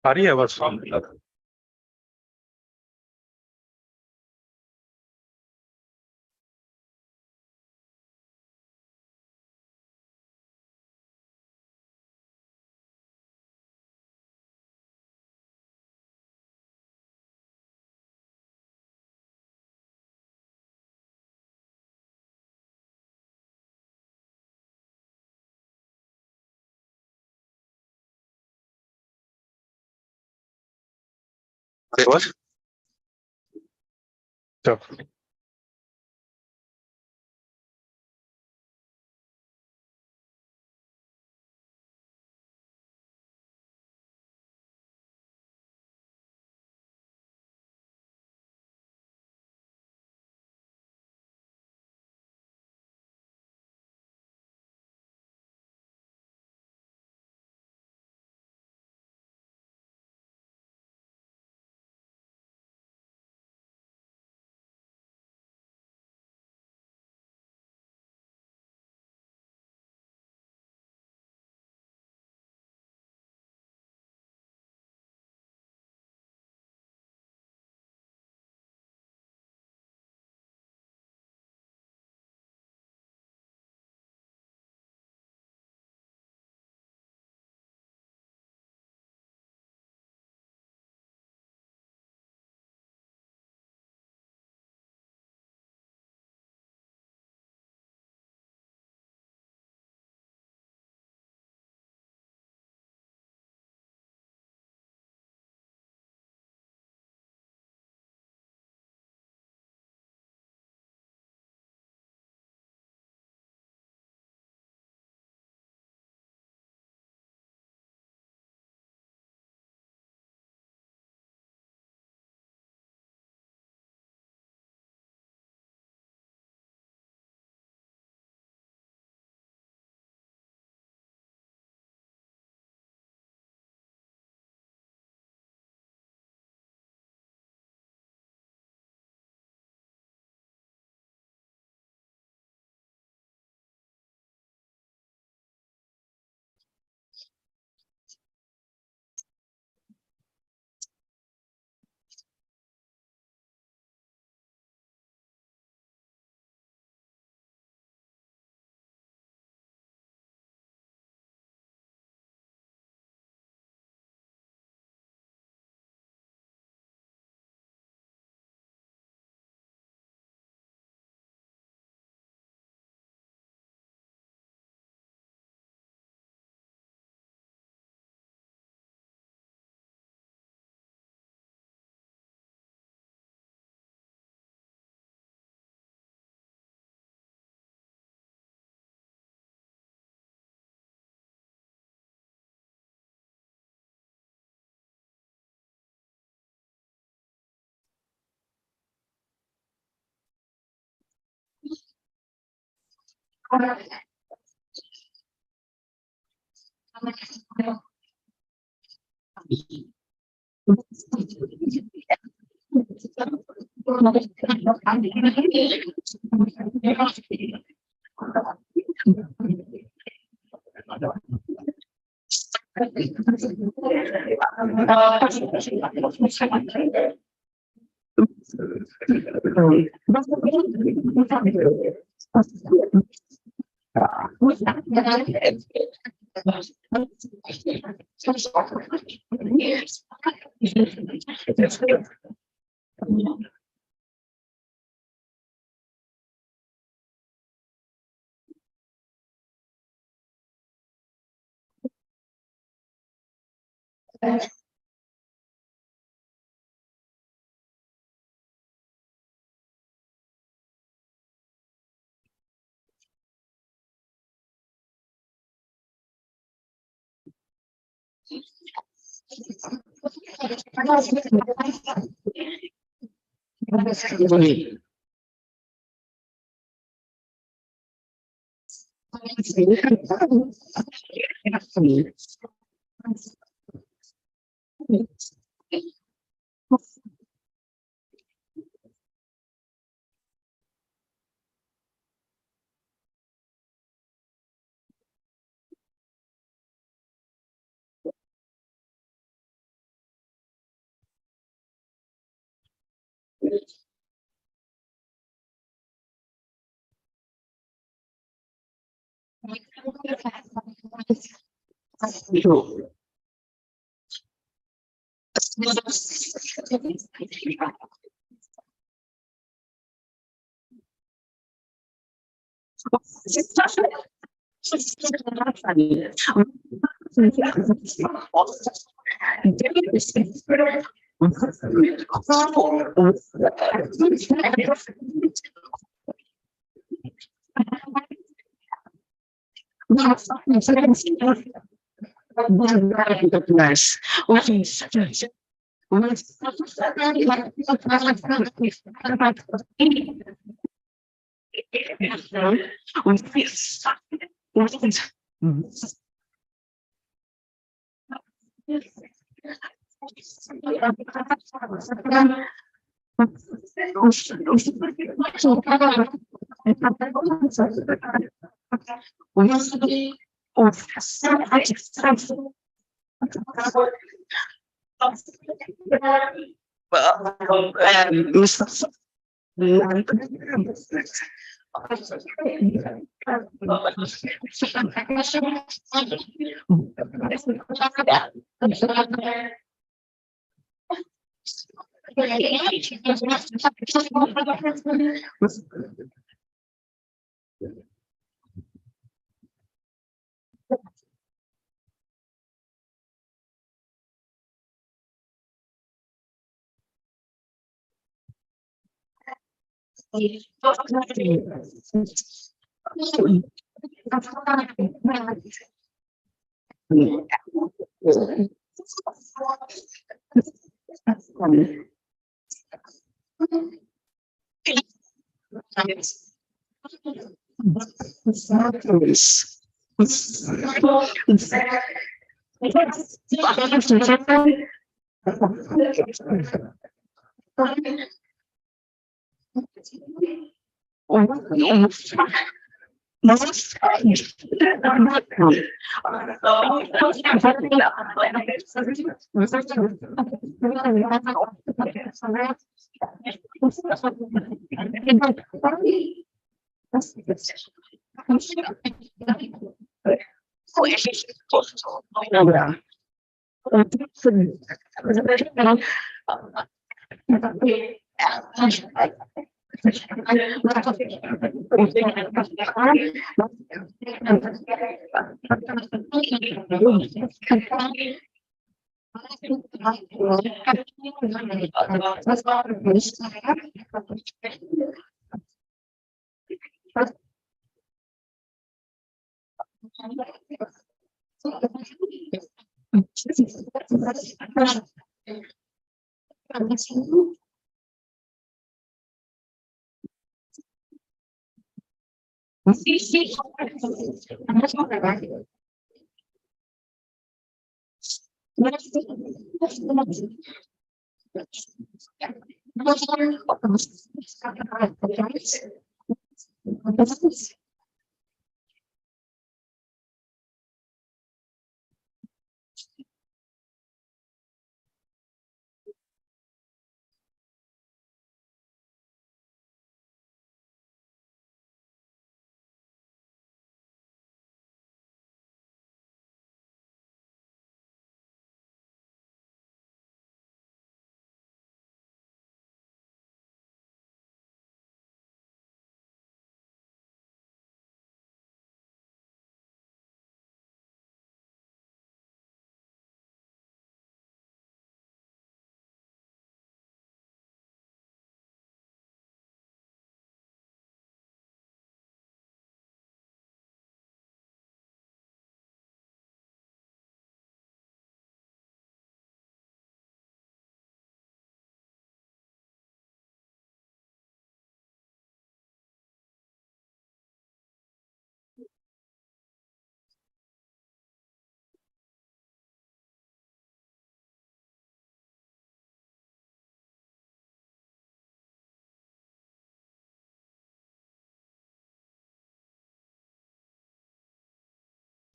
आ रही है आवाज? आवाज? अच्छा।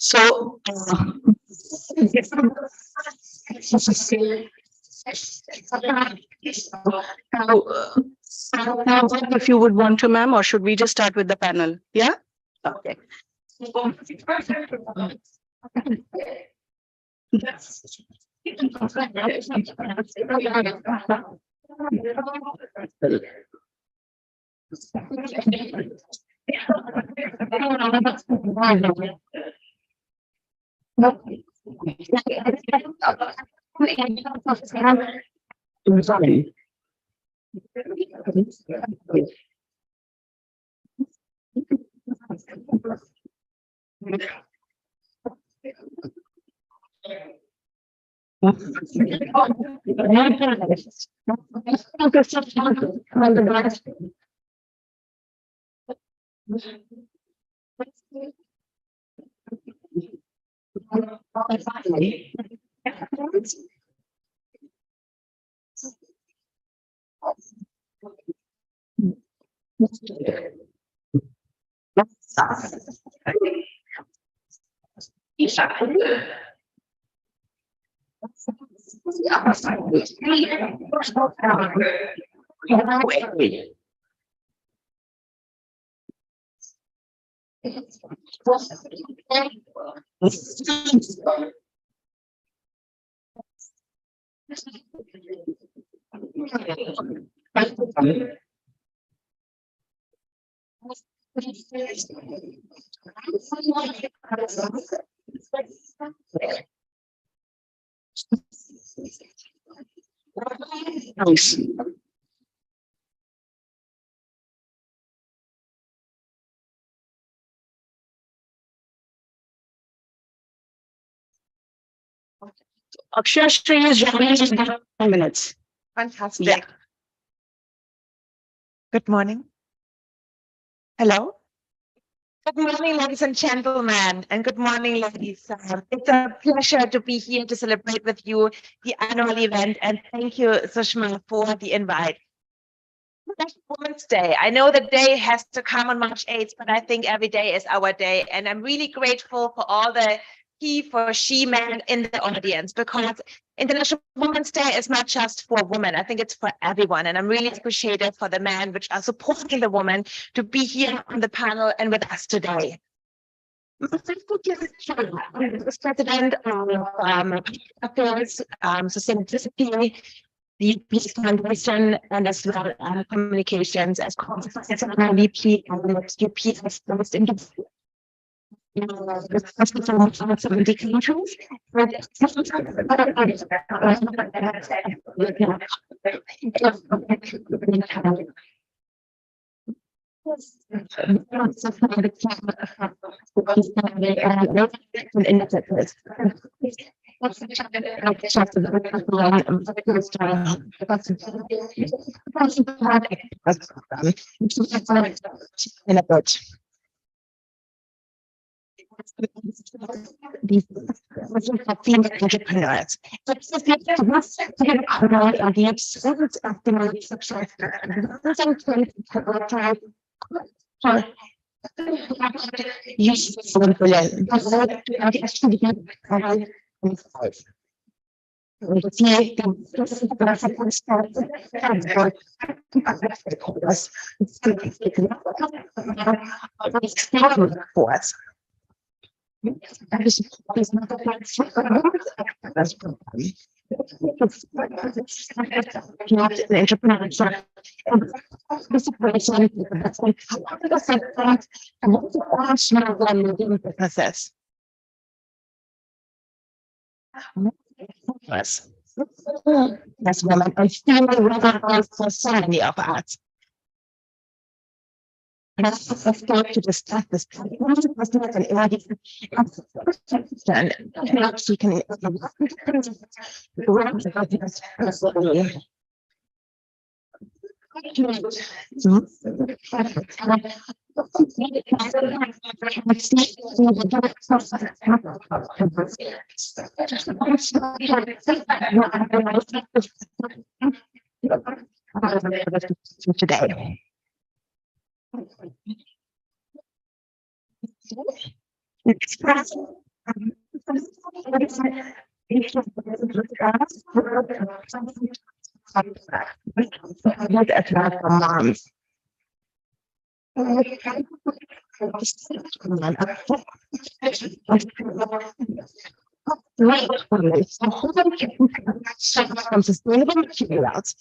So, now, if you would want to, ma'am, or should we just start with the panel? Yeah? Okay. Nice. Akshay Shri is joining us in 10 minutes. Fantastic. Yeah. Good morning. Hello. Good morning, ladies and gentlemen, and good morning, ladies. It's a pleasure to be here to celebrate with you the annual event, and thank you, Sushma, for the invite. National Women's Day. I know the day has to come on March 8th, but I think every day is our day, and I'm really grateful for all the he for she men in the audience, because International Women's Day is not just for women. I think it's for everyone. And I'm really appreciative for the men which are supporting the women to be here on the panel and with us today. My Facebook is the president of Affairs, Sustainability, the Peace Foundation, and as well communications as VP and UP as most industry. 70 countries. In a bit. These female entrepreneurs. It's the and the absence of the success. Use for us. Businesses. Yes. That's women and family rather for so many of us. And I start to discuss this. Perhaps we can today. Moms. From sustainable materials.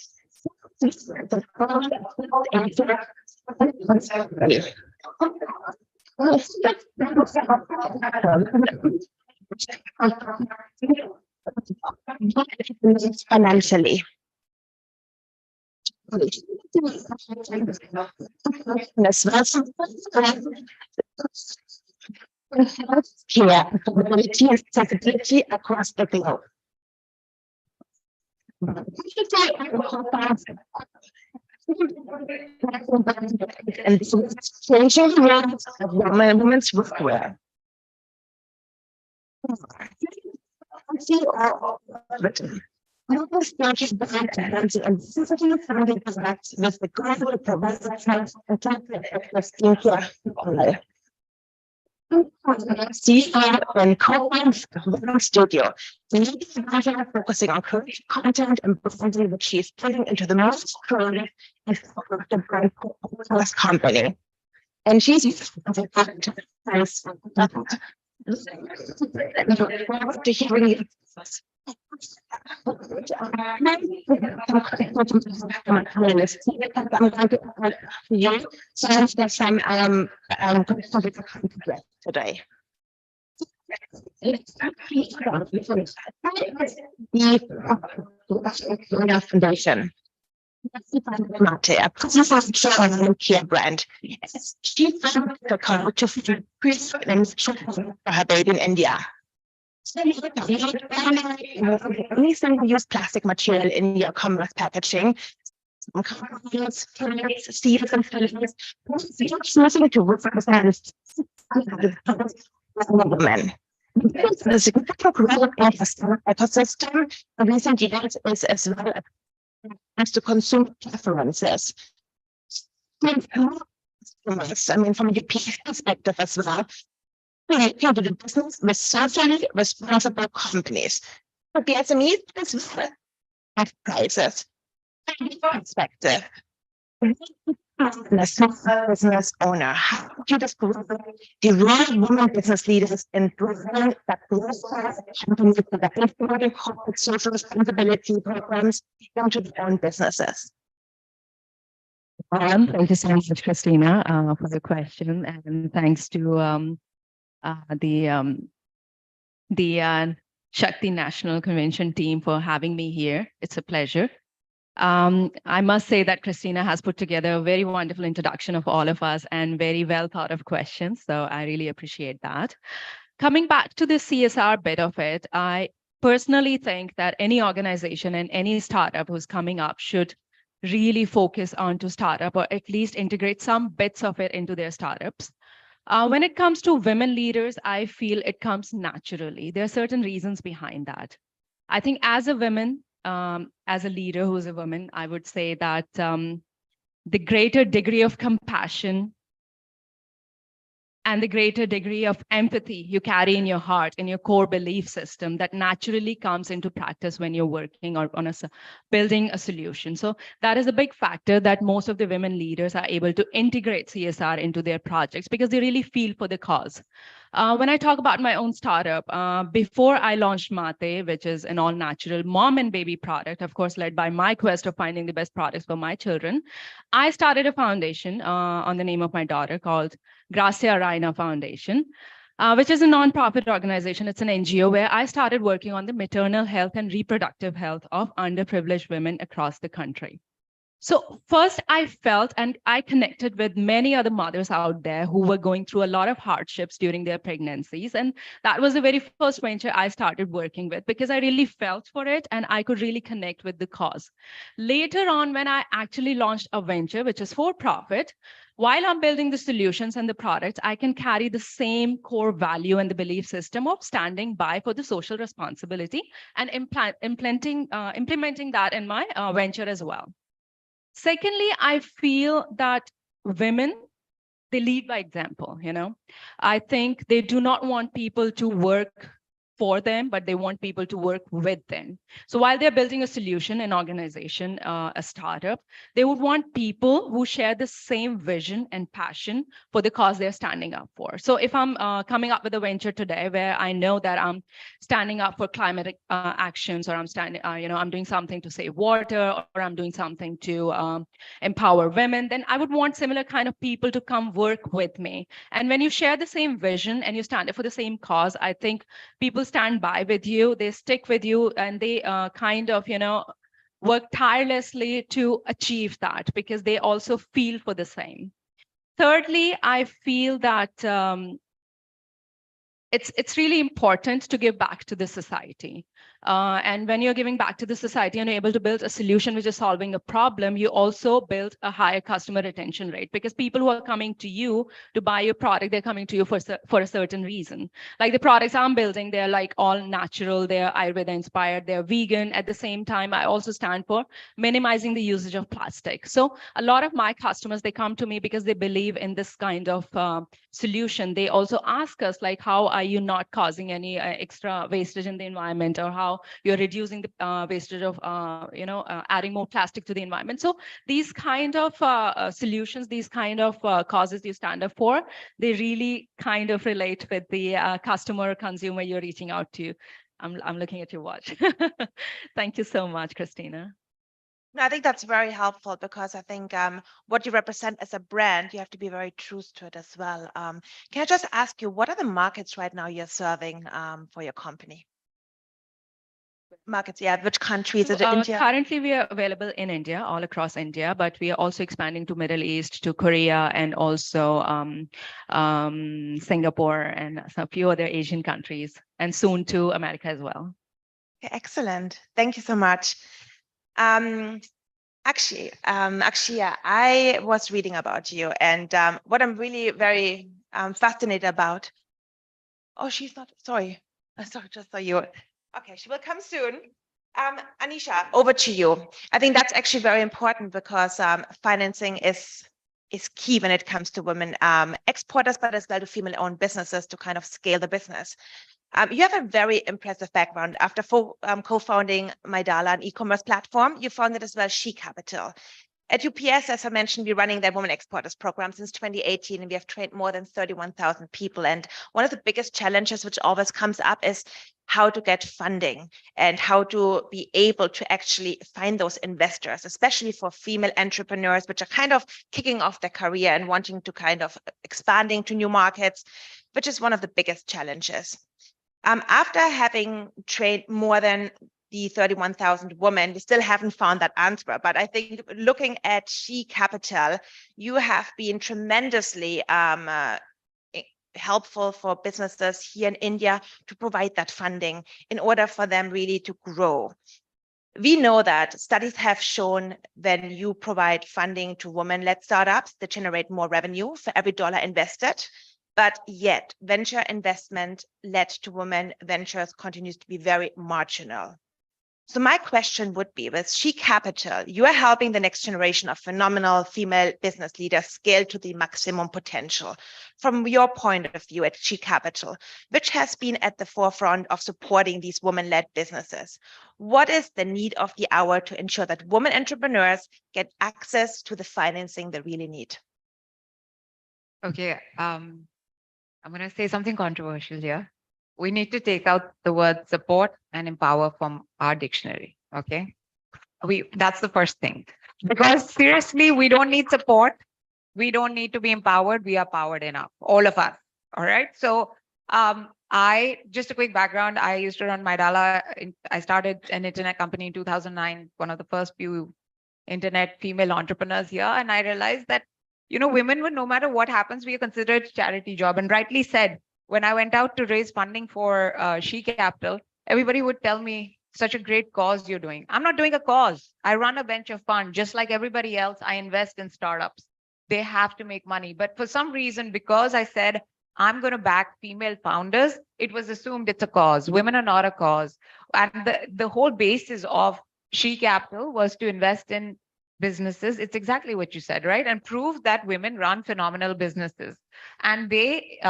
Financially. Here, accountability and accessibility across the globe. And changing the roles of women's workwear. Started by and physically funded products with the goal of providing skincare. CEO and co-founder studio. The leading focusing on creating content and presenting what she's putting into the most creative and the brand company. And she's to hearing today. The Foundation. Care brand. She found the car to increase for her baby in India. Anything use plastic material in your commerce packaging. Seals and fillers. To represent women. The significant role of ecosystem in recent years is as well as to consumer preferences. I mean, from a European perspective as well, we can do business with socially responsible companies. But the SMEs as well have prices. Perspective. Business owner, how do you describe the role of women business leaders in driving that growth companies that are implementing corporate social responsibility programs into their own businesses? Thank you so much, Christina, for the question, and thanks to the Shakti National Convention team for having me here. It's a pleasure. I must say that Christina has put together a very wonderful introduction of all of us and very well thought of questions. So I really appreciate that. Coming back to the CSR bit of it, I personally think that any organization and any startup who's coming up should really focus on to startup or at least integrate some bits of it into their startups. When it comes to women leaders, I feel it comes naturally. There are certain reasons behind that. I think as a woman, as a leader who's a woman, I would say that the greater degree of compassion and the greater degree of empathy you carry in your heart, in your core belief system, that naturally comes into practice when you're working or on building a solution. So that is a big factor that most of the women leaders are able to integrate CSR into their projects because they really feel for the cause. When I talk about my own startup, before I launched Mate, which is an all-natural mom and baby product, of course, led by my quest of finding the best products for my children, I started a foundation on the name of my daughter called Gracia Raina Foundation, which is a nonprofit organization. It's an NGO where I started working on the maternal health and reproductive health of underprivileged women across the country. So first, I felt and I connected with many other mothers out there who were going through a lot of hardships during their pregnancies. And that was the very first venture I started working with because I really felt for it and I could really connect with the cause. Later on, when I actually launched a venture, which is for profit, while I'm building the solutions and the products, I can carry the same core value and the belief system of standing by for the social responsibility and implementing that in my venture as well. Secondly, I feel that women, they lead by example, I think they do not want people to work for them, but they want people to work with them. So while they're building a solution, an organization, a startup, they would want people who share the same vision and passion for the cause they're standing up for. So if I'm coming up with a venture today where I know that I'm standing up for climate actions, or I'm I'm doing something to save water, or I'm doing something to empower women, then I would want similar kind of people to come work with me. And when you share the same vision and you stand up for the same cause, I think people stand by with you, they stick with you, and they work tirelessly to achieve that because they also feel for the same. Thirdly, I feel that it's really important to give back to the society. And when you're giving back to the society and you're able to build a solution which is solving a problem, you also build a higher customer retention rate because people who are coming to you to buy your product, they're coming to you for a certain reason. Like the products I'm building, they're like all natural, they're Ayurveda inspired, they're vegan. At the same time, I also stand for minimizing the usage of plastic. So a lot of my customers, they come to me because they believe in this kind of solution. They also ask us, like, how are you not causing any extra wastage in the environment, or how you're reducing the wastage of adding more plastic to the environment. So these kind of solutions, these kind of causes you stand up for, they really kind of relate with the customer, consumer you're reaching out to. I'm looking at your watch. Thank you so much, Christina. No, I think that's very helpful because I think what you represent as a brand, you have to be very true to it as well. Can I just ask you, what are the markets right now you're serving for your company? Markets, yeah, which countries? Is it India? Currently, we are available in India, all across India, but we are also expanding to Middle East, to Korea, and also Singapore and a few other Asian countries, and soon to America as well. Okay, excellent. Thank you so much. Actually, Akshaya, I was reading about you, and what I'm really very fascinated about. Oh, she's not. Sorry, I just saw you. Okay, she will come soon. Anisha, over to you. I think that's actually very important because financing is key when it comes to women exporters, but as well to female-owned businesses to kind of scale the business. You have a very impressive background. After co-founding Maidala, an e-commerce platform, you founded as well She Capital. At UPS, as I mentioned, we're running that Women Exporters program since 2018, and we have trained more than 31,000 people. And one of the biggest challenges which always comes up is how to get funding and how to be able to actually find those investors, especially for female entrepreneurs, which are kind of kicking off their career and wanting to kind of expanding to new markets, which is one of the biggest challenges. After having trained more than the 31,000 women, we still haven't found that answer. But I think looking at She Capital, you have been tremendously helpful for businesses here in India to provide that funding in order for them really to grow. We know that studies have shown when you provide funding to women-led startups, they generate more revenue for every dollar invested. but yet venture investment led to women ventures continues to be very marginal. So my question would be, with She Capital, you are helping the next generation of phenomenal female business leaders scale to the maximum potential. From your point of view at She Capital, which has been at the forefront of supporting these women-led businesses, what is the need of the hour to ensure that women entrepreneurs get access to the financing they really need? Okay, I'm going to say something controversial here. We need to take out the word support and empower from our dictionary. Okay, that's the first thing. Because seriously, we don't need support. We don't need to be empowered. We are powered enough, all of us. All right. So I just a quick background. I used to run Maidala. I started an internet company in 2009, one of the first few internet female entrepreneurs here, and I realized that women would, no matter what happens, we are considered a charity job, and rightly said. When I went out to raise funding for She Capital, everybody would tell me, such a great cause you're doing. I'm not doing a cause. I run a venture fund. Just like everybody else, I invest in startups. They have to make money. But for some reason, because I said, I'm going to back female founders, it was assumed it's a cause. Women are not a cause. And the whole basis of She Capital was to invest in businesses. It's exactly what you said, right? And prove that women run phenomenal businesses. And they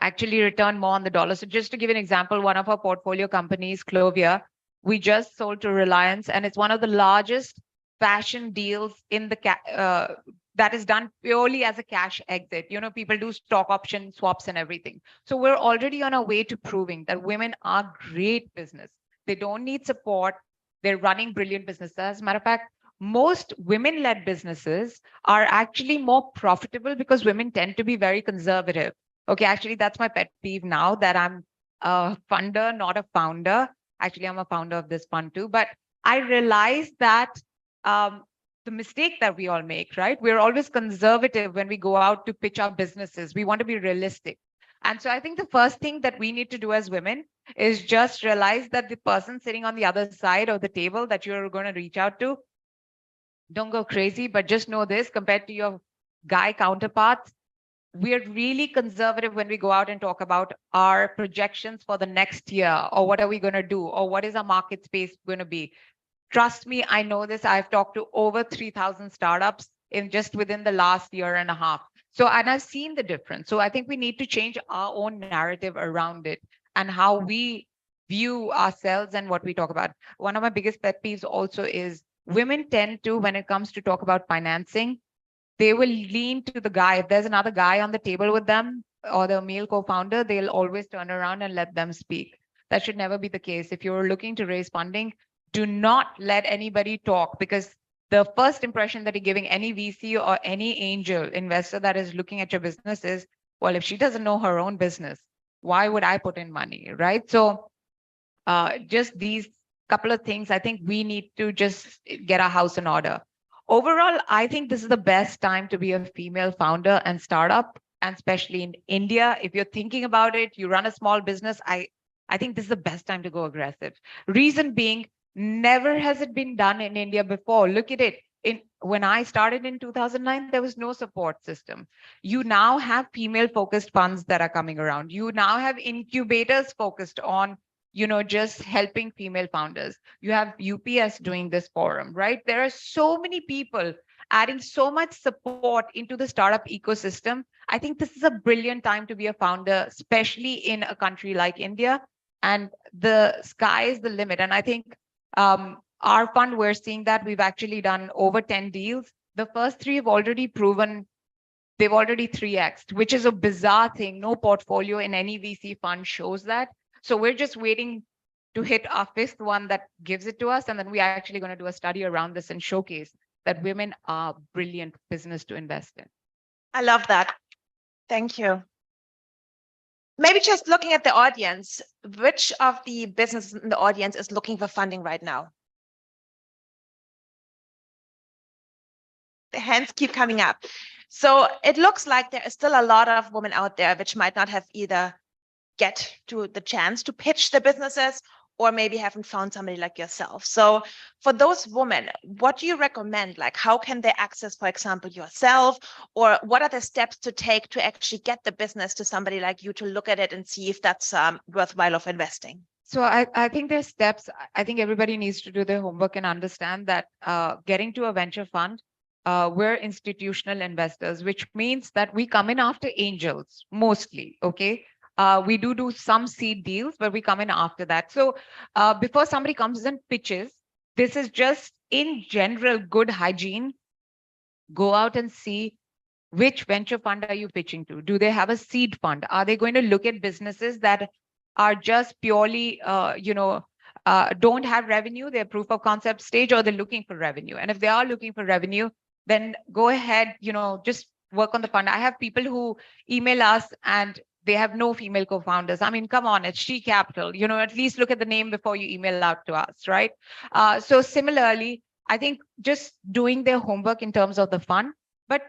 actually return more on the dollar. So just to give an example, one of our portfolio companies, Clovia, we just sold to Reliance, and it's one of the largest fashion deals in the that is done purely as a cash exit. People do stock option swaps and everything. So we're already on our way to proving that women are great business. They don't need support. They're running brilliant businesses. As a matter of fact, most women-led businesses are actually more profitable because women tend to be very conservative. Okay, actually, that's my pet peeve now that I'm a funder, not a founder. Actually, I'm a founder of this fund too. But I realized that the mistake that we all make, right? We're always conservative when we go out to pitch our businesses. We want to be realistic. And so I think the first thing that we need to do as women is just realize that the person sitting on the other side of the table that you're going to reach out to, don't go crazy, but just know this, compared to your guy counterparts, we're really conservative when we go out and talk about our projections for the next year, or what are we going to do, or what is our market space going to be. Trust me, I know this. I've talked to over 3,000 startups within the last year and a half. So, and I've seen the difference. So I think we need to change our own narrative around it and how we view ourselves and what we talk about. One of my biggest pet peeves also is women tend to, when it comes to talk about financing, they will lean to the guy. If there's another guy on the table with them or the male co-founder, they'll always turn around and let them speak. That should never be the case. If you're looking to raise funding, do not let anybody talk, because the first impression that you're giving any VC or any angel investor that is looking at your business is, well, if she doesn't know her own business, why would I put in money, right? So just these couple of things, I think we need to just get our house in order. Overall, I think this is the best time to be a female founder and startup, and especially in India. If you're thinking about it, you run a small business, I think this is the best time to go aggressive. Reason being, never has it been done in India before. Look at it. When I started in 2009, there was no support system. You now have female-focused funds that are coming around. You now have incubators focused on just helping female founders. You have UPS doing this forum, right? There are so many people adding so much support into the startup ecosystem. I think this is a brilliant time to be a founder, especially in a country like India. And the sky is the limit. And I think our fund, we're seeing that we've actually done over 10 deals. The first 3 have already proven they've already 3x'd, which is a bizarre thing. No portfolio in any VC fund shows that. So we're just waiting to hit our 5th one that gives it to us. And then we're actually going to do a study around this and showcase that women are brilliant business to invest in. I love that. Thank you. Maybe just looking at the audience, which of the businesses in the audience is looking for funding right now? The hands keep coming up. So it looks like there is still a lot of women out there which might not have either get to the chance to pitch their businesses, or maybe haven't found somebody like yourself. So for those women, what do you recommend? Like, how can they access, for example, yourself, or what are the steps to take to actually get the business to somebody like you to look at it and see if that's worthwhile of investing? So I think there's steps. I think everybody needs to do their homework and understand that getting to a venture fund, we're institutional investors, which means that we come in after angels mostly. Okay. We do some seed deals, but we come in after that. So before somebody comes and pitches, this is just in general good hygiene. Go out and see which venture fund are you pitching to? Do they have a seed fund? Are they going to look at businesses that are just purely, don't have revenue, they're proof of concept stage, or they're looking for revenue? And if they are looking for revenue, then go ahead, just work on the fund. I have people who email us and they have no female co-founders. I mean, come on, it's She Capital, at least look at the name before you email out to us, right? So similarly, I think just doing their homework in terms of the fund. But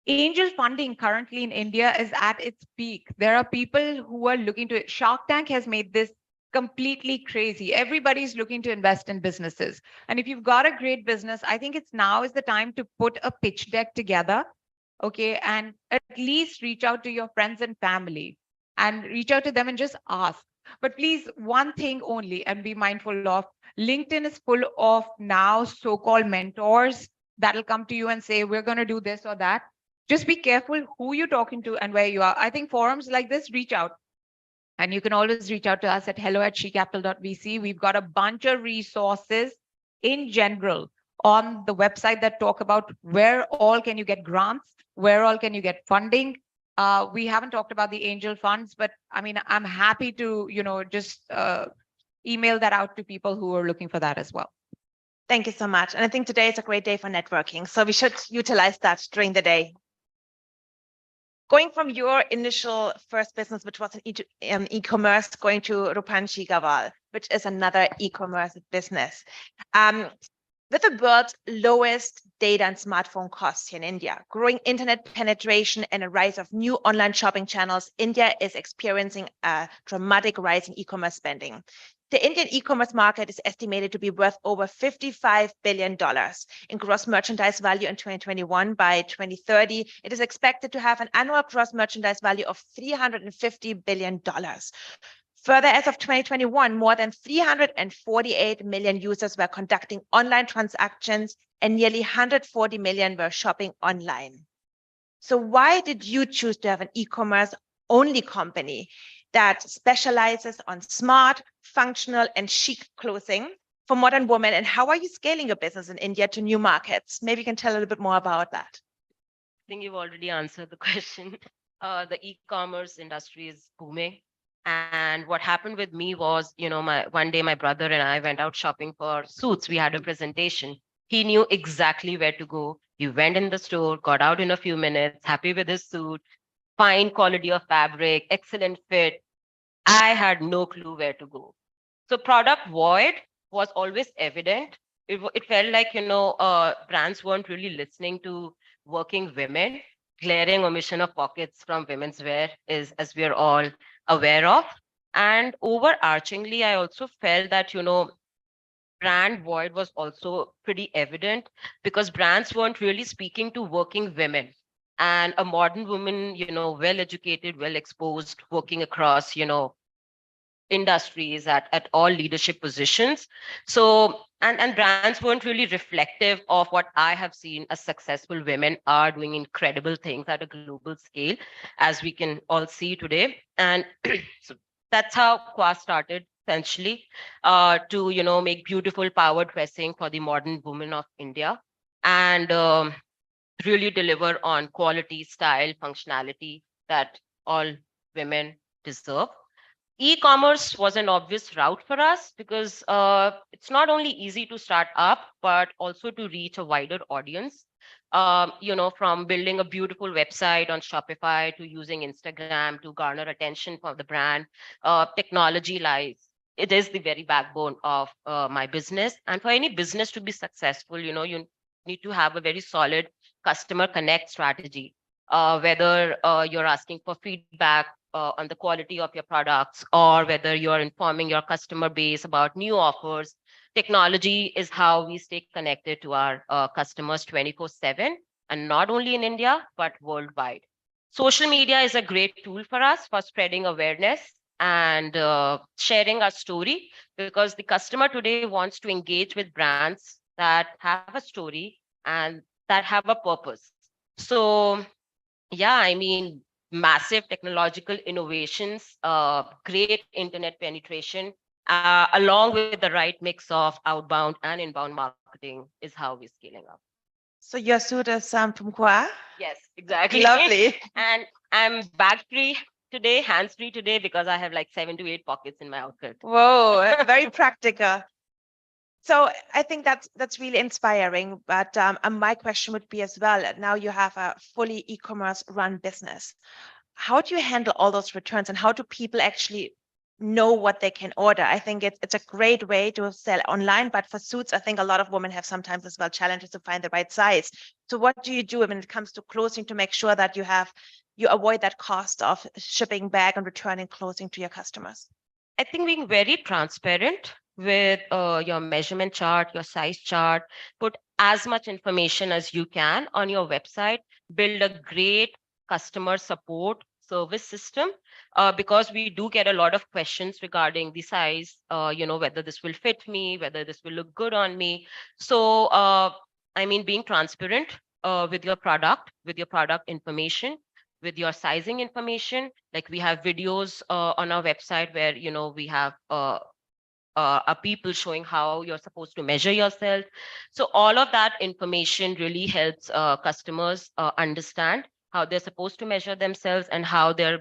angel funding currently in India is at its peak. There are people who are looking to it. Shark Tank has made this completely crazy. Everybody's looking to invest in businesses. And if you've got a great business, I think now is the time to put a pitch deck together, okay, and at least reach out to your friends and family and reach out to them and just ask. But please, one thing only, and be mindful of, LinkedIn is full of now so-called mentors that'll come to you and say, we're going to do this or that. Just be careful who you're talking to and where you are. I think forums like this, reach out. And you can always reach out to us at hello@shecapital.vc. We've got a bunch of resources in general on the website that talk about where all can you get grants, where all can you get funding. We haven't talked about the angel funds, but I mean, I'm happy to, just email that out to people who are looking for that as well. Thank you so much. And I think today is a great day for networking. So we should utilize that during the day. Going from your initial first business, which was an e-commerce, going to Rupanshi Gawal, which is another e-commerce business. With the world's lowest data and smartphone costs here in India, growing internet penetration, and a rise of new online shopping channels, India is experiencing a dramatic rise in e-commerce spending. The Indian e-commerce market is estimated to be worth over $55 billion in gross merchandise value in 2021. By 2030, it is expected to have an annual gross merchandise value of $350 billion. Further, as of 2021, more than 348 million users were conducting online transactions and nearly 140 million were shopping online. So why did you choose to have an e-commerce only company that specializes on smart, functional, and chic clothing for modern women? And how are you scaling your business in India to new markets? Maybe you can tell a little bit more about that. I think you've already answered the question. The e-commerce industry is booming. And what happened with me was, one day my brother and I went out shopping for suits. We had a presentation. He knew exactly where to go. He went in the store, got out in a few minutes, happy with his suit, fine quality of fabric, excellent fit. I had no clue where to go. So product void was always evident. It felt like, brands weren't really listening to working women. Glaring omission of pockets from women's wear is, as we're all aware of. And overarchingly, I also felt that, brand void was also pretty evident because brands weren't really speaking to working women. And a modern woman, well-educated, well-exposed, working across, industries at all leadership positions. So, and brands weren't really reflective of what I have seen as successful women are doing incredible things at a global scale, as we can all see today. And so that's how Qua started, essentially, to, make beautiful power dressing for the modern woman of India and really deliver on quality, style, functionality that all women deserve. E-commerce was an obvious route for us because it's not only easy to start up, but also to reach a wider audience. From building a beautiful website on Shopify to using Instagram to garner attention for the brand, technology lies. It is the very backbone of my business. And for any business to be successful, you need to have a very solid customer connect strategy, whether you're asking for feedback on the quality of your products, or whether you're informing your customer base about new offers. Technology is how we stay connected to our customers 24/7, and not only in India, but worldwide. Social media is a great tool for us for spreading awareness and sharing our story, because the customer today wants to engage with brands that have a story and that have a purpose. So, yeah, I mean, massive technological innovations, great internet penetration, along with the right mix of outbound and inbound marketing is how we're scaling up. So your suit is from Goa? Yes, exactly. Lovely. And I'm bag free today, hands free today, because I have like 7 to 8 pockets in my outfit. Whoa, very practical. So I think that's really inspiring. But my question would be as well, now you have a fully e-commerce run business. How do you handle all those returns, and how do people actually know what they can order? I think it's a great way to sell online, but for suits, I think a lot of women have sometimes as well challenges to find the right size. So what do you do when it comes to clothing to make sure that you avoid that cost of shipping back and returning clothing to your customers? I think being very transparent with your measurement chart, your size chart, put as much information as you can on your website, build a great customer support service system, because we do get a lot of questions regarding the size, whether this will fit me, whether this will look good on me. So, I mean, being transparent with your product information, with your sizing information. Like, we have videos on our website where we have people showing how you're supposed to measure yourself. So all of that information really helps customers understand how they're supposed to measure themselves and how they're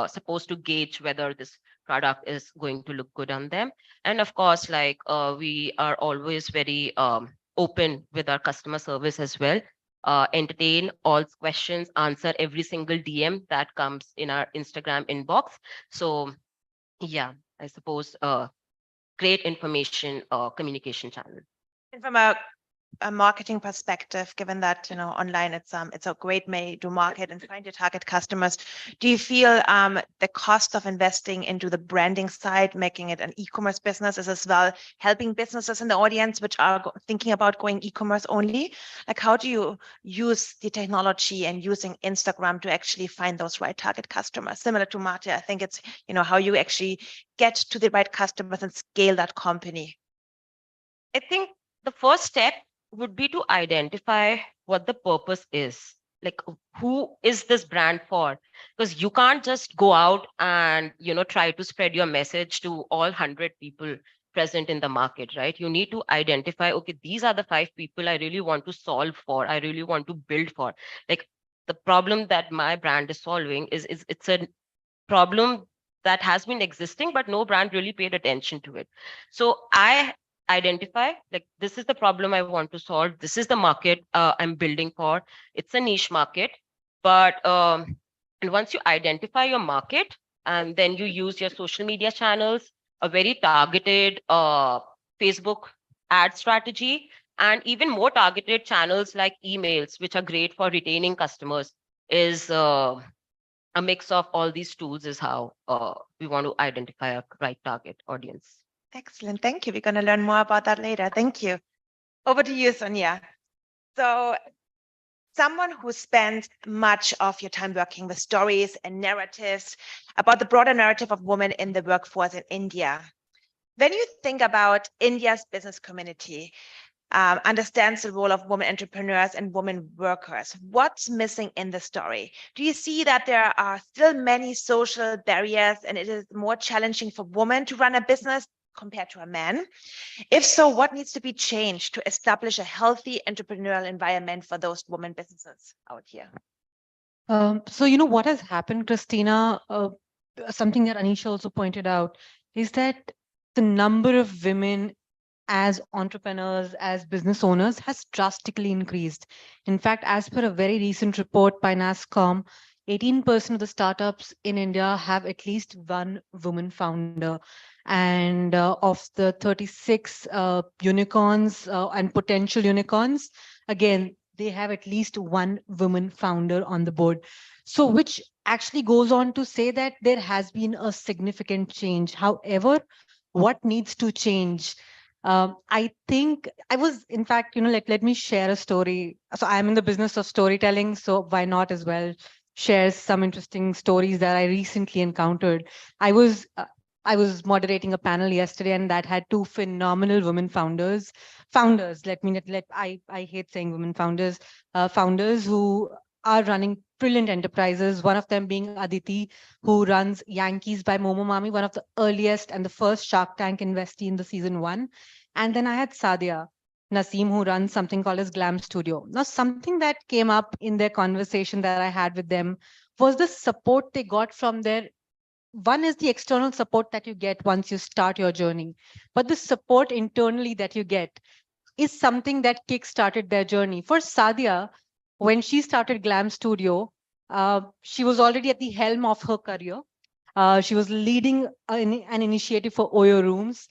supposed to gauge whether this product is going to look good on them. And of course, like, we are always very open with our customer service as well. Entertain all questions, answer every single DM that comes in our Instagram inbox. So yeah, I suppose great information communication channel. And from a marketing perspective, given that online it's a great way to market and find your target customers, do you feel the cost of investing into the branding side, making it an e-commerce business, is as well helping businesses in the audience which are thinking about going e-commerce only? Like, how do you use the technology and using Instagram to actually find those right target customers? Similar to Mate, I think it's how you actually get to the right customers and scale that company. I think the first step would be to identify what the purpose is. Like, who is this brand for? Because you can't just go out and try to spread your message to all 100 people present in the market, right? You need to identify, okay, these are the 5 people I really want to solve for, I really want to build for. Like, the problem that my brand is solving is it's a problem that has been existing, but no brand really paid attention to it. So I identify, like, this is the problem I want to solve, this is the market I'm building for. It's a niche market, but and once you identify your market, and then you use your social media channels, a very targeted Facebook ad strategy, and even more targeted channels like emails, which are great for retaining customers, is a mix of all these tools is how we want to identify a right target audience. Excellent. Thank you. We're going to learn more about that later. Thank you. Over to you, Sonia. So, someone who spends much of your time working with stories and narratives about the broader narrative of women in the workforce in India. When you think about India's business community, understands the role of women entrepreneurs and women workers, what's missing in the story? Do you see that there are still many social barriers and it is more challenging for women to run a business compared to a man? If so, what needs to be changed to establish a healthy entrepreneurial environment for those women businesses out here? So what has happened, Christina, something that Anisha also pointed out, is that the number of women as entrepreneurs, as business owners, has drastically increased. In fact, as per a very recent report by NASSCOM, 18% of the startups in India have at least one woman founder. And of the 36 unicorns and potential unicorns, again, they have at least one woman founder on the board. So, which actually goes on to say that there has been a significant change. However, what needs to change? I think I was, in fact, let me share a story. So, I'm in the business of storytelling. So, why not as well share some interesting stories that I recently encountered? I was I was moderating a panel yesterday, and that had two phenomenal women founders. Founders, I hate saying women founders. Founders who are running brilliant enterprises. One of them being Aditi, who runs Yankees by Momo Mami, one of the earliest and the first Shark Tank investee in the season one. And then I had Sadia Naseem, who runs something called as Glam Studio. Now, something that came up in their conversation that I had with them was the support they got from their one is the external support that you get once you start your journey, but the support internally that you get is something that kick-started their journey. For Sadia, when she started Glam Studio, she was already at the helm of her career. She was leading an initiative for Oyo rooms,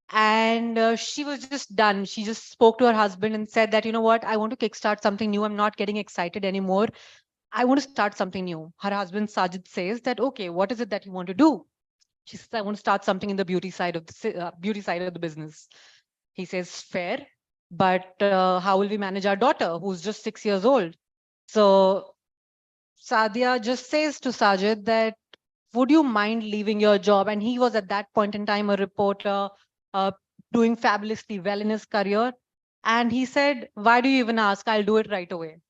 and she was just done. She just spoke to her husband and said that, you know what, I want to kickstart something new. I'm not getting excited anymore. I want to start something new. Her husband Sajid says that, okay, what is it that you want to do? She says, I want to start something in the beauty side of beauty side of the business. He says, fair, but how will we manage our daughter who's just 6 years old? So Sadia just says to Sajid that, would you mind leaving your job? And he was at that point in time a reporter, uh, doing fabulously well in his career. And he said, why do you even ask? I'll do it right away.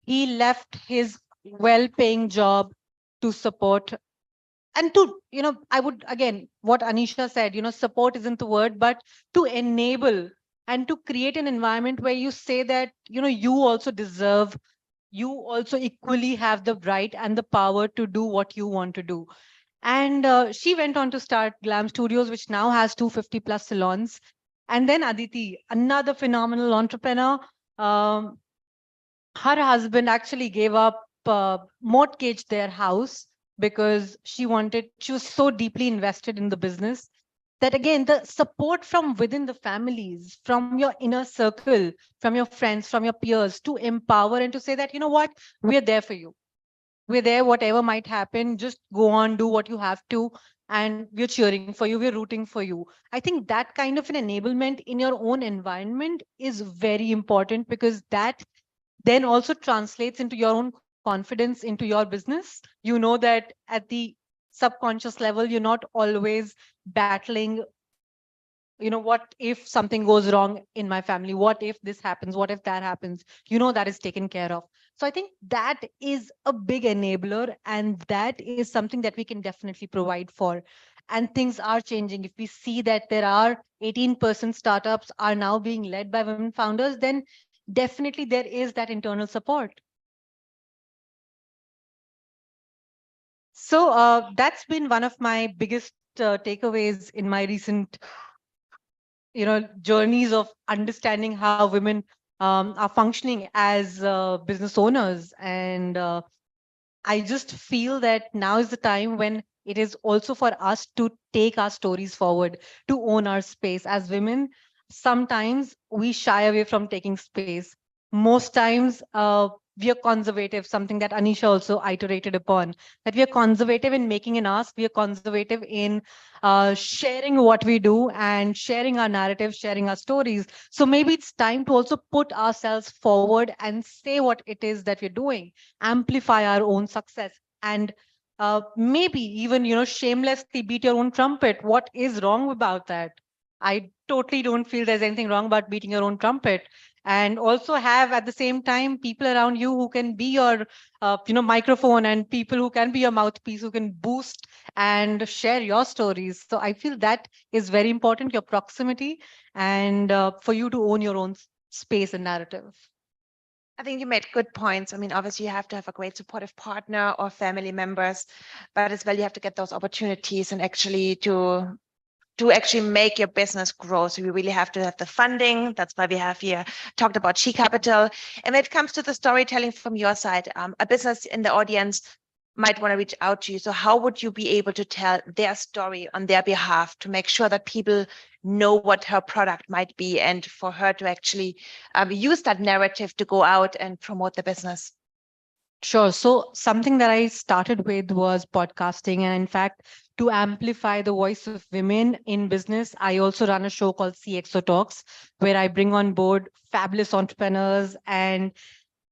He left his well-paying job to support and to, I would, again, what Anisha said, support isn't the word, but to enable and to create an environment where you say that, you also deserve, you also equally have the right and the power to do what you want to do. And she went on to start Glam Studios, which now has 250 plus salons. And then Aditi, another phenomenal entrepreneur. Um, Her husband actually gave up, mortgaged their house because she was so deeply invested in the business that, again, the support from within the families, from your inner circle, from your friends, from your peers, to empower and to say that, you know what, we're there for you. We're there, whatever might happen, just go on, do what you have to. And we're cheering for you, we're rooting for you. I think that kind of an enablement in your own environment is very important, because that then also translates into your own confidence into your business. You know that at the subconscious level, you're not always battling, what if something goes wrong in my family? What if this happens? What if that happens? That is taken care of. So I think that is a big enabler, and that is something that we can definitely provide for. And things are changing. If we see that there are 18% startups are now being led by women founders, then definitely there is that internal support. So that's been one of my biggest takeaways in my recent, journeys of understanding how women are functioning as business owners. And I just feel that now is the time when it is also for us to take our stories forward, to own our space. As women, sometimes we shy away from taking space. Most times, we are conservative, something that Anisha also iterated upon, that we are conservative in making an ask, we are conservative in sharing what we do and sharing our narrative, sharing our stories. So maybe it's time to also put ourselves forward and say what it is that we're doing, amplify our own success, and maybe even, shamelessly beat your own trumpet. What is wrong about that? I totally don't feel there's anything wrong about beating your own trumpet. And also have at the same time people around you who can be your microphone, and people who can be your mouthpiece, who can boost and share your stories. So I feel that is very important, your proximity, and for you to own your own space and narrative. I think you made good points. I mean, obviously, you have to have a great supportive partner or family members, but as well, you have to get those opportunities and actually to actually make your business grow. So you really have to have the funding. That's why we have here talked about She Capital. And when it comes to the storytelling from your side, a business in the audience, might want to reach out to you. So how would you be able to tell their story on their behalf to make sure that people know what her product might be and for her to actually use that narrative to go out and promote the business? Sure. So something that I started with was podcasting. And in fact, to amplify the voice of women in business, I also run a show called CXO Talks, where I bring on board fabulous entrepreneurs. And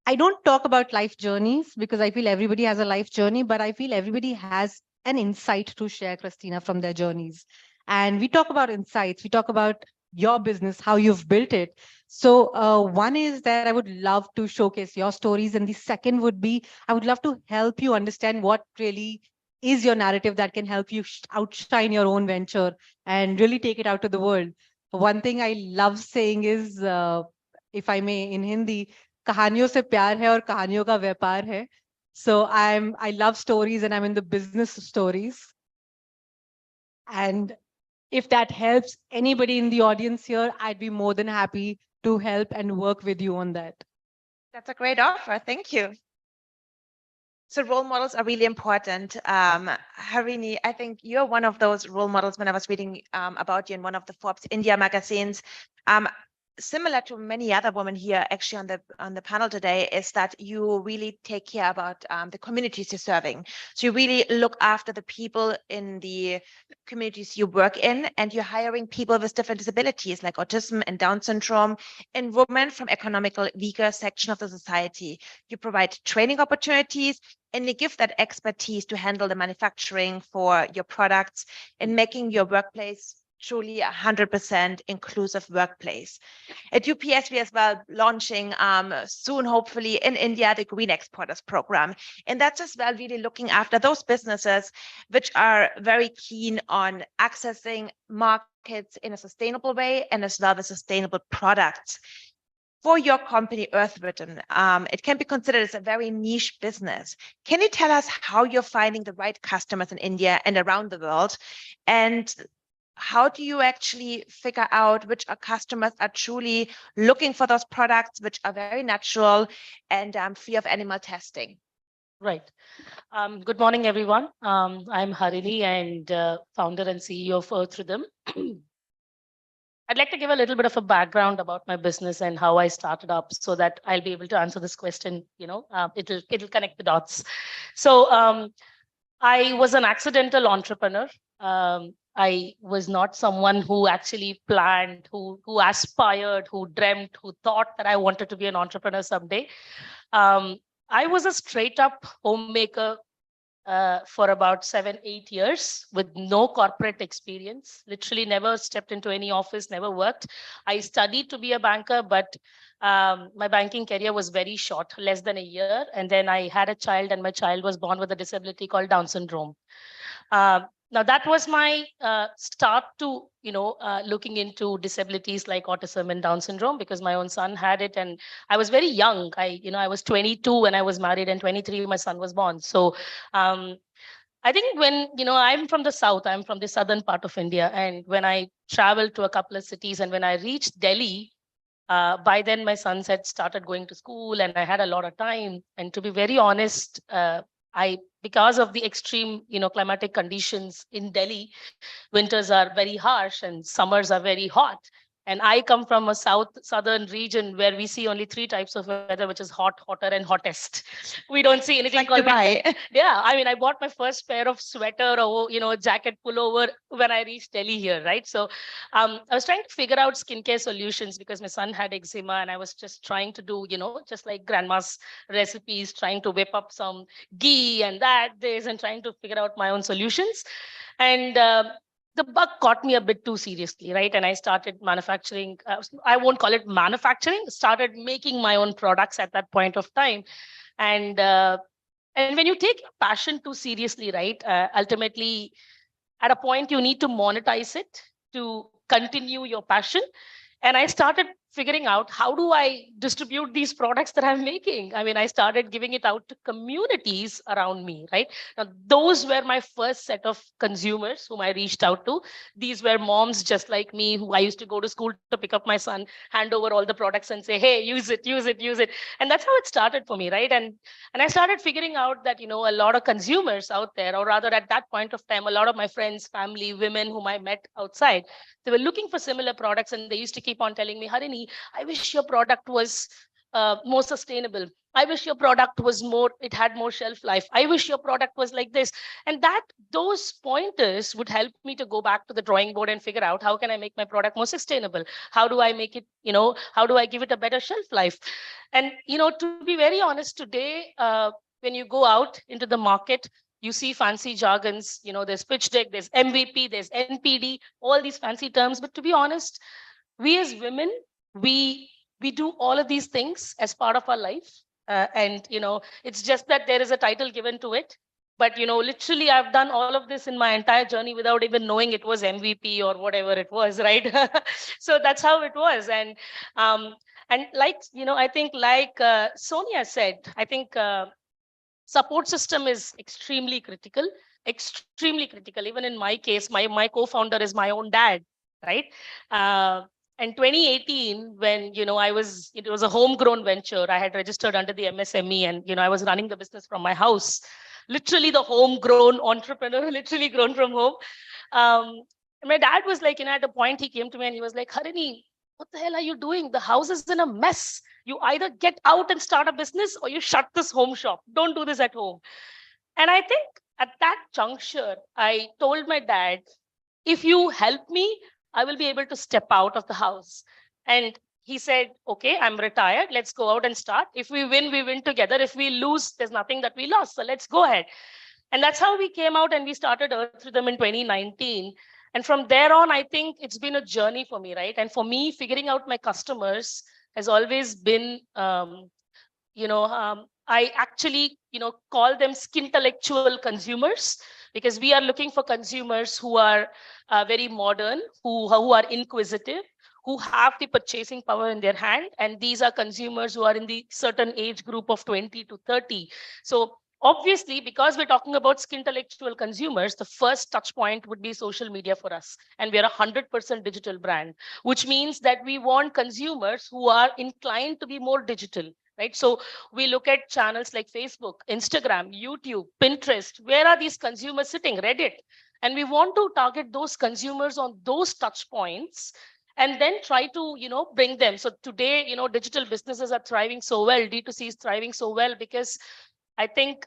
I don't talk about life journeys because I feel everybody has a life journey, but I feel everybody has an insight to share, Christina, from their journeys. And we talk about insights, we talk about your business, how you've built it. So, one is that I would love to showcase your stories. And the second would be I would love to help you understand what really is your narrative that can help you outshine your own venture and really take it out to the world. One thing I love saying is, if I may, in Hindi, कहानियों से प्यार है और कहानियों का व्यापार है. So I love stories and I'm in the business stories. And if that helps anybody in the audience here, I'd be more than happy to help and work with you on that. That's a great offer. Thank you. So role models are really important. Harini, I think you're one of those role models when I was reading about you in one of the Forbes India magazines. Similar to many other women here actually on the panel today, is that you really take care about the communities you're serving. So you really look after the people in the communities you work in, and you're hiring people with different disabilities like autism and Down syndrome and women from economically weaker section of the society. You provide training opportunities and you give that expertise to handle the manufacturing for your products and making your workplace truly 100% inclusive workplace. At UPS, we as well launching soon, hopefully in India, the Green Exporters Program. And that's as well really looking after those businesses which are very keen on accessing markets in a sustainable way and as well as sustainable products. For your company, Earthwritten, it can be considered as a very niche business. Can you tell us how you're finding the right customers in India and around the world? And how do you actually figure out which customers are truly looking for those products which are very natural and free of animal testing? Right. Good morning, everyone. I'm Harini and founder and CEO of Earth Rhythm. I'd like to give a little bit of a background about my business and how I started up so that I'll be able to answer this question. It'll connect the dots. So I was an accidental entrepreneur. I was not someone who actually planned, who aspired, who dreamt, who thought that I wanted to be an entrepreneur someday. I was a straight up homemaker for about 7-8 years with no corporate experience, literally never stepped into any office, never worked. I studied to be a banker, but my banking career was very short, less than a year. And then I had a child and my child was born with a disability called Down syndrome. Now that was my start to, looking into disabilities like autism and Down syndrome because my own son had it, and I was very young. I was 22 when I was married, and 23 when my son was born. So I think when I'm from the south, I'm from the southern part of India, and when I traveled to a couple of cities, and when I reached Delhi, by then my sons had started going to school, and I had a lot of time. And to be very honest, because of the extreme, climatic conditions in Delhi, winters are very harsh and summers are very hot. And I come from a southern region where we see only 3 types of weather, which is hot, hotter, and hottest. We don't see anything called Dubai. Yeah, I mean, I bought my first pair of sweater or jacket pullover when I reached Delhi here, right? So I was trying to figure out skincare solutions because my son had eczema, and I was just trying to do, just like grandma's recipes, trying to whip up some ghee and this, and trying to figure out my own solutions. And the bug caught me a bit too seriously, right? And I started manufacturing. I won't call it manufacturing. Started making my own products at that point of time, and when you take your passion too seriously, right? Ultimately, at a point you need to monetize it to continue your passion. And I started figuring out how do I distribute these products that I'm making. I mean, I started giving it out to communities around me, right? Now, those were my first set of consumers whom I reached out to. These were moms just like me who I used to go to school to pick up my son, hand over all the products and say, hey, use it, use it, use it. And that's how it started for me, right? And I started figuring out that, a lot of consumers out there, or rather at that point of time, a lot of my friends, family, women whom I met outside, they were looking for similar products, and they used to keep on telling me, Harini, I wish your product was more sustainable. I wish your product was it had more shelf life. I wish your product was like this. And those pointers would help me to go back to the drawing board and figure out how can I make my product more sustainable? How do I make it, how do I give it a better shelf life? And, to be very honest, today, when you go out into the market, you see fancy jargons, there's pitch deck, there's MVP, there's NPD, all these fancy terms. But to be honest, we as women, we do all of these things as part of our life. And, it's just that there is a title given to it. But, literally, I've done all of this in my entire journey without even knowing it was MVP or whatever it was, right? So that's how it was. And like, I think like Sonia said, I think support system is extremely critical, Even in my case, my co-founder is my own dad, right? In 2018, when it was a homegrown venture, I had registered under the MSME, and I was running the business from my house, literally the homegrown entrepreneur, literally grown from home. My dad was like, at a point he came to me and he was like, Harini, what the hell are you doing? The house is in a mess. You either get out and start a business or you shut this home shop. Don't do this at home. And I think at that juncture, I told my dad, if you help me, I will be able to step out of the house. And he said, okay, I'm retired. Let's go out and start. If we win together. If we lose, there's nothing that we lost. So let's go ahead. And that's how we came out and we started Earth Rhythm in 2019. And from there on, I think it's been a journey for me, right? And for me, figuring out my customers has always been, I actually, call them skintellectual consumers, because we are looking for consumers who are very modern, who are inquisitive, who have the purchasing power in their hand. And these are consumers who are in the certain age group of 20 to 30. So obviously, because we're talking about skintellectual consumers, the first touch point would be social media for us. And we're a 100% digital brand, which means that we want consumers who are inclined to be more digital, right? So we look at channels like Facebook, Instagram, YouTube, Pinterest. Where are these consumers sitting? Reddit. And we want to target those consumers on those touch points and then try to, bring them. So today, digital businesses are thriving so well. D2C is thriving so well because I think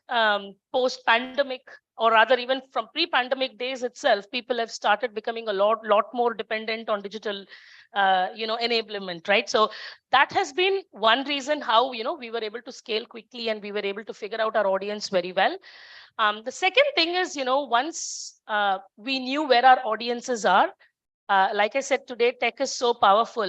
post-pandemic, or rather even from pre-pandemic days itself, people have started becoming a lot more dependent on digital, enablement, right? So that has been one reason how, we were able to scale quickly and we were able to figure out our audience very well. The second thing is, once we knew where our audiences are, like I said, today, tech is so powerful.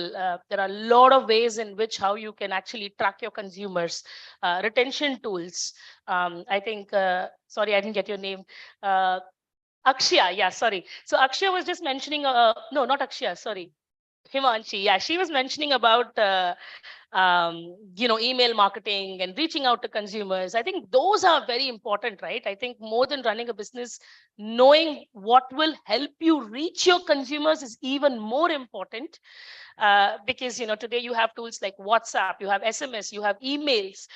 There are a lot of ways in which how you can actually track your consumers, retention tools. I think, sorry, I didn't get your name. Akshaya, yeah, sorry. So Akshaya was just mentioning, no, not Akshaya, sorry. Himanshi, yeah, she was mentioning about, email marketing and reaching out to consumers. I think those are very important, right? I think more than running a business, knowing what will help you reach your consumers is even more important. Because today you have tools like WhatsApp, you have SMS, you have emails.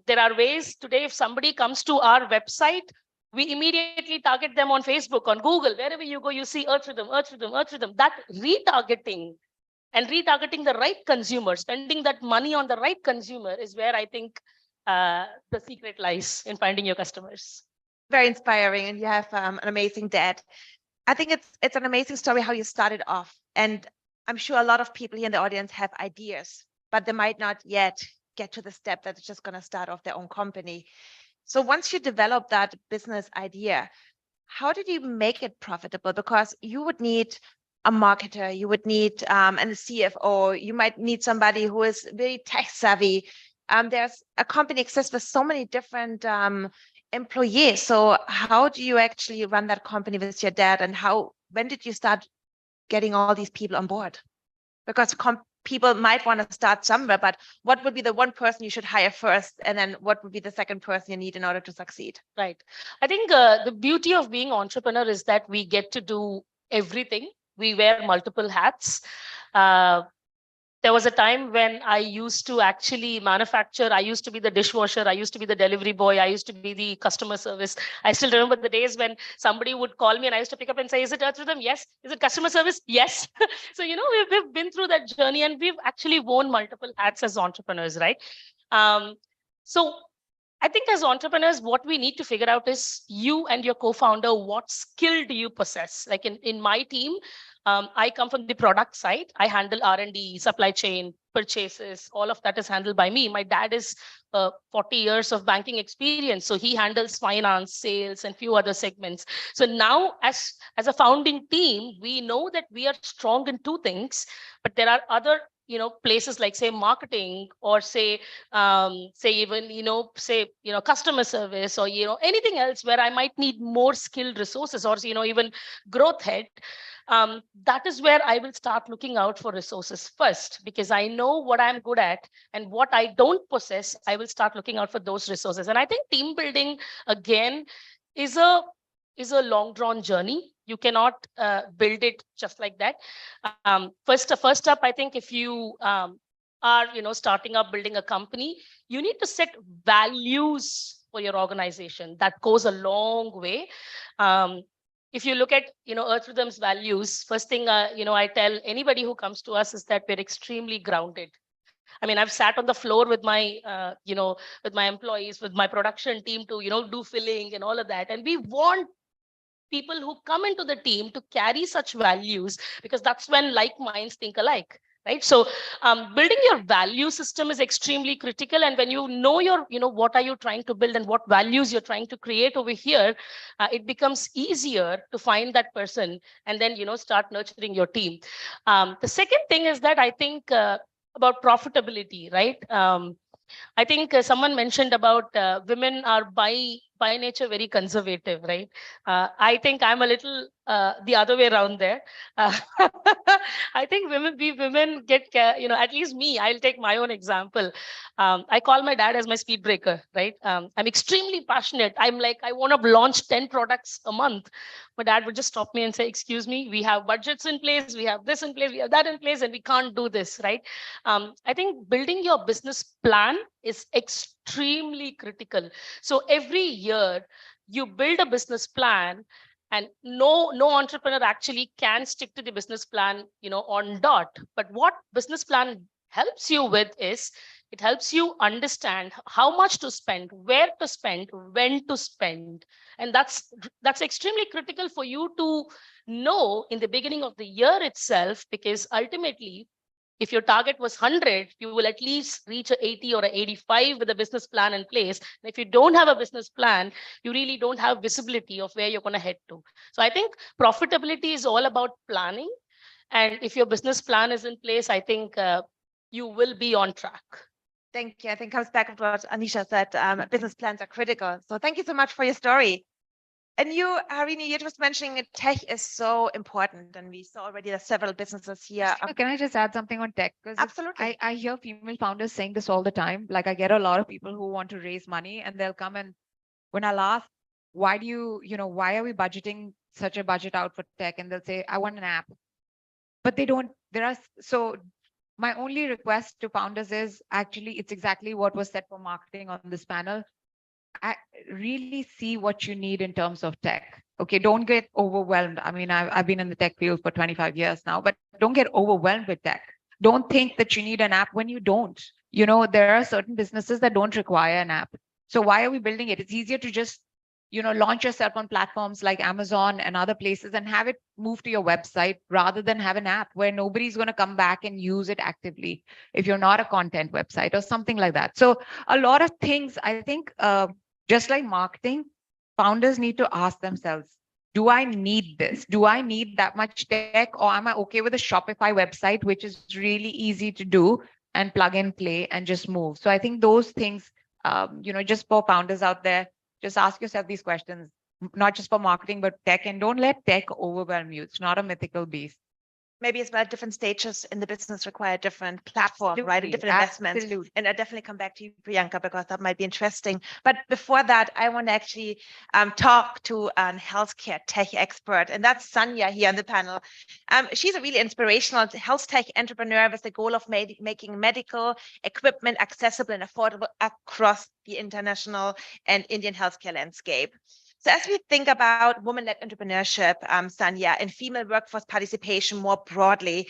There are ways today, if somebody comes to our website, we immediately target them on Facebook, on Google, wherever you go, you see Earth Rhythm, Earth Rhythm, Earth Rhythm. That retargeting and retargeting the right consumer, spending that money on the right consumer is where I think the secret lies in finding your customers. Very inspiring, and you have an amazing dad. I think it's an amazing story how you started off, and I'm sure a lot of people here in the audience have ideas, but they might not yet get to the step that they're just going to start off their own company. So once you develop that business idea, how did you make it profitable? Because you would need a marketer, you would need and a CFO, you might need somebody who is very tech savvy. There's a company exists with so many different employees. So how do you actually run that company with your dad, and when did you start getting all these people on board? Because people might want to start somewhere, but what would be the one person you should hire first? And then what would be the second person you need in order to succeed? Right. I think the beauty of being entrepreneur is that we get to do everything. We wear multiple hats. There was a time when I used to actually manufacture. I used to be the dishwasher. I used to be the delivery boy. I used to be the customer service. I still remember the days when somebody would call me and I used to pick up and say, is it Earth Rhythm? Yes. Is it customer service? Yes. So, we've been through that journey and we've actually worn multiple hats as entrepreneurs, right? So I think as entrepreneurs, what we need to figure out is you and your co-founder, what skill do you possess? Like in my team, I come from the product side. I handle R&D, supply chain, purchases. All of that is handled by me. My dad is 40 years of banking experience. So he handles finance, sales, and few other segments. So now as a founding team, we know that we are strong in two things, but there are other places like say marketing or say even customer service or anything else where I might need more skilled resources or even growth head. That is where I will start looking out for resources first, because I know what I'm good at and what I don't possess. I will start looking out for those resources. And I think team building again is a long drawn journey. You cannot build it just like that. First up, I think if you are starting up building a company, you need to set values for your organization. That goes a long way. If you look at Earth Rhythm's values, first thing I tell anybody who comes to us is that we're extremely grounded. I mean, I've sat on the floor with my with my employees, with my production team to do filling and all of that, and we want people who come into the team to carry such values, because that's when like minds think alike, right? So building your value system is extremely critical. And when you know what are you trying to build and what values you're trying to create over here, it becomes easier to find that person and then start nurturing your team. The second thing is that I think about profitability, right? I think someone mentioned about women are by nature very conservative, right? I think I'm a little the other way around there. I think women get, at least me, I'll take my own example. I call my dad as my speed breaker, right? I'm extremely passionate. I'm like, I want to launch 10 products a month. My dad would just stop me and say, excuse me, we have budgets in place, we have this in place, we have that in place, and we can't do this, right? I think building your business plan is extremely critical. So every year you build a business plan, and no entrepreneur actually can stick to the business plan on dot. But what business plan helps you with is it helps you understand how much to spend, where to spend, when to spend. And that's extremely critical for you to know in the beginning of the year itself, because ultimately if your target was 100, you will at least reach a 80 or a 85 with a business plan in place. And if you don't have a business plan, you really don't have visibility of where you're going to head to. So I think profitability is all about planning. And if your business plan is in place, I think you will be on track. Thank you. I think comes back to what Anisha said, business plans are critical. So thank you so much for your story. And you, Harini, you're just mentioning that tech is so important. And we saw already that several businesses here. Can I just add something on tech? Because Absolutely. I hear female founders saying this all the time. Like I get a lot of people who want to raise money and they'll come, and when I'll ask, why are we budgeting such a budget out for tech? And they'll say, I want an app. But they don't, so my only request to founders is actually, it's exactly what was said for marketing on this panel. I really see what you need in terms of tech. Okay, don't get overwhelmed. I mean, I've been in the tech field for 25 years now, but don't get overwhelmed with tech. Don't think that you need an app when you don't. There are certain businesses that don't require an app. So why are we building it? It's easier to just, launch yourself on platforms like Amazon and other places and have it move to your website rather than have an app where nobody's going to come back and use it actively if you're not a content website or something like that. So a lot of things, I think, just like marketing, founders need to ask themselves, do I need this? Do I need that much tech, or am I okay with a Shopify website, which is really easy to do and plug and play and just move? So I think those things, just for founders out there, just ask yourself these questions, not just for marketing, but tech, and don't let tech overwhelm you. It's not a mythical beast. maybe as well different stages in the business require different platform, right? And different investments. Absolutely. And I'll definitely come back to you, Priyanka, because that might be interesting. But before that, I want to actually talk to a healthcare tech expert, and that's Sanya here on the panel. She's a really inspirational health tech entrepreneur with the goal of making medical equipment accessible and affordable across the international and Indian healthcare landscape. So as we think about women-led entrepreneurship, Sanya, and female workforce participation more broadly,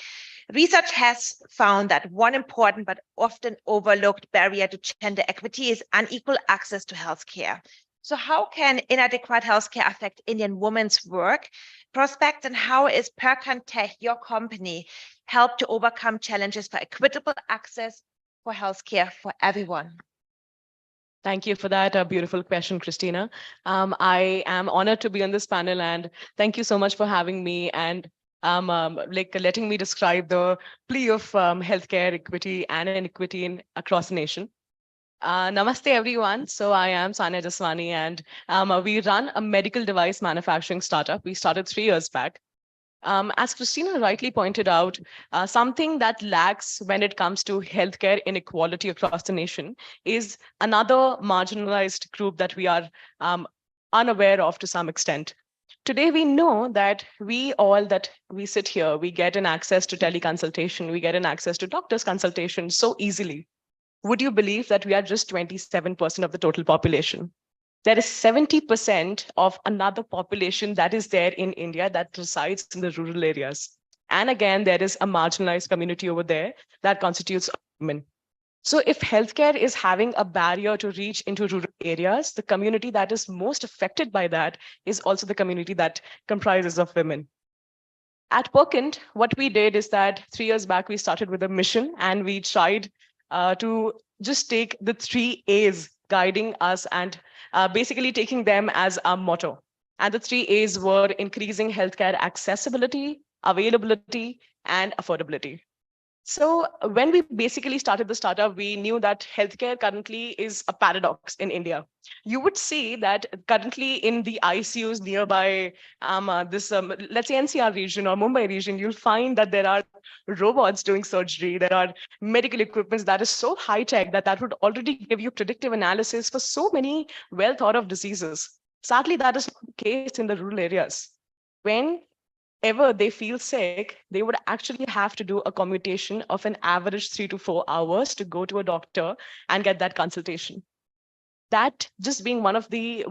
research has found that one important but often overlooked barrier to gender equity is unequal access to healthcare. So how can inadequate healthcare affect Indian women's work prospects, and how is Perkan Tech, your company, help to overcome challenges for equitable access for healthcare for everyone? Thank you for that beautiful question, Christina. I am honored to be on this panel, and thank you so much for having me and like letting me describe the plea of healthcare equity and inequity across the nation. Namaste, everyone. So I am Sanya Jaswani, and we run a medical device manufacturing startup. We started 3 years back. As Christina rightly pointed out, something that lacks when it comes to healthcare inequality across the nation is another marginalized group that we are unaware of to some extent. Today, we know that we sit here, we get an access to teleconsultation, we get an access to doctor's consultation so easily. Would you believe that we are just 27% of the total population? There is 70% of another population that is there in India that resides in the rural areas. And again, there is a marginalized community over there that constitutes women. So if healthcare is having a barrier to reach into rural areas, the community that is most affected by that is also the community that comprises of women. At Perkant, what we did is that 3 years back, we started with a mission, and we tried to just take the 3 A's guiding us and basically taking them as our motto. And the 3 A's were increasing healthcare accessibility, availability, and affordability. So when we basically started the startup, we knew that healthcare currently is a paradox in India. You would see that currently in the ICUs nearby let's say NCR region or Mumbai region, you'll find that there are robots doing surgery. There are medical equipments that is so high tech that would already give you predictive analysis for so many well thought of diseases. Sadly, that is not the case in the rural areas. Whenever they feel sick, they would actually have to do a commutation of an average 3 to 4 hours to go to a doctor and get that consultation. That just being one of the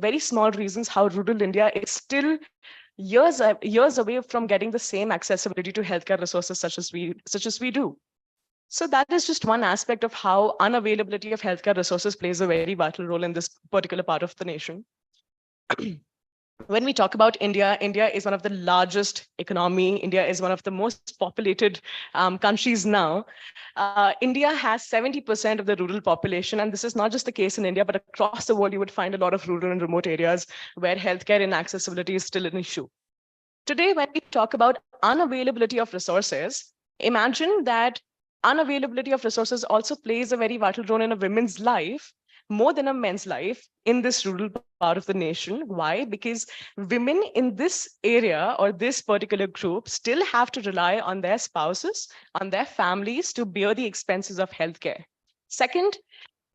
very small reasons how rural India is still years away from getting the same accessibility to healthcare resources such as we do. So that is just one aspect of how unavailability of healthcare resources plays a very vital role in this particular part of the nation. When we talk about India, India is one of the largest economy. India is one of the most populated countries now. India has 70% of the rural population, and this is not just the case in India, but across the world, you would find a lot of rural and remote areas where healthcare inaccessibility is still an issue. Today, when we talk about unavailability of resources, imagine that unavailability of resources also plays a very vital role in a women's life, more than a men's life in this rural part of the nation. Why? Because women in this area or this particular group still have to rely on their spouses, on their families to bear the expenses of healthcare. Second,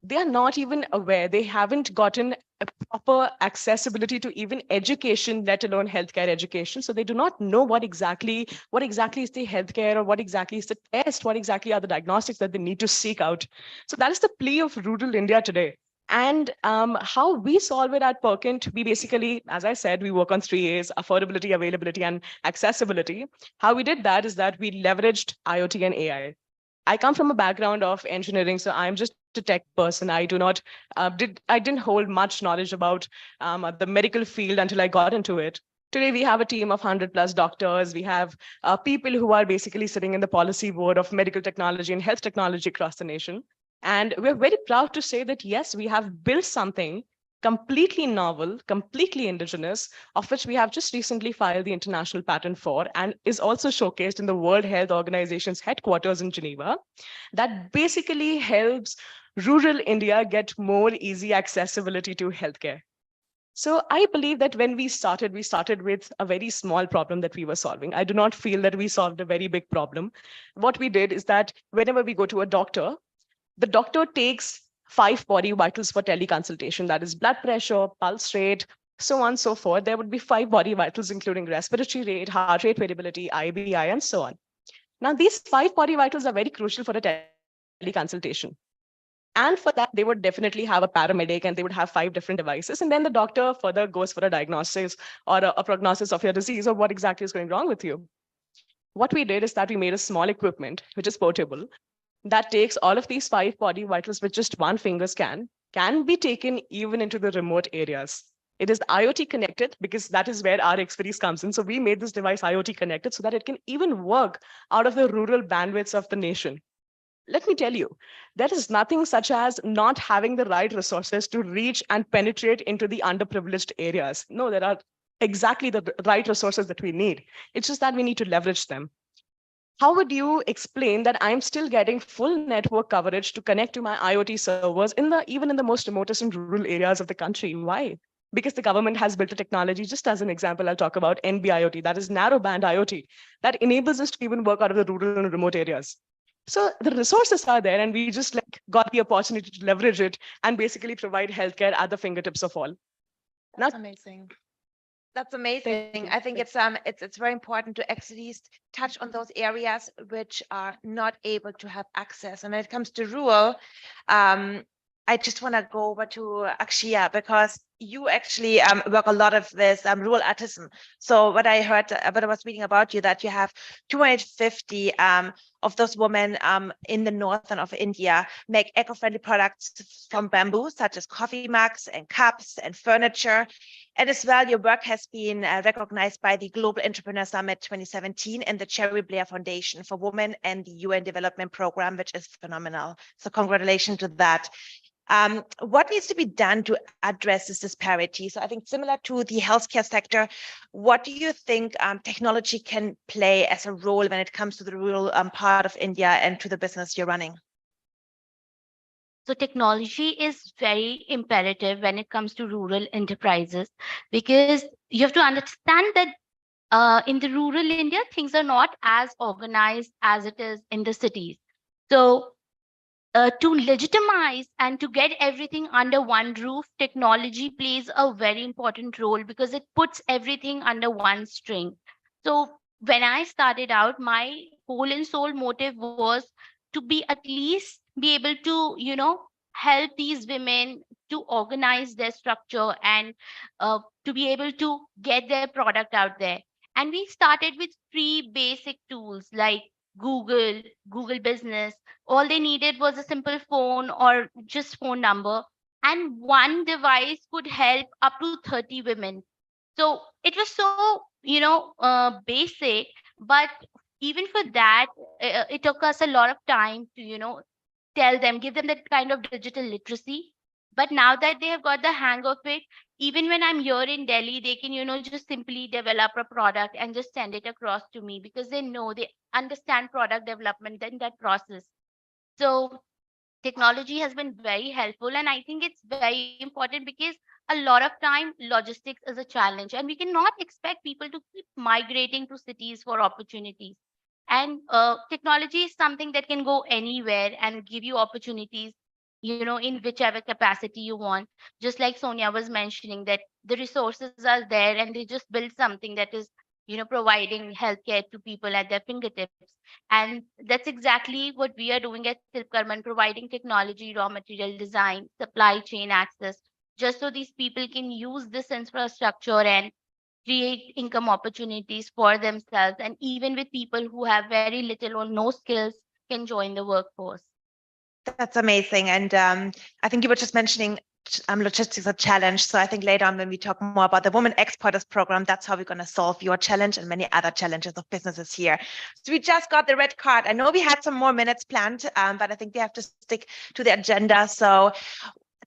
they are not even aware, they haven't gotten a proper accessibility to even education, let alone healthcare education. So they do not know what exactly is the healthcare, or what exactly is the test, what exactly are the diagnostics that they need to seek out. So that is the plea of rural India today. And how we solve it at Perkant, we basically, as I said, we work on 3 A's: affordability, availability, and accessibility. How we did that is that we leveraged IoT and AI. I come from a background of engineering, so I'm just a tech person. I didn't hold much knowledge about the medical field until I got into it. Today, we have a team of 100 plus doctors. We have people who are basically sitting in the policy board of medical technology and health technology across the nation. And we're very proud to say that, yes, we have built something completely novel, completely indigenous, of which we have just recently filed the international patent for, and is also showcased in the World Health Organization's headquarters in Geneva, that basically helps rural India get more easy accessibility to healthcare. So I believe that when we started with a very small problem that we were solving. I do not feel that we solved a very big problem. What we did is that whenever we go to a doctor, the doctor takes 5 body vitals for teleconsultation. That is blood pressure, pulse rate, so on and so forth. There would be 5 body vitals, including respiratory rate, heart rate variability, IBI, and so on. Now, these 5 body vitals are very crucial for a teleconsultation. And for that, they would definitely have a paramedic and they would have 5 different devices. And then the doctor further goes for a diagnosis or a prognosis of your disease or what exactly is going wrong with you. What we did is that we made a small equipment, which is portable, that takes all of these 5 body vitals with just one finger scan, can be taken even into the remote areas. It is IoT connected because that is where our expertise comes in. So we made this device IoT connected so that it can even work out of the rural bandwidths of the nation. Let me tell you, there is nothing such as not having the right resources to reach and penetrate into the underprivileged areas. No, there are exactly the right resources that we need. It's just that we need to leverage them. How would you explain that I'm still getting full network coverage to connect to my IoT servers even in the most remotest and rural areas of the country? Why? Because the government has built a technology, just as an example, I'll talk about NB-IoT, that is narrowband IoT, that enables us to even work out of the rural and remote areas. So the resources are there and we just got the opportunity to leverage it and basically provide healthcare at the fingertips of all. That's amazing. That's amazing. I think it's very important to at least touch on those areas which are not able to have access. And when it comes to rural, I just want to go over to Akshaya because you actually work a lot of this rural autism. So what I heard, what I was reading about you, that you have 250 of those women in the northern of India make eco-friendly products from bamboo, such as coffee mugs and cups and furniture. And as well, your work has been recognized by the Global Entrepreneur Summit 2017 and the Cherry Blair Foundation for Women and the UN Development Program, which is phenomenal. So congratulations to that. What needs to be done to address this disparity? So I think similar to the healthcare sector, what do you think technology can play as a role when it comes to the rural part of India and to the business you're running? So technology is very imperative when it comes to rural enterprises because you have to understand that in the rural India, things are not as organized as it is in the cities. So to legitimize and to get everything under one roof, technology plays a very important role because it puts everything under one string. So when I started out, my whole and soul motive was to be at least be able to, help these women to organize their structure and to be able to get their product out there. And we started with free basic tools like Google Business. All they needed was a simple phone or just phone number, and one device could help up to 30 women. So it was so, basic, but even for that, it took us a lot of time to, give them that kind of digital literacy. But now that they have got the hang of it, even when I'm here in Delhi, they can, just simply develop a product and just send it across to me because they understand product development in that process. So technology has been very helpful. And I think it's very important because a lot of time logistics is a challenge and we cannot expect people to keep migrating to cities for opportunities. And technology is something that can go anywhere and give you opportunities, in whichever capacity you want. Just like Sonia was mentioning that the resources are there and they just build something that is, providing healthcare to people at their fingertips. And that's exactly what we are doing at Silpkarman, providing technology, raw material design, supply chain access, just so these people can use this infrastructure and create income opportunities for themselves. And even with people who have very little or no skills can join the workforce. That's amazing. And I think you were just mentioning logistics a challenge. So I think later on when we talk more about the Women Exporters Program, that's how we're going to solve your challenge and many other challenges of businesses here. So we just got the red card. I know we had some more minutes planned, but I think we have to stick to the agenda. So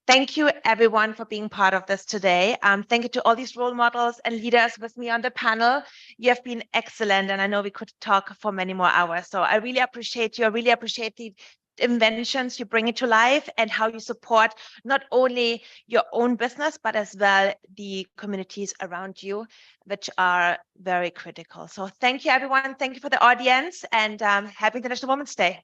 thank you, everyone, for being part of this today. Thank you to all these role models and leaders with me on the panel. You have been excellent, and I know we could talk for many more hours. So I really appreciate you. I really appreciate the inventions, you bring it to life, and how you support not only your own business, but as well the communities around you, which are very critical. So thank you, everyone. Thank you for the audience, and happy International Women's Day.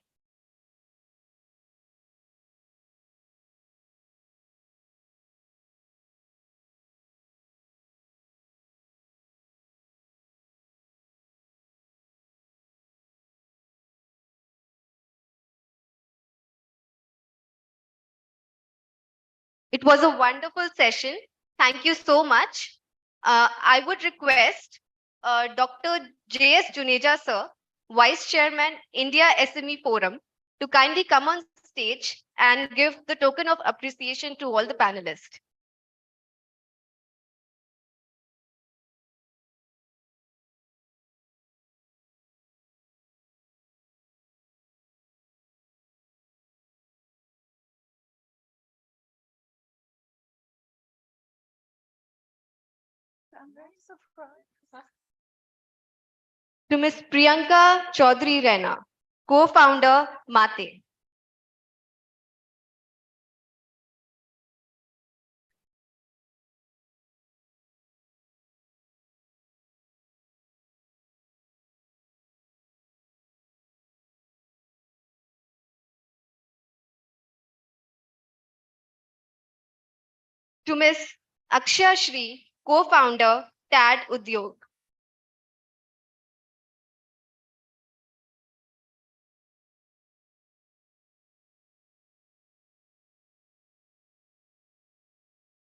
It was a wonderful session. Thank you so much. I would request Dr. J.S. Juneja, sir, Vice Chairman, India SME Forum, to kindly come on stage and give the token of appreciation to all the panelists. I'm very surprised. To Ms. Priyanka Chaudhary Rena, co-founder, Mate. To Ms. Akshaya Shri, co-founder, TAD Udyog.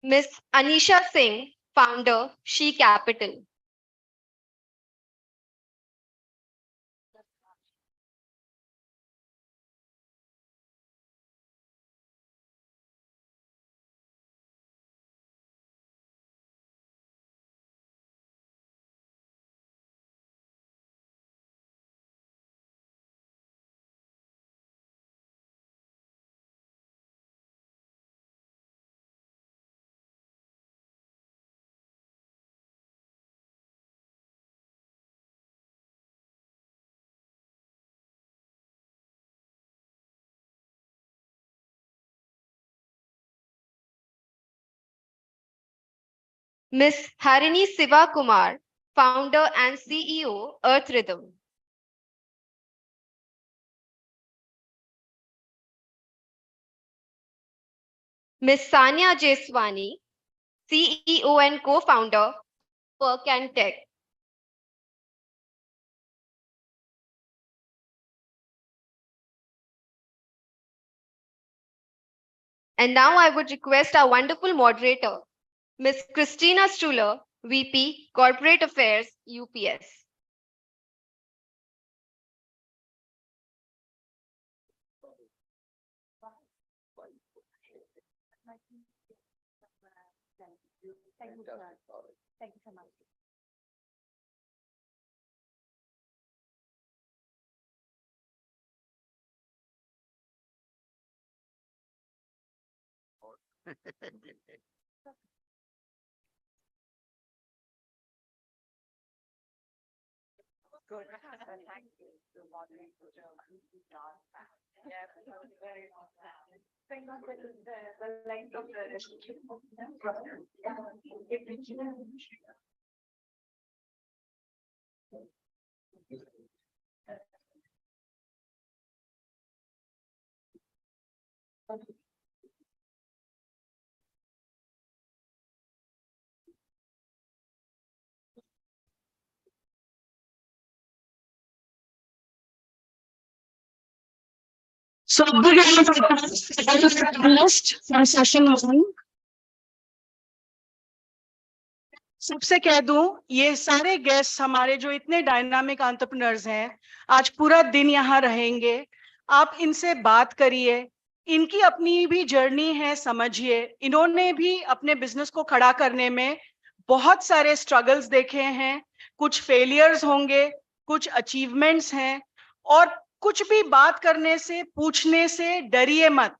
Ms. Anisha Singh, founder, She Capital. Ms. Harini Siva Kumar, founder and CEO, Earth Rhythm. Ms. Sanya Jeswani, CEO and co-founder, Work and Tech. And now I would request our wonderful moderator, Ms. Christina Struller, VP, Corporate Affairs, UPS. Thank you, sir. Thank you so much. Good. Thank you. The length of So big round of applause for all the panelists from session 1. सबसे कह दूं, ये सारे guest हमारे जो इतने dynamic entrepreneurs हैं, आज पूरा दिन यहाँ रहेंगे. आप इनसे बात करिए, इनकी अपनी भी जर्नी है, समझिए. इन्होंने भी अपने बिजनेस को खड़ा करने में बहुत सारे स्ट्रगल्स देखे हैं, कुछ फेलियर्स होंगे, कुछ अचीवमेंट्स हैं, और कुछ भी बात करने से, पूछने से डरिए मत.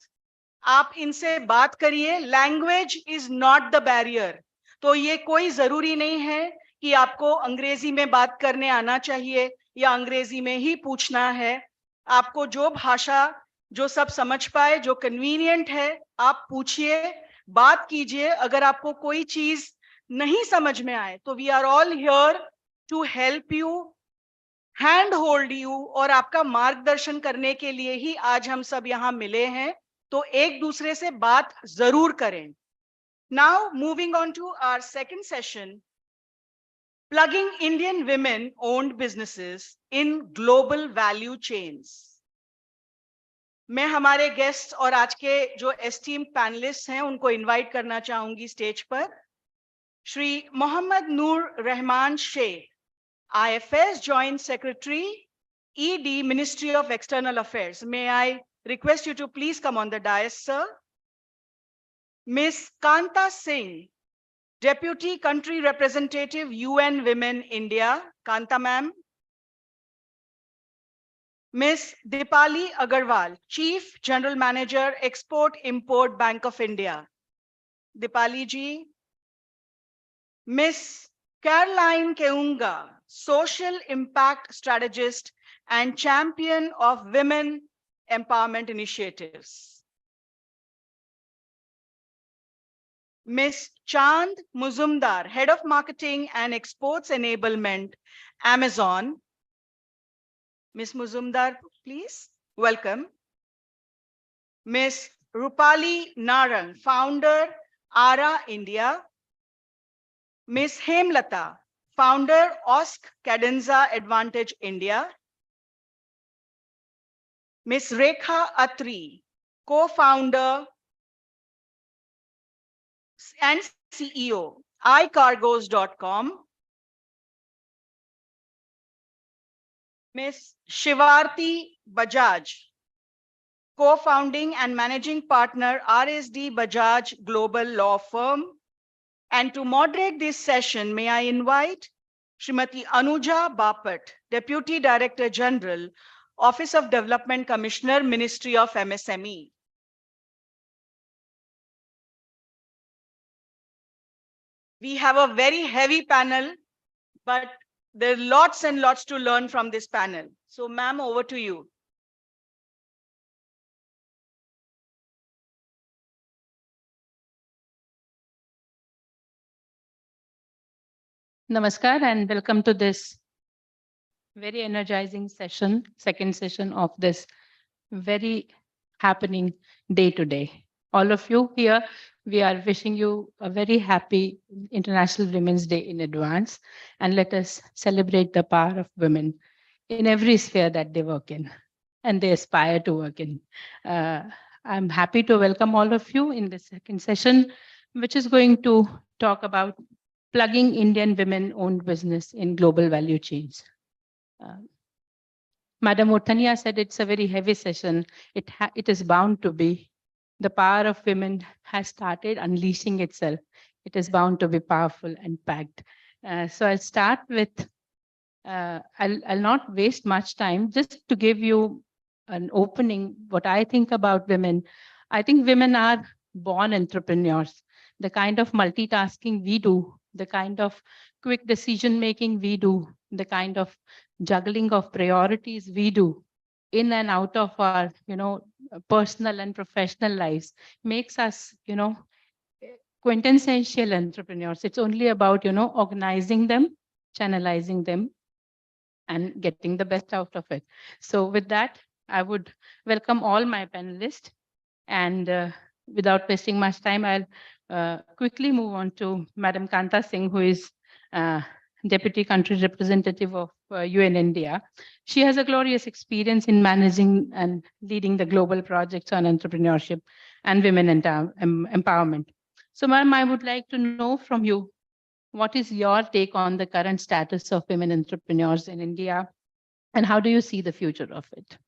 आप इनसे बात करिए. Language is not the barrier. तो ये कोई जरूरी नहीं है कि आपको अंग्रेजी में बात करने आना चाहिए या अंग्रेजी में ही पूछना है. आपको जो भाषा जो सब समझ पाए, जो कन्वीनियंट है, आप पूछिए, बात कीजिए। अगर आपको कोई चीज नहीं समझ में आए तो we are all here to help you, hand hold you, और आपका मार्गदर्शन करने के लिए ही आज हम सब यहाँ मिले हैं। तो एक दूसरे से बात जरूर करें। Now moving on to our second session, plugging Indian women owned businesses in global value chains. मैं हमारे गेस्ट और आज के जो एस्टीम पैनलिस्ट हैं उनको इनवाइट करना चाहूंगी स्टेज पर। श्री मोहम्मद नूर Rahman Sheikh, IFS Joint Secretary, ED, Ministry of External Affairs. May I request you to please come on the dais, sir. Ms. Kanta Singh, Deputy Country Representative, UN Women India. Kanta ma'am. Ms. Dipali Agarwal, Chief General Manager, Export Import Bank of India. Dipali ji. Ms. Caroline Keunga, Social Impact Strategist and Champion of Women Empowerment Initiatives. Ms. Chand Muzumdar, Head of Marketing and Exports Enablement, Amazon. Ms. Muzumdar, please. Welcome. Ms. Rupali Narang, Founder, ARA India. Ms. Hemlata, Founder, OSC Cadenza Advantage India. Ms. Rekha Atri, Co-Founder and CEO, iCargos.com. Ms. Shivarti Bajaj, Co-Founding and Managing Partner, RSD Bajaj Global Law Firm. And to moderate this session, may I invite Srimati Anuja Bapat, Deputy Director General, Office of Development Commissioner, Ministry of MSME. We have a very heavy panel, but there are lots and lots to learn from this panel. So, ma'am, over to you. Namaskar and welcome to this very energizing session, second session of this very happening day today. All of you here, we are wishing you a very happy International Women's Day in advance, and let us celebrate the power of women in every sphere that they work in and they aspire to work in. I'm happy to welcome all of you in the second session, which is going to talk about plugging Indian women-owned business in global value chains. Madam Othania said it's a very heavy session. It is bound to be. The power of women has started unleashing itself. It is bound to be powerful and packed. So I'll start with, I'll not waste much time, just to give you an opening, what I think about women. I think women are born entrepreneurs. The kind of multitasking we do, the kind of quick decision making we do, the kind of juggling of priorities we do in and out of our, personal and professional lives makes us, quintessential entrepreneurs. It's only about, organizing them, channelizing them, and getting the best out of it. So with that, I would welcome all my panelists, and without wasting much time, I'll quickly move on to Madam Kanta Singh, who is Deputy Country Representative of UN India. She has a glorious experience in managing and leading the global projects on entrepreneurship and women empowerment. So, ma'am, I would like to know from you, what is your take on the current status of women entrepreneurs in India, and how do you see the future of it?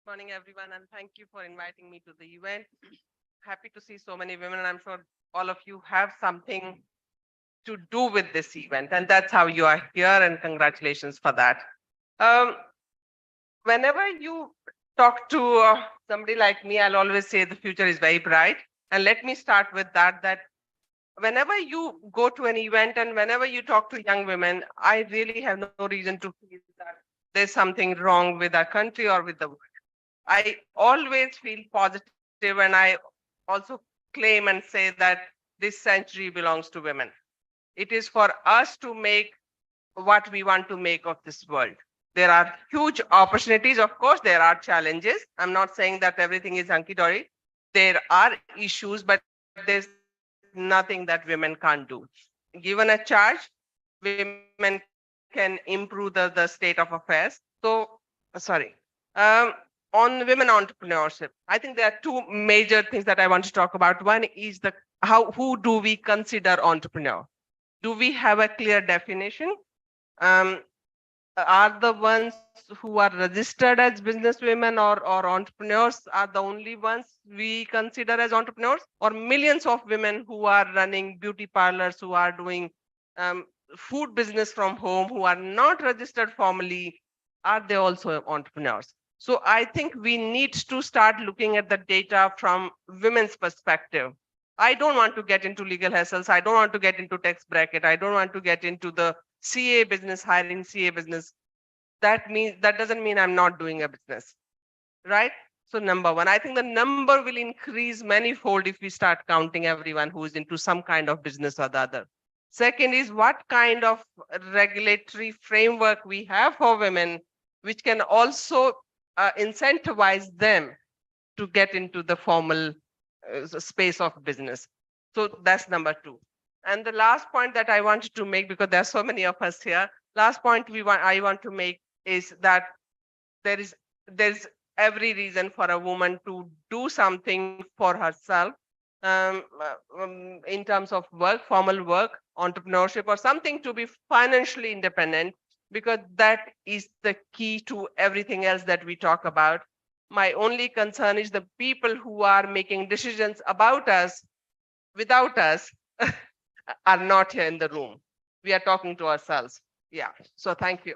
Morning, everyone, and thank you for inviting me to the event. Happy to see so many women, and I'm sure all of you have something to do with this event, and that's how you are here, and congratulations for that. Whenever you talk to somebody like me, I'll always say the future is very bright. And let me start with that whenever you go to an event and whenever you talk to young women, I really have no reason to feel that there's something wrong with our country or with the world. I always feel positive, and I also claim and say that this century belongs to women. It is for us to make what we want to make of this world. There are huge opportunities. Of course, there are challenges. I'm not saying that everything is hunky dory. There are issues, but there's nothing that women can't do. Given a charge, women can improve the state of affairs. So, sorry. Um, on women entrepreneurship, I think there are two major things that I want to talk about. One is who do we consider entrepreneur? Do we have a clear definition? Um, are the ones who are registered as businesswomen or entrepreneurs are the only ones we consider as entrepreneurs, or millions of women who are running beauty parlors, who are doing um, food business from home, who are not registered formally, are they also entrepreneurs? So I think we need to start looking at the data from women's perspective. I don't want to get into legal hassles. I don't want to get into tax bracket. I don't want to get into the CA business, hiring CA business. That doesn't mean I'm not doing a business, right? So number one, I think the number will increase manifold if we start counting everyone who is into some kind of business or the other. Second is what kind of regulatory framework we have for women, which can also incentivize them to get into the formal space of business. So that's number two. And the last point that I wanted to make, because there are so many of us here, last point I want to make is that there's every reason for a woman to do something for herself in terms of work, formal work, entrepreneurship, or something to be financially independent, because that is the key to everything else that we talk about. My only concern is the people who are making decisions about us, without us, are not here in the room. We are talking to ourselves. Yeah. So thank you.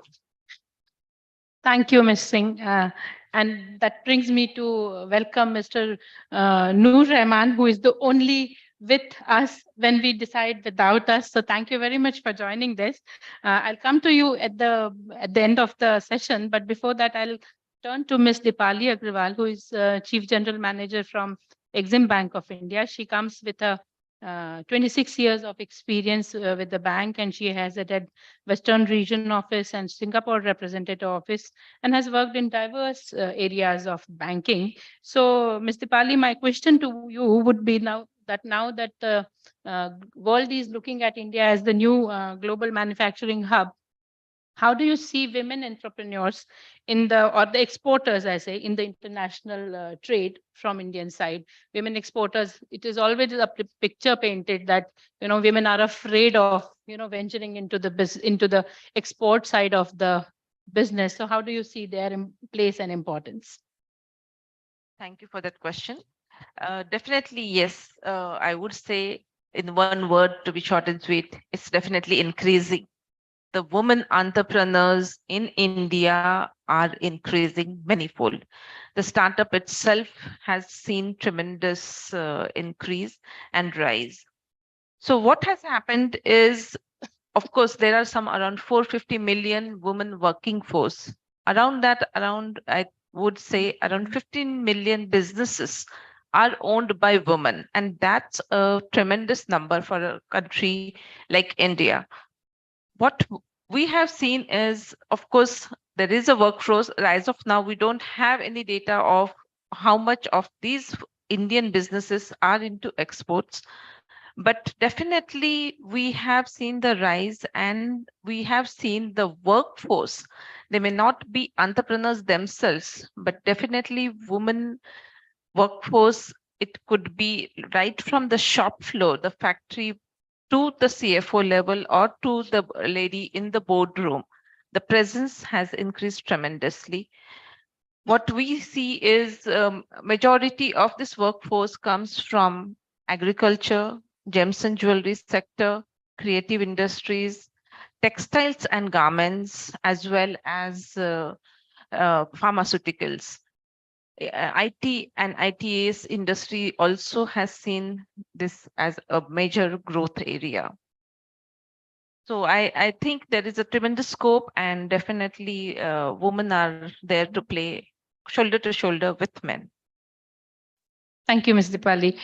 Thank you, Ms. Singh. And that brings me to welcome Mr. Noor Rahman, who is the only with us when we decide without us. So thank you very much for joining this. I'll come to you at the end of the session, but before that, I'll turn to Ms. Dipali Agrawal, who is Chief General Manager from Exim Bank of India. She comes with a 26 years of experience with the bank, and she has headed Western Region Office and Singapore Representative Office, and has worked in diverse areas of banking. So, Ms. Dipali, my question to you would be now that the world is looking at India as the new global manufacturing hub, how do you see women entrepreneurs or the exporters, I say, in the international trade from Indian side? Women exporters, it is always a picture painted that, women are afraid of, venturing into the export side of the business. So how do you see their place and importance? Thank you for that question. Definitely, yes. I would say in one word, to be short and sweet, it's definitely increasing. The women entrepreneurs in India are increasing manifold. The startup itself has seen tremendous increase and rise. So what has happened is, of course, there are some around 450 million women working force. Around that, I would say around 15 million businesses are owned by women. And that's a tremendous number for a country like India. What we have seen is, of course, there is a workforce. As of now, we don't have any data of how much of these Indian businesses are into exports. But definitely, we have seen the rise and we have seen the workforce. They may not be entrepreneurs themselves, but definitely women workforce. It could be right from the shop floor, the factory, to the CFO level or to the lady in the boardroom. The presence has increased tremendously. What we see is majority of this workforce comes from agriculture, gems and jewelry sector, creative industries, textiles and garments, as well as pharmaceuticals. IT and ITAS industry also has seen this as a major growth area. So I think there is a tremendous scope, and definitely women are there to play shoulder to shoulder with men. Thank you, Ms. Dipali.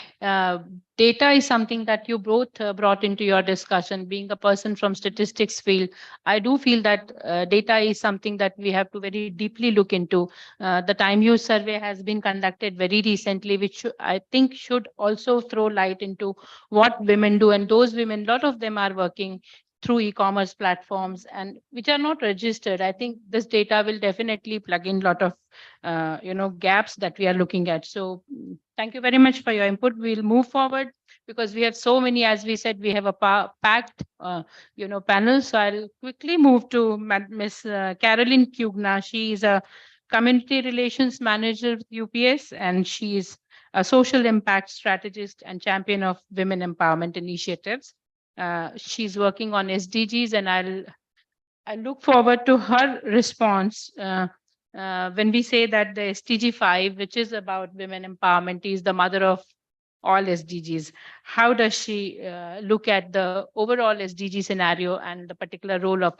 Data is something that you both brought into your discussion. Being a person from statistics field, I do feel that data is something that we have to very deeply look into. The time use survey has been conducted very recently, which I think should also throw light into what women do. And those women, a lot of them are working through e-commerce platforms and which are not registered. I think this data will definitely plug in a lot of gaps that we are looking at. So thank you very much for your input. We'll move forward because we have so many, as we said, we have a packed panel. So I'll quickly move to Ms. Caroline Kugna. She is a community relations manager with UPS, and she is a social impact strategist and champion of women empowerment initiatives. She's working on SDGs, and I look forward to her response when we say that the SDG 5, which is about women empowerment, is the mother of all SDGs. How does she look at the overall SDG scenario and the particular role of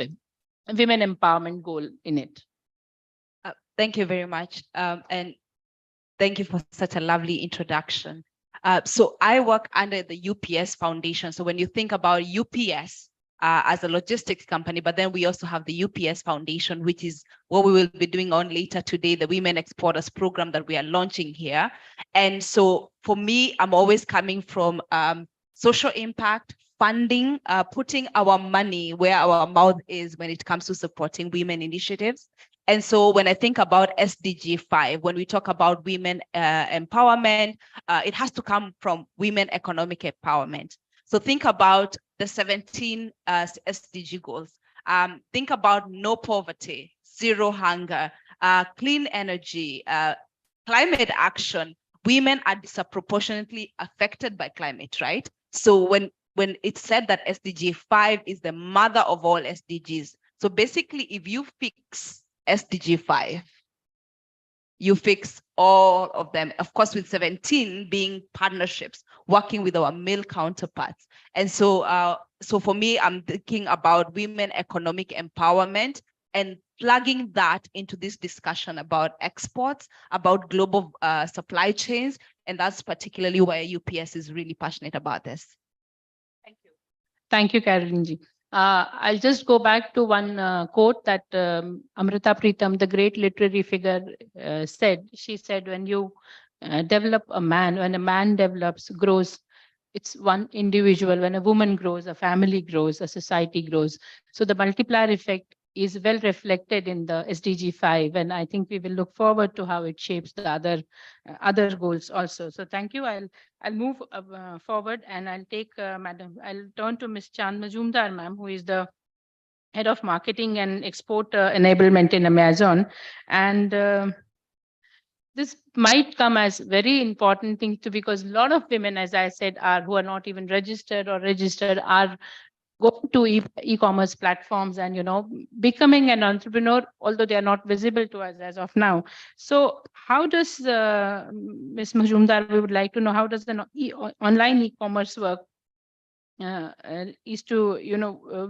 women empowerment goal in it? Thank you very much. And thank you for such a lovely introduction. So I work under the UPS Foundation. So when you think about UPS as a logistics company, but then we also have the UPS Foundation, which is what we will be doing on later today, the Women Exporters Program that we are launching here. And so for me, I'm always coming from social impact, funding, putting our money where our mouth is when it comes to supporting women initiatives. And so when I think about SDG 5, when we talk about women empowerment, it has to come from women economic empowerment. So think about the 17 SDG goals. Think about no poverty, zero hunger, clean energy, climate action. Women are disproportionately affected by climate, right? So when it's said that SDG 5 is the mother of all SDGs, so basically if you fix SDG 5, you fix all of them, of course, with 17 being partnerships, working with our male counterparts. And so, so for me, I'm thinking about women economic empowerment and plugging that into this discussion about exports, about global supply chains. And that's particularly why UPS is really passionate about this. Thank you. Thank you, Caroline ji. I'll just go back to one quote that Amrita Pritam, the great literary figure, said. She said, when you develop a man, when a man develops, grows, it's one individual. When a woman grows, a family grows, a society grows. So the multiplier effect is well reflected in the SDG 5. And I think we will look forward to how it shapes the other goals also. So thank you. I'll move forward and I'll take I'll turn to Ms. Chand Majumdar, ma'am, who is the head of marketing and export enablement in Amazon. And this might come as very important thing too, because a lot of women, as I said, who are not even registered or registered are going to e-commerce platforms and becoming an entrepreneur, although they are not visible to us as of now. So how does Ms. Majumdar, we would like to know, how does the online e-commerce work? Is to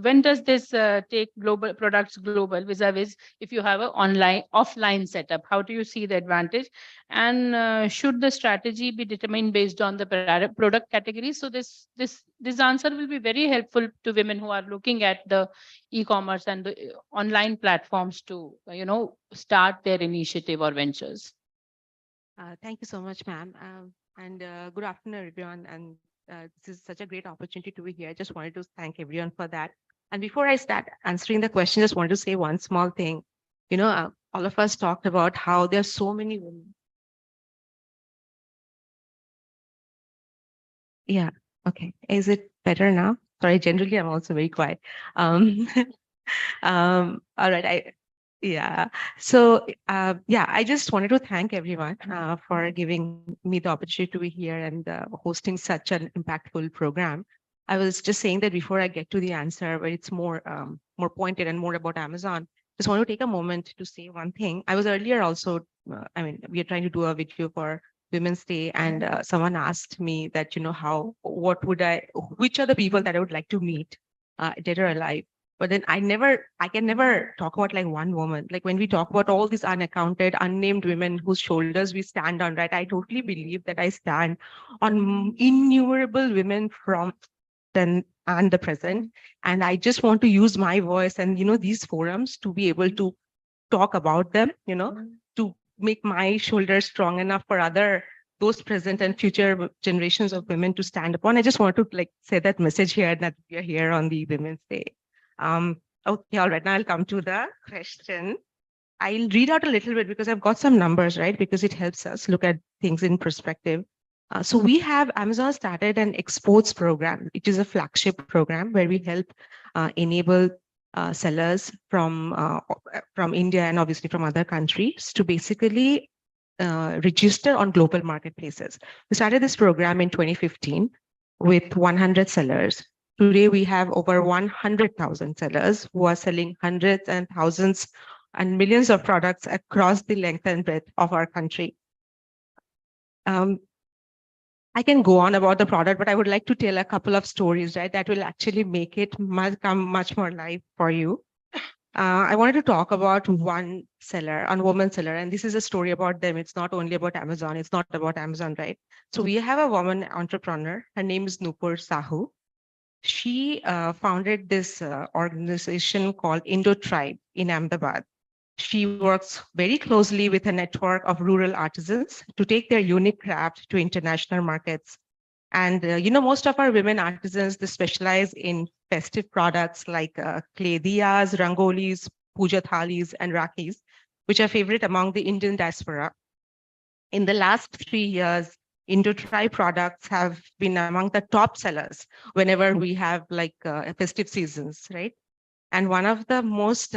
when does this take global products global vis-a-vis if you have an offline setup? How do you see the advantage, and should the strategy be determined based on the product category? So this answer will be very helpful to women who are looking at the e-commerce and the online platforms to start their initiative or ventures. Thank you so much, ma'am, and good afternoon everyone. And this is such a great opportunity to be here. I just wanted to thank everyone for that. And before I start answering the question, just wanted to say one small thing. All of us talked about how there are so many women. Yeah, okay. Is it better now? Sorry, generally I'm also very quiet. All right, yeah. So yeah, I just wanted to thank everyone for giving me the opportunity to be here and hosting such an impactful program. I was just saying that before I get to the answer, where it's more pointed and more about Amazon, just want to take a moment to say one thing. I was earlier also, I mean, we are trying to do a video for Women's Day, and someone asked me that, which are the people that I would like to meet, dead or alive. But then I can never talk about like one woman. Like when we talk about all these unaccounted, unnamed women whose shoulders we stand on, right? I totally believe that I stand on innumerable women from then and the present. And I just want to use my voice and, these forums to be able to talk about them, to make my shoulders strong enough for those present and future generations of women to stand upon. I just want to like say that message here, that we are here on the Women's Day. Okay, all right, now I'll come to the question. I'll read out a little bit because I've got some numbers, right? Because it helps us look at things in perspective. So we have Amazon started an exports program, which is a flagship program where we help enable sellers from India and obviously from other countries to basically register on global marketplaces. We started this program in 2015 with 100 sellers. Today, we have over 100,000 sellers who are selling hundreds and thousands and millions of products across the length and breadth of our country. I can go on about the product, but I would like to tell a couple of stories, right, that will actually make it come much more live for you. I wanted to talk about one woman seller, and this is a story about them. It's not only about Amazon. It's not about Amazon, right? So we have a woman entrepreneur. Her name is Nupur Sahu. She founded this organization called Indo Tribe in Ahmedabad. She works very closely with a network of rural artisans to take their unique craft to international markets. And, most of our women artisans, they specialize in festive products like clay diyas, rangolis, puja thalis, and rakis, which are favorite among the Indian diaspora. In the last 3 years, Indo-Tribe products have been among the top sellers whenever we have like festive seasons, right? And one of the most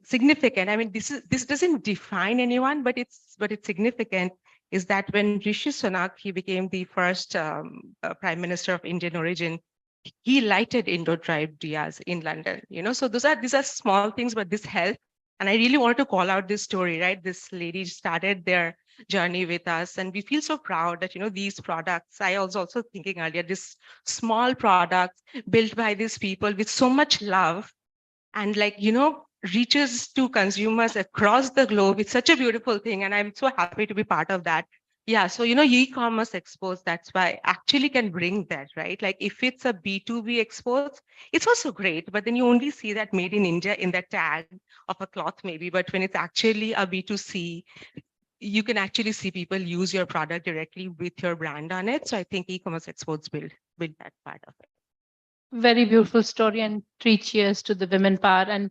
significant, this doesn't define anyone, but it's significant, is that when Rishi Sunak, he became the first prime minister of Indian origin, he lighted Indo-Tribe diyas in London, so these are small things, but this helped. And I really wanted to call out this story, right? This lady started their journey with us, and we feel so proud that, these products, I was also thinking earlier, this small products built by these people with so much love and reaches to consumers across the globe. It's such a beautiful thing. And I'm so happy to be part of that. Yeah, so, e-commerce exports, that's why actually can bring that, right? Like if it's a B2B exports, it's also great, but then you only see that made in India in the tag of a cloth maybe, but when it's actually a B2C, you can actually see people use your product directly with your brand on it. So I think e-commerce exports build that part of it. Very beautiful story, and 3 cheers to the women power. And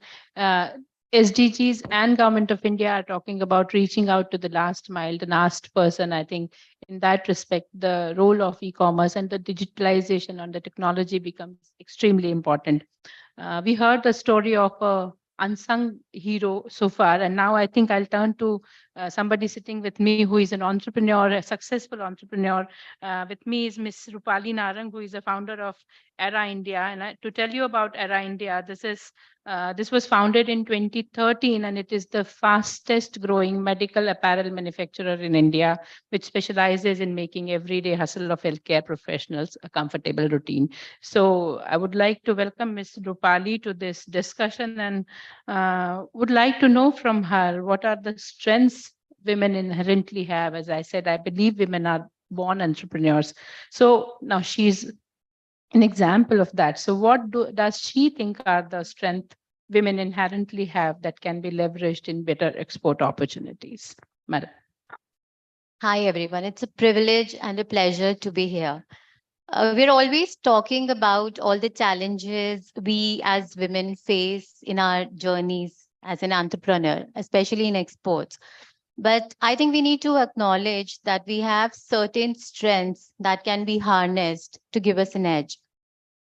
SDGs and Government of India are talking about reaching out to the last mile, the last person. I think in that respect, the role of e-commerce and the digitalization and the technology becomes extremely important. We heard the story of a unsung hero so far, and now I think I'll turn to somebody sitting with me who is an entrepreneur, a successful entrepreneur. With me is Miss Rupali Narang, who is a founder of Era India. And to tell you about Era India, this was founded in 2013, and it is the fastest growing medical apparel manufacturer in India, which specializes in making everyday hustle of healthcare professionals a comfortable routine. So I would like to welcome Ms. Rupali to this discussion, and would like to know from her what are the strengths women inherently have. As I said, I believe women are born entrepreneurs. So now she's an example of that. So what does she think are the strengths women inherently have that can be leveraged in better export opportunities? Madam. Hi, everyone. It's a privilege and a pleasure to be here. We're always talking about all the challenges we as women face in our journeys as an entrepreneur, especially in exports. But I think we need to acknowledge that we have certain strengths that can be harnessed to give us an edge.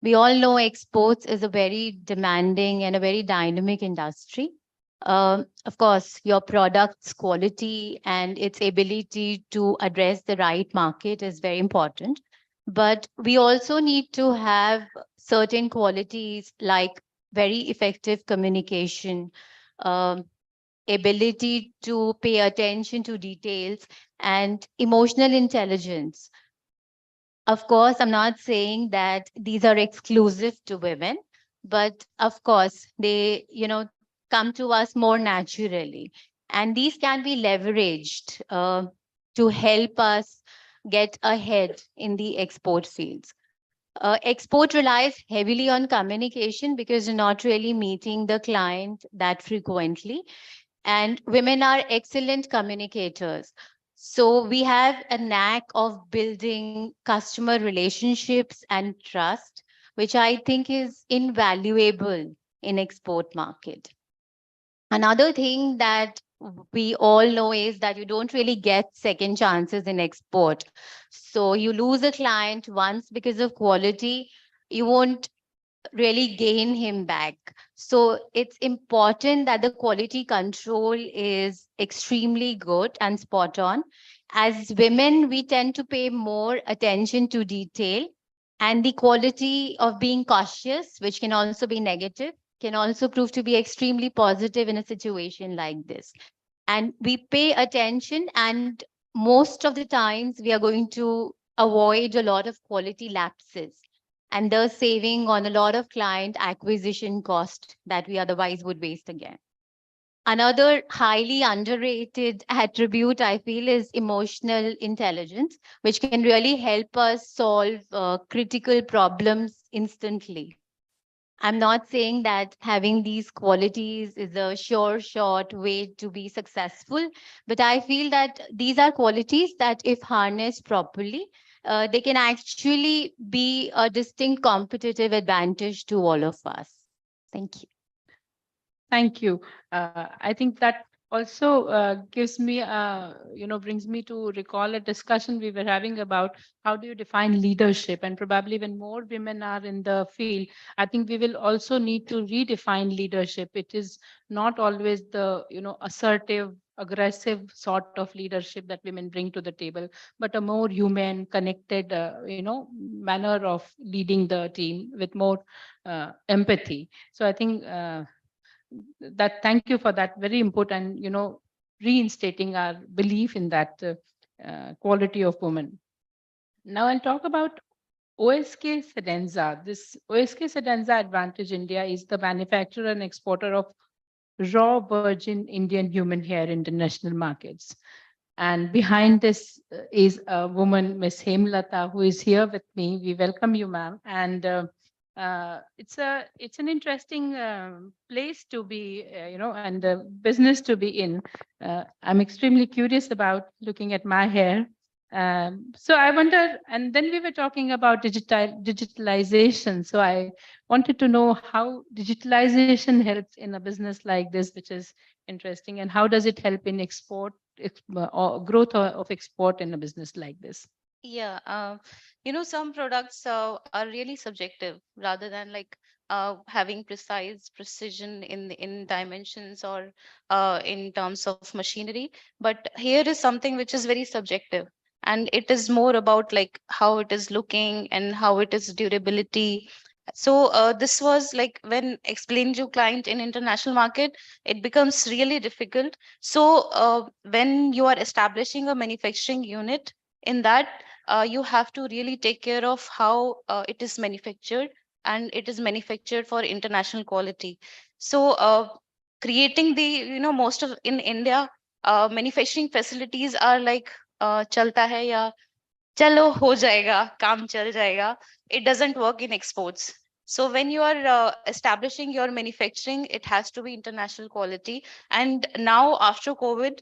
We all know exports is a very demanding and a very dynamic industry. Of course, your product's quality and its ability to address the right market is very important. But we also need to have certain qualities like very effective communication, um, ability to pay attention to details, and emotional intelligence. Of course, I'm not saying that these are exclusive to women, but of course, they, come to us more naturally. And these can be leveraged to help us get ahead in the export fields. Export relies heavily on communication because you're not really meeting the client that frequently. And women are excellent communicators. So we have a knack of building customer relationships and trust, which I think is invaluable in export market. Another thing that we all know is that you don't really get second chances in export. So you lose a client once because of quality, you won't really gain him back. So it's important that the quality control is extremely good and spot on. As women, we tend to pay more attention to detail, and the quality of being cautious, which can also be negative, can also prove to be extremely positive in a situation like this. And we pay attention, and most of the times we are going to avoid a lot of quality lapses and thus saving on a lot of client acquisition cost that we otherwise would waste again. Another highly underrated attribute I feel is emotional intelligence, which can really help us solve critical problems instantly. I'm not saying that having these qualities is a sure short way to be successful, but I feel that these are qualities that, if harnessed properly, they can actually be a distinct competitive advantage to all of us. Thank you. Thank you. I think that also gives me, brings me to recall a discussion we were having about how do you define leadership, and probably when more women are in the field, I think we will also need to redefine leadership. It is not always the, assertive, aggressive sort of leadership that women bring to the table, but a more human, connected, manner of leading the team with more empathy. So I think that, thank you for that very important, reinstating our belief in that quality of women. Now I'll talk about OSK Sedenza. This OSK Sedenza Advantage India is the manufacturer and exporter of raw virgin Indian human hair in international markets. And behind this is a woman, Miss Hemlata, who is here with me. We welcome you, ma'am. And it's an interesting place to be, and business to be in. I'm extremely curious about looking at my hair. So I wonder, and then we were talking about digitalization. So I wanted to know how digitalization helps in a business like this, which is interesting, and how does it help in or growth of export in a business like this? Yeah, some products are really subjective rather than like having precise precision in dimensions or in terms of machinery. But here is something which is very subjective, and it is more about like how it is looking and how it is durability. So this was like when explained to client in international market, it becomes really difficult. So when you are establishing a manufacturing unit, in that you have to really take care of how it is manufactured, and it is manufactured for international quality. So creating the, most of in India, manufacturing facilities are like chalta hai ya chalo ho jayega, kaam chal jayega. It doesn't work in exports. So when you are establishing your manufacturing, it has to be international quality. And now after COVID,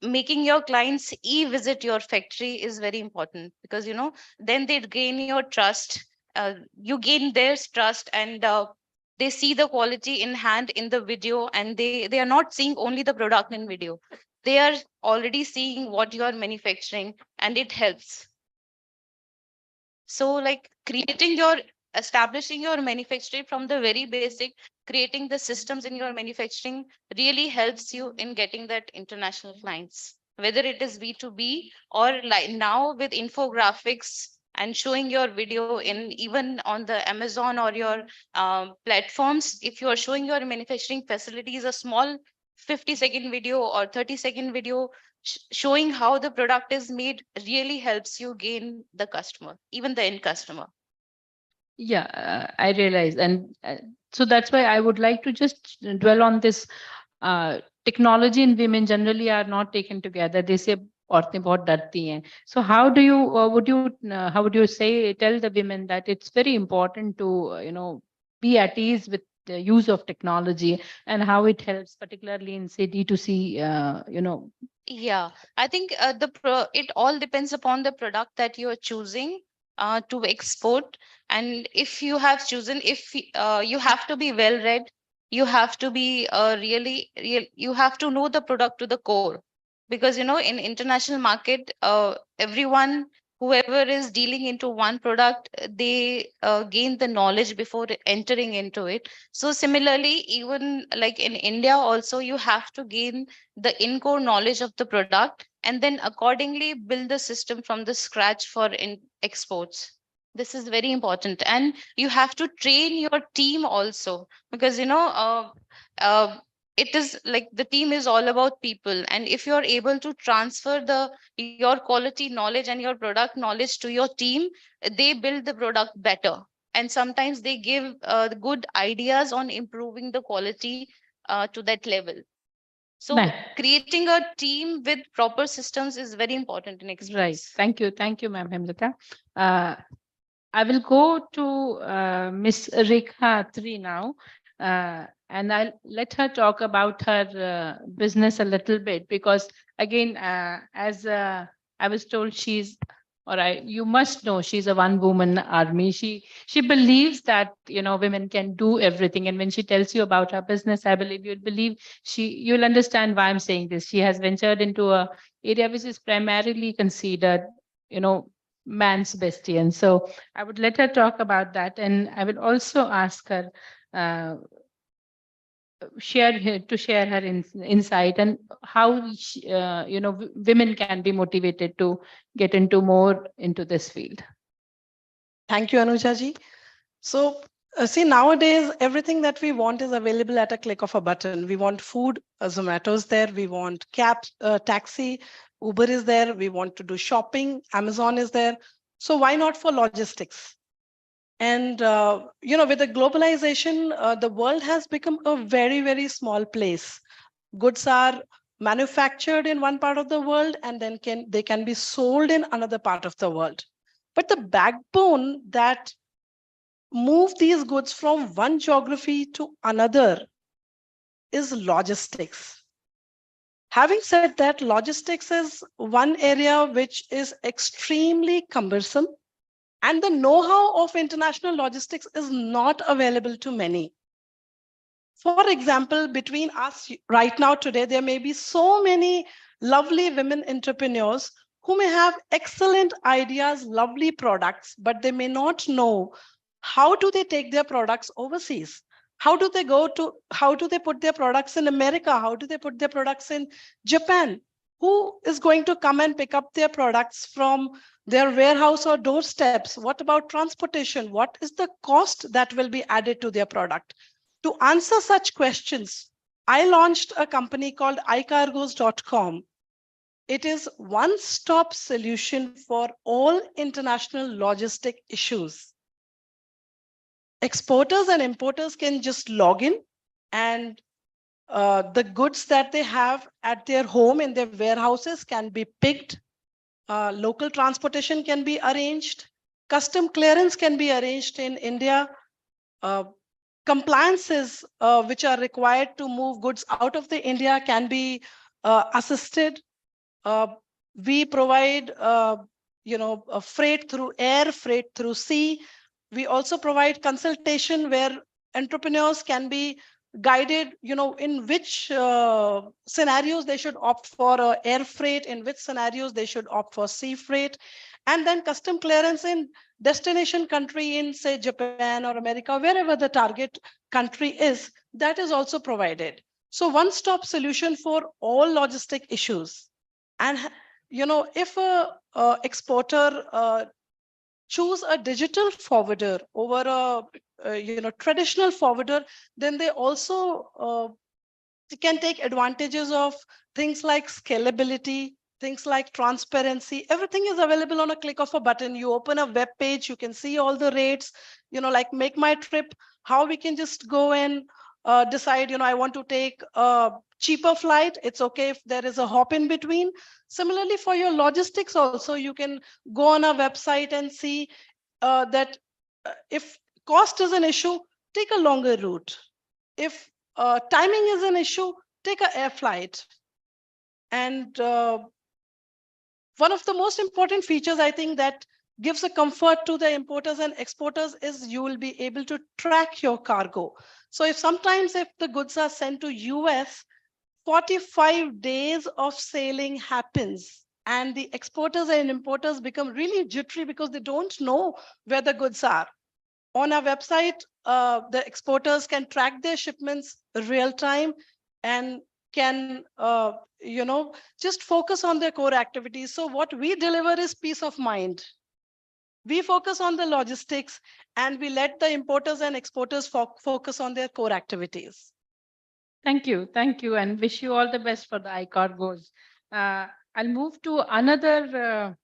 making your clients e-visit your factory is very important, because then they gain your trust. You gain their trust, and they see the quality in hand in the video, and they are not seeing only the product in video. They are already seeing what you are manufacturing, and it helps. So like establishing your manufacturing from the very basic, creating the systems in your manufacturing really helps you in getting that international clients, whether it is B2B or like now with infographics and showing your video in even on the Amazon or your platforms. If you are showing your manufacturing facilities a small 50-second video or 30-second video showing how the product is made really helps you gain the customer, even the end customer. Yeah, I realize. And so that's why I would like to just dwell on this. Technology and women generally are not taken together. They say औरतें बहुत डरती हैं. So how do you how would you say tell the women that it's very important to be at ease with the use of technology and how it helps, particularly in say D2C, Yeah, I think it all depends upon the product that you are choosing to export. And if you have chosen, if you have to be well read, you have to be you have to know the product to the core, because in international market, everyone, whoever is dealing into one product, they gain the knowledge before entering into it. So similarly, even like in India also, you have to gain the in-core knowledge of the product and then accordingly build the system from the scratch for exports. This is very important, and you have to train your team also, because it is like the team is all about people, and if you're able to transfer your quality knowledge and your product knowledge to your team, they build the product better, and sometimes they give good ideas on improving the quality to that level. So Right. creating a team with proper systems is very important in exports. Right. Thank you, Ma'am Hemlata. I will go to Miss Rekha 3 now, and I'll let her talk about her business a little bit, because again, as I was told, you must know, she's a one-woman army. She believes that women can do everything, and when she tells you about her business, I believe you'll understand why I'm saying this. She has ventured into a area which is primarily considered, man's bestie. And so I would let her talk about that. And I will also ask her share her insight and how women can be motivated to get into more into this field. Thank you, Anuja ji. So, see, nowadays, everything that we want is available at a click of a button. We want food, Zomato's there. We want cab, taxi, Uber is there. We want to do shopping, Amazon is there. So why not for logistics? And, with the globalization, the world has become a very, very small place. Goods are manufactured in one part of the world and then they can be sold in another part of the world. But the backbone that move these goods from one geography to another is logistics. Having said that, logistics is one area which is extremely cumbersome, and the know-how of international logistics is not available to many. For example, between us right now today, there may be so many lovely women entrepreneurs who may have excellent ideas, lovely products, but they may not know how do they take their products overseas? How do they put their products in America? How do they put their products in Japan? Who is going to come and pick up their products from their warehouse or doorsteps? What about transportation? What is the cost that will be added to their product? To answer such questions, I launched a company called icargos.com. It is one-stop solution for all international logistic issues. Exporters and importers can just log in, and the goods that they have at their home in their warehouses can be picked. Local transportation can be arranged. Custom clearance can be arranged in India. Compliances which are required to move goods out of the India can be assisted. We provide, a freight through air, freight through sea. We also provide consultation where entrepreneurs can be guided, in which scenarios they should opt for air freight, in which scenarios they should opt for sea freight, and then custom clearance in destination country in, say, Japan or America, wherever the target country is, that is also provided. So one-stop solution for all logistic issues. And, if a exporter choose a digital forwarder over a traditional forwarder, then they also can take advantages of things like scalability, things like transparency. Everything is available on a click of a button. You open a web page, you can see all the rates, like Make My Trip, how we can just go and decide, I want to take a cheaper flight. It's okay if there is a hop in between. Similarly, for your logistics also, you can go on a website and see that if cost is an issue, take a longer route. If timing is an issue, take an air flight. And one of the most important features, I think, that gives a comfort to the importers and exporters is you will be able to track your cargo. So if the goods are sent to US, 45 days of sailing happens, and the exporters and importers become really jittery because they don't know where the goods are. On our website, the exporters can track their shipments real time and can just focus on their core activities. So what we deliver is peace of mind. We focus on the logistics, and we let the importers and exporters focus on their core activities. Thank you, and wish you all the best for the iCargos. I'll move to another,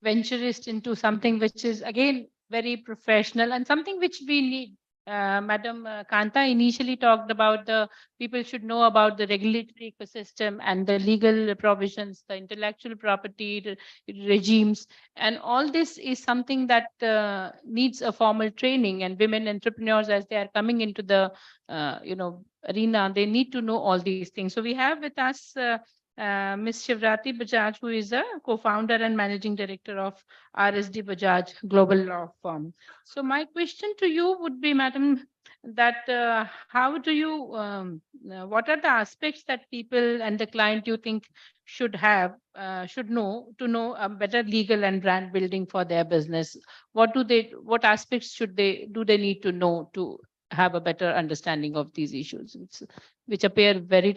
venturist into something which is again very professional and something which we need. Madam Kanta initially talked about the people should know about the regulatory ecosystem and the legal provisions, the intellectual property regimes, and all this is something that needs a formal training. And women entrepreneurs, as they are coming into the arena, they need to know all these things. So we have with us Ms. Shivrati Bajaj, who is a co-founder and managing director of RSD Bajaj Global Law Firm. So my question to you would be, Madam, that how do you, what are the aspects that people and the client you think should have, should know to know a better legal and brand building for their business? What aspects do they need to know to have a better understanding of these issues, which appear very,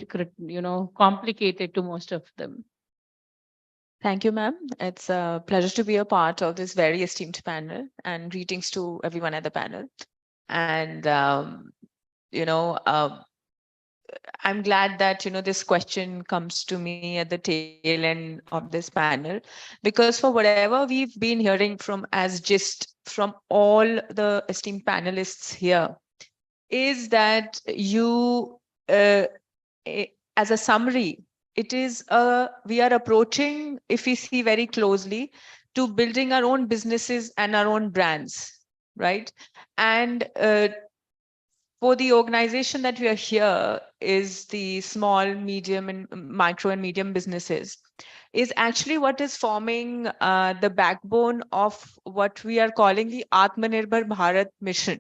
complicated to most of them? Thank you, ma'am. It's a pleasure to be a part of this very esteemed panel, and greetings to everyone at the panel. And, I'm glad that, this question comes to me at the tail end of this panel, because for whatever we've been hearing from as gist from all the esteemed panelists here, is that you, as a summary, it is we are approaching, if we see very closely, to building our own businesses and our own brands, right? And for the organization that we are here is the small, medium, and micro and medium businesses, is actually what is forming the backbone of what we are calling the Atmanirbhar Bharat mission.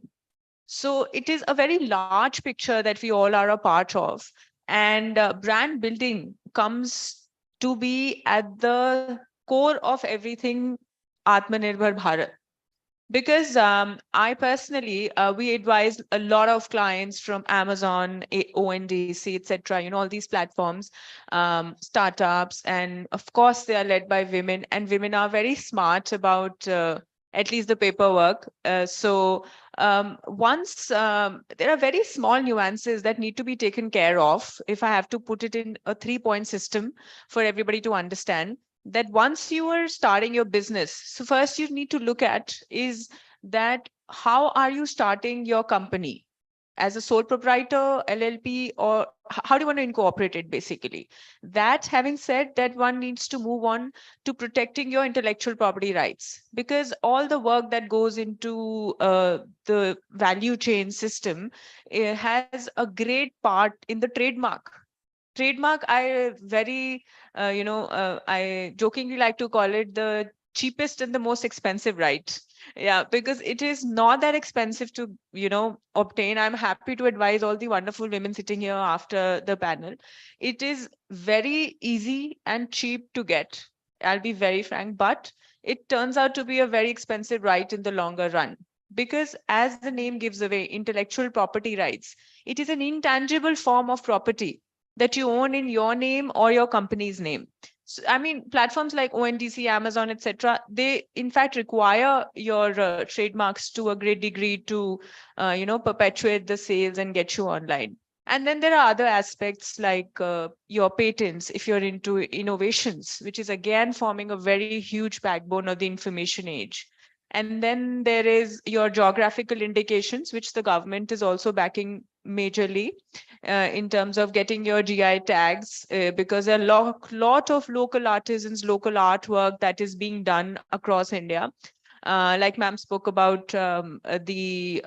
So it is a very large picture that we all are a part of. And brand building comes to be at the core of everything Atmanirbhar Bharat. Because I personally, we advise a lot of clients from Amazon, ONDC, etc. All these platforms, startups, and of course they are led by women, and women are very smart about at least the paperwork. Once there are very small nuances that need to be taken care of, if I have to put it in a 3-point system for everybody to understand, that once you are starting your business, so first you need to look at is that how are you starting your company? As a sole proprietor, LLP, or how do you want to incorporate it basically? That having said that, one needs to move on to protecting your intellectual property rights, because all the work that goes into the value chain system has a great part in the trademark. I very, I jokingly like to call it the cheapest and the most expensive right. Yeah, because it is not that expensive to, obtain. I'm happy to advise all the wonderful women sitting here after the panel. It is very easy and cheap to get. I'll be very frank, but it turns out to be a very expensive right in the longer run. Because as the name gives away, intellectual property rights, it is an intangible form of property that you own in your name or your company's name. I mean, platforms like ONDC, Amazon, etc., they in fact require your trademarks to a great degree to, perpetuate the sales and get you online. And then there are other aspects like your patents, if you're into innovations, which is again forming a very huge backbone of the information age. And then there is your geographical indications, which the government is also backing majorly in terms of getting your GI tags, because there are a lot of local artisans, local artwork that is being done across India. Like ma'am spoke about the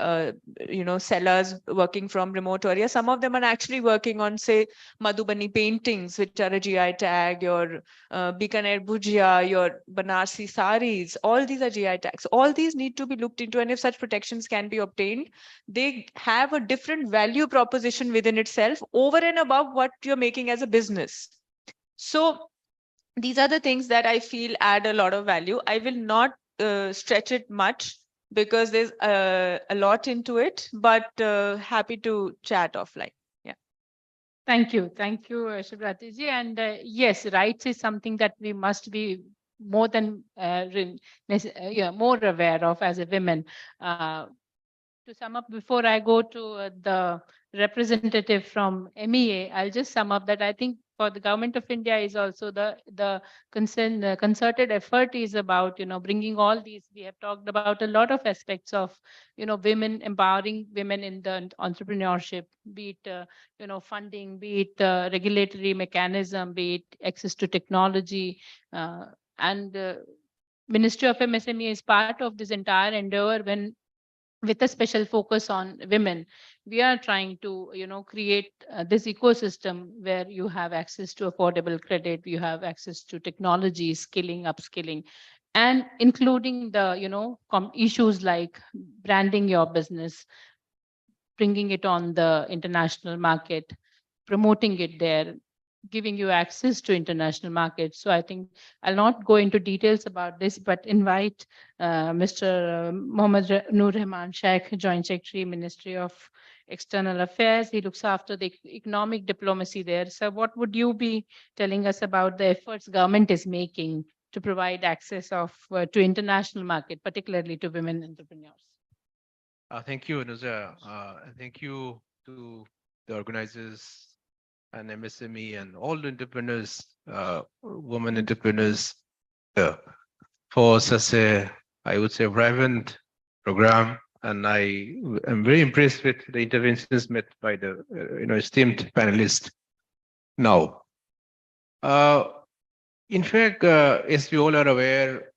sellers working from remote areas. Some of them are actually working on, say, Madhubani paintings, which are a GI tag, your Bikaner Bhujia, your Banarsi saris. All these are GI tags. All these need to be looked into, and if such protections can be obtained, they have a different value proposition within itself over and above what you're making as a business. So these are the things that I feel add a lot of value. I will not stretch it much because there's a lot into it, but happy to chat offline. Yeah. Thank you, Shivrati ji. And yes, rights is something that we must be more than more aware of as a women. To sum up, before I go to the representative from MEA, I'll just sum up that I think for the government of India is also the concerted effort is about, bringing all these. We have talked about a lot of aspects of, women, empowering women in the entrepreneurship, be it, funding, be it regulatory mechanism, be it access to technology, and Ministry of MSME is part of this entire endeavor when with a special focus on women. We are trying to, create this ecosystem where you have access to affordable credit, you have access to technology, skilling, upskilling, and including the, issues like branding your business, bringing it on the international market, promoting it there, giving you access to international markets. So I think I'll not go into details about this, but invite Mr. Mohammad Noor Rahman Sheikh, Joint Secretary, Ministry of External Affairs. He looks after the economic diplomacy there. So what would you be telling us about the efforts government is making to provide access to international market, particularly to women entrepreneurs? Thank you, Anuja. Thank you to the organizers and MSME and all the entrepreneurs, women entrepreneurs, for such a, I would say, vibrant program. And I am very impressed with the interventions made by the esteemed panelists now. In fact, as we all are aware,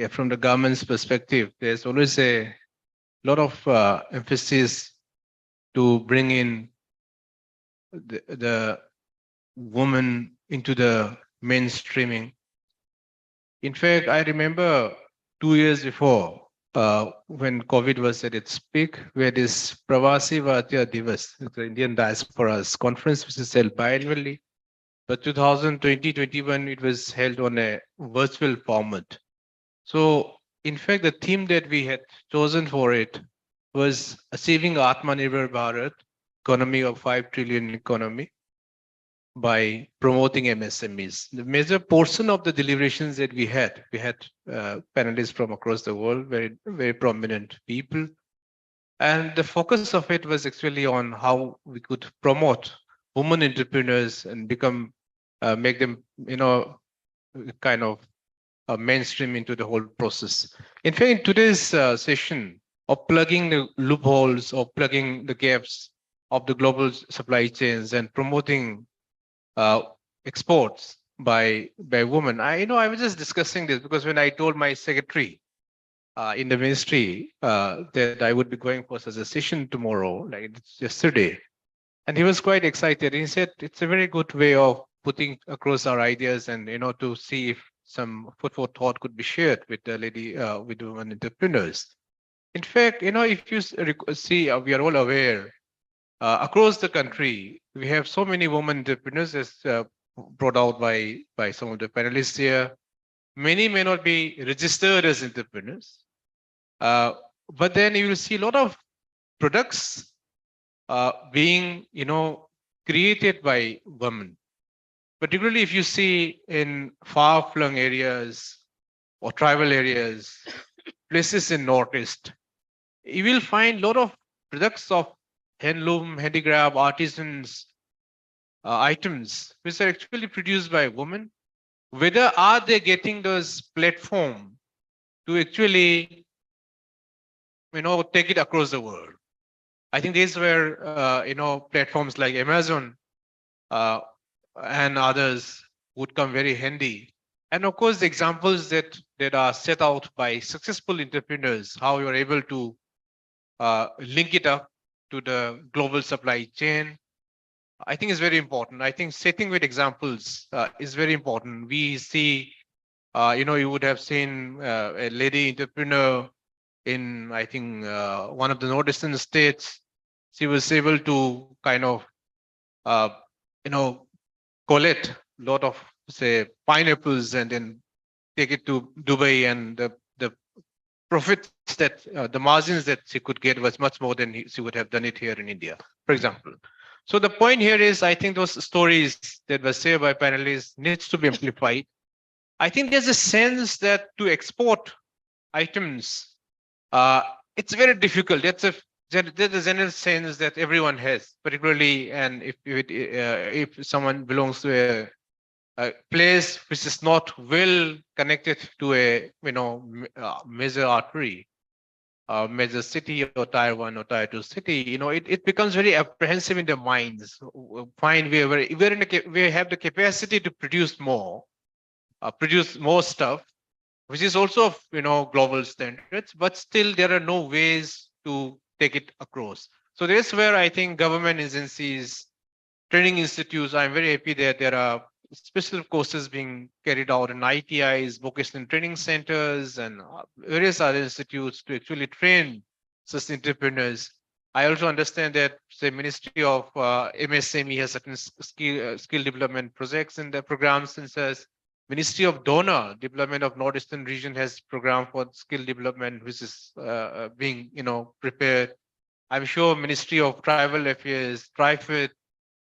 from the government's perspective, there's always a lot of emphasis to bring in the woman into the mainstreaming. In fact, I remember 2 years before, when COVID was at its peak, we had this Pravasi Bharatiya Divas, the Indian Diaspora's conference, which is held biannually. But 2020-21, it was held on a virtual format. So, in fact, the theme that we had chosen for it was achieving Atmanirbhar Bharat, economy of 5 trillion economy, by promoting MSMEs. The major portion of the deliberations that we had panelists from across the world, very, very prominent people. And the focus of it was actually on how we could promote women entrepreneurs and make them, kind of mainstream into the whole process. In fact, in today's session of plugging the loopholes or plugging the gaps of the global supply chains and promoting exports by women. I was just discussing this because when I told my secretary in the ministry that I would be going for such a session tomorrow, like it's yesterday, and he was quite excited. He said it's a very good way of putting across our ideas and to see if some food for thought could be shared with the with women entrepreneurs. In fact, if you see, we are all aware. Across the country, we have so many women entrepreneurs, as brought out by some of the panelists here. Many may not be registered as entrepreneurs, but then you will see a lot of products being, created by women. particularly if you see in far-flung areas or tribal areas, places in Northeast, you will find a lot of products of handloom, handicraft, artisans, items which are actually produced by women. Whether are they getting those platform to actually, take it across the world? I think these were, platforms like Amazon uh, and others would come very handy. And of course, the examples that are set out by successful entrepreneurs, how you're able to link it up to the global supply chain, I think is very important. I think setting with examples is very important. We see, you would have seen a lady entrepreneur in, I think, one of the northeastern states. She was able to kind of, uh, you know, collect a lot of, say, pineapples and then take it to Dubai, and the profits that the margins that she could get was much more than she would have done it here in India, for example. So the point here is, I think those stories that were shared by panelists needs to be amplified. I think there's a sense that to export items, it's very difficult. There's a general sense that everyone has, particularly, and if someone belongs to a place which is not well connected to a major artery, major city or tier 1 or tier 2 city, it becomes very apprehensive in their minds. Fine, we have the capacity to produce more stuff, which is also of global standards, but still there are no ways to take it across. So this is where I think government agencies, training institutes, I'm very happy that there are special courses being carried out in ITIs, vocational training centers, and various other institutes to actually train such entrepreneurs. I also understand that the Ministry of MSME has certain skill development projects in the programs, since as Ministry of Donor Development of Northeastern Region has program for skill development, which is being prepared. I'm sure Ministry of Tribal Affairs, TriFit,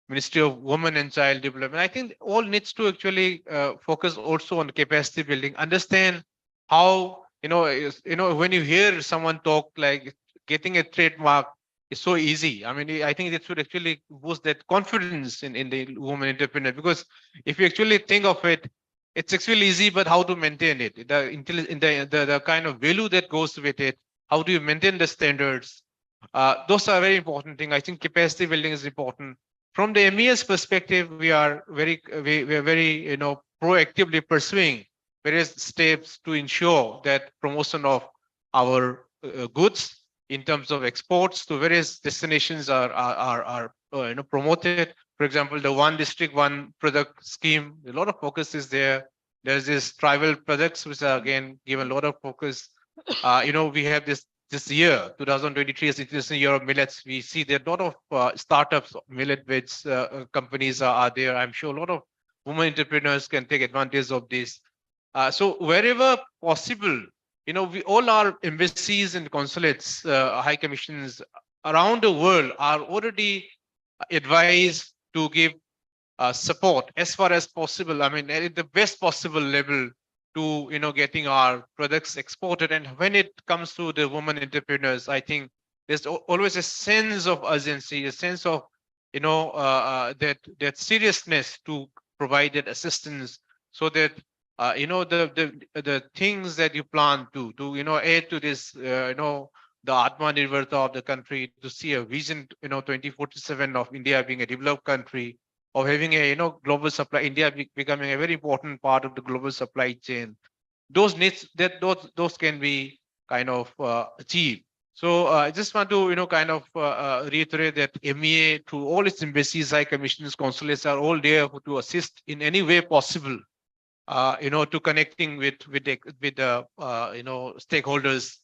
Ministry of Women and Child Development, I think all needs to actually focus also on capacity building. Understand how when you hear someone talk like getting a trademark is so easy. I mean, I think it should actually boost that confidence in the woman entrepreneur, because if you actually think of it, it's actually easy, but how to maintain it? The kind of value that goes with it. How do you maintain the standards? Those are very important things. I think capacity building is important. From the MES perspective, we are very proactively pursuing various steps to ensure that promotion of our goods in terms of exports to various destinations are promoted. For example, the one district, one product scheme, a lot of focus is there. There's this tribal products which are again given a lot of focus. We have this year, 2023, as International Year of Millets. We see there are a lot of startups, millet-based companies are there. I'm sure a lot of women entrepreneurs can take advantage of this. So wherever possible, we all our embassies and consulates, high commissions around the world are already advised to give support as far as possible. I mean, at the best possible level to getting our products exported. And when it comes to the women entrepreneurs, I think there's always a sense of urgency, a sense of that seriousness to provide that assistance, so that the things that you plan to add to this the Atmanirbharta of the country, to see a vision 2047 of India being a developed country, of having a global supply, India becoming a very important part of the global supply chain. Those needs those can be kind of achieved. So I just want to kind of reiterate that MEA, through all its embassies, high commissions, consulates, are all there to assist in any way possible, to connecting with the stakeholders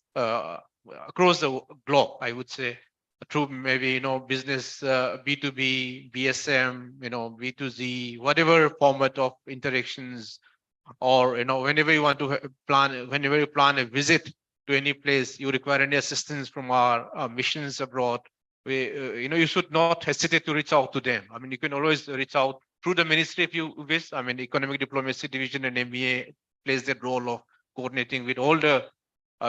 across the globe, I would say, through maybe business, B2B, BSM, B2Z, whatever format of interactions, or whenever you want to whenever you plan a visit to any place, you require any assistance from our missions abroad, you should not hesitate to reach out to them. I mean, you can always reach out through the ministry, if you wish. I mean, Economic Diplomacy Division and MEA plays that role of coordinating with all the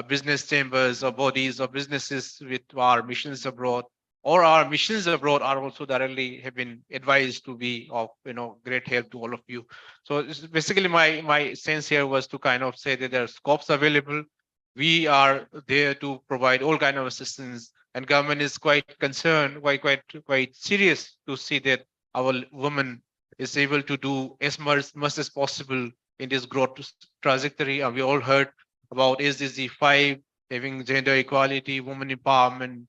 business chambers or bodies or businesses with our missions abroad, or our missions abroad are also directly have been advised to be of great help to all of you. So basically my sense here was to kind of say that there are scopes available. We are there to provide all kind of assistance, and government is quite concerned, quite serious to see that our women is able to do as much as possible in this growth trajectory. And we all heard about SDG 5, having gender equality, women empowerment.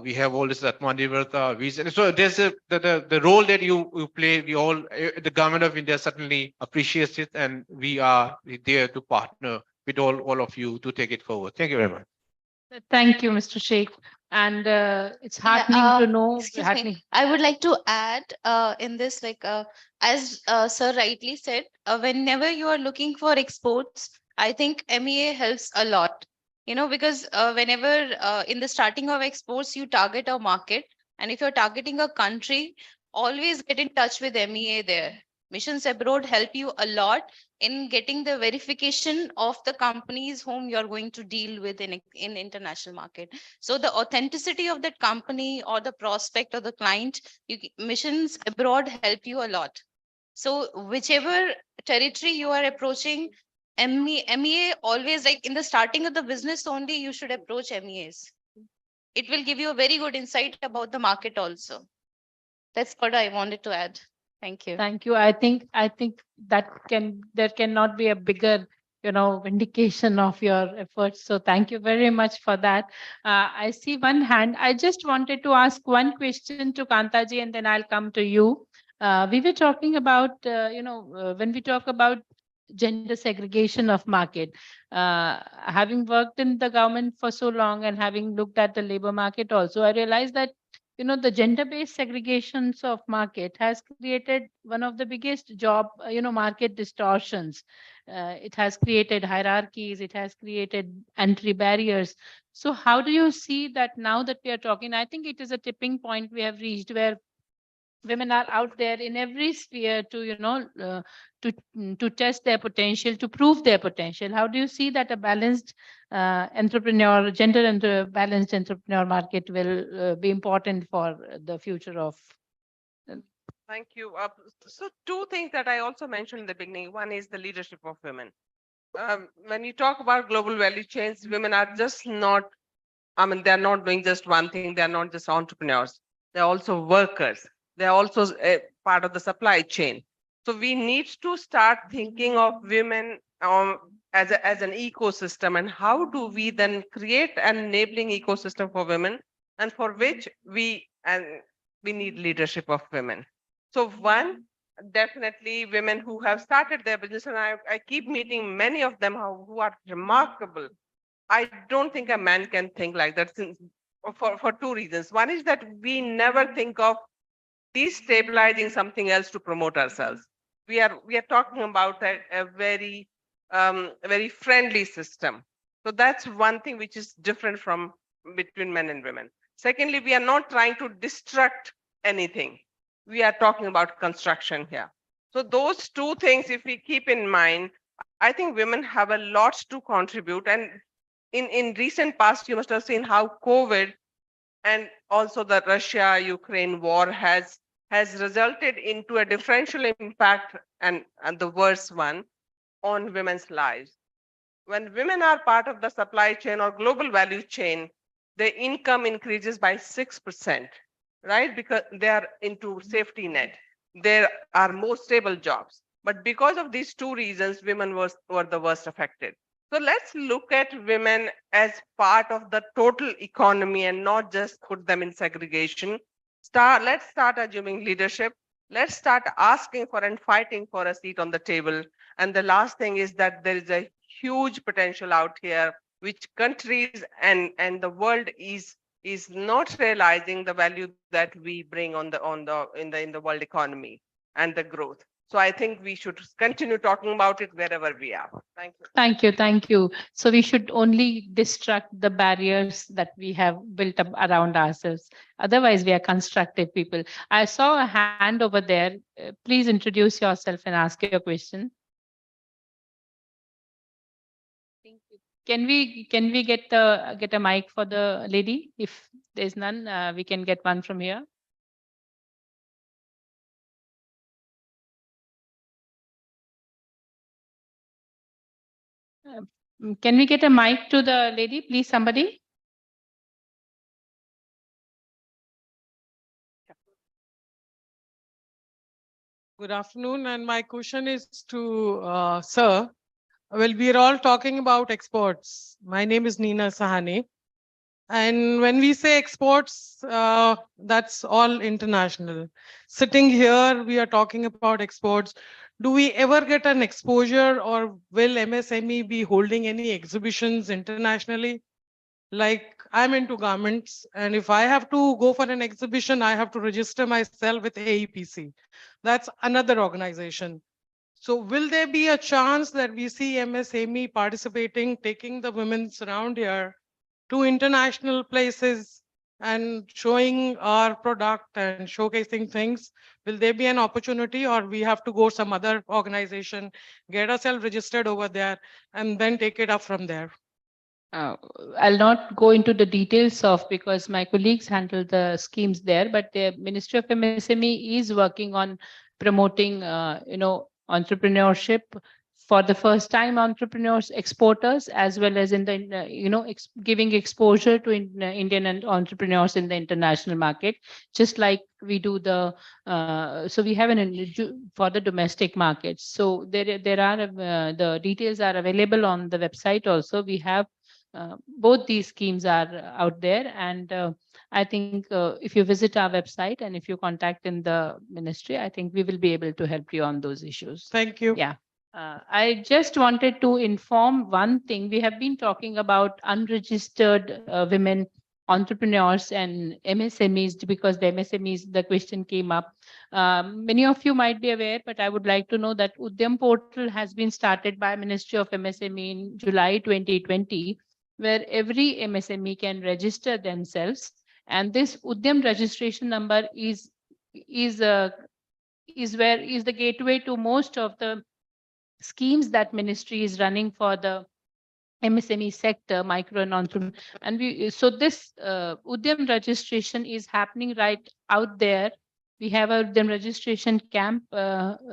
We have all this Atmanirbharta vision. So there's the role that you play. We all, the government of India certainly appreciates it, and we are there to partner with all of you to take it forward. Thank you very much. Thank you, Mr. Sheikh. And it's heartening to know. Excuse me. I would like to add in this, like as Sir rightly said, whenever you are looking for exports, I think MEA helps a lot. Because whenever in the starting of exports, you target a market, and if you're targeting a country, always get in touch with MEA there. Missions abroad help you a lot in getting the verification of the companies whom you're going to deal with in international market. So the authenticity of that company or the prospect or the client, missions abroad help you a lot. So whichever territory you are approaching, MEA always, like in the starting of the business only, you should approach MEAs. It will give you a very good insight about the market also. That's what I wanted to add. Thank you. Thank you. I think there cannot be a bigger, vindication of your efforts. So thank you very much for that. I see one hand. I just wanted to ask one question to Kantaji, and then I'll come to you. We were talking about, when we talk about gender segregation of market, having worked in the government for so long and having looked at the labor market also, I realized that the gender-based segregations of market has created one of the biggest job, market distortions. It has created hierarchies, it has created entry barriers. So how do you see that now that we are talking? I think it is a tipping point we have reached where women are out there in every sphere to to test their potential, to prove their potential. How do you see that a balanced gender and balanced entrepreneur market will be important for the future of? Thank you. So two things that I also mentioned in the beginning. One is the leadership of women. When you talk about global value chains, women are just not, they're not doing just one thing. They're not just entrepreneurs. They're also workers. They're also a part of the supply chain. So we need to start thinking of women as an ecosystem, and how do we then create an enabling ecosystem for women, and for which we need leadership of women. So one, definitely women who have started their business, and I keep meeting many of them who are remarkable. I don't think a man can think like that for two reasons. One is that we never think of destabilizing something else to promote ourselves. We are talking about a very very friendly system. So that's one thing which is different from between men and women. Secondly, we are not trying to destruct anything. We are talking about construction here. So those two things, if we keep in mind, I think women have a lot to contribute. And in recent past, you must have seen how COVID and also the Russia-Ukraine war has resulted into a differential impact, and the worst one, on women's lives. When women are part of the supply chain or global value chain, their income increases by 6%, right? Because they are into safety net. There are more stable jobs. But because of these two reasons, women were the worst affected. So let's look at women as part of the total economy and not just put them in segregation. Let's start assuming leadership. Let's start asking for and fighting for a seat on the table. And the last thing is that there is a huge potential out here, which countries and the world is not realizing the value that we bring in the world economy and the growth. So I think we should continue talking about it wherever we are. Thank you. Thank you, thank you. So we should only destruct the barriers that we have built up around ourselves. Otherwise, we are constructive people. I saw a hand over there. Please introduce yourself and ask your question. Can we get a mic for the lady? If there's none, we can get one from here. Can we get a mic to the lady, please, somebody? Good afternoon, and my question is to Sir. Well, we are all talking about exports. My name is Nina Sahani. And when we say exports, that's all international. Sitting here, we are talking about exports. Do we ever get an exposure, or will MSME be holding any exhibitions internationally? Like, I'm into garments, and if I have to go for an exhibition, I have to register myself with AEPC. That's another organization. So will there be a chance that we see MSME participating, taking the women's around here to international places and showing our product and showcasing things? Will there be an opportunity, or we have to go some other organization, get ourselves registered over there, and then take it up from there? Uh, I'll not go into the details of, because my colleagues handle the schemes there, but the Ministry of MSME is working on promoting, entrepreneurship for the first time entrepreneurs, exporters, as well as in the, giving exposure to Indian and entrepreneurs in the international market, just like we do so we have for the domestic markets. So there are, the details are available on the website also. We have both these schemes are out there, and I think if you visit our website and if you contact in the ministry, I think we will be able to help you on those issues. Thank you. Yeah. I just wanted to inform one thing. We have been talking about unregistered women entrepreneurs and MSMEs, because the MSMEs, the question came up. Many of you might be aware, but I would like to know that Udyam portal has been started by Ministry of MSME in July 2020, where every MSME can register themselves. And this Udyam registration number is the gateway to most of the schemes that ministry is running for the MSME sector, micro and entrepreneur. And so this Udyam registration is happening right out there. We have a Udyam registration camp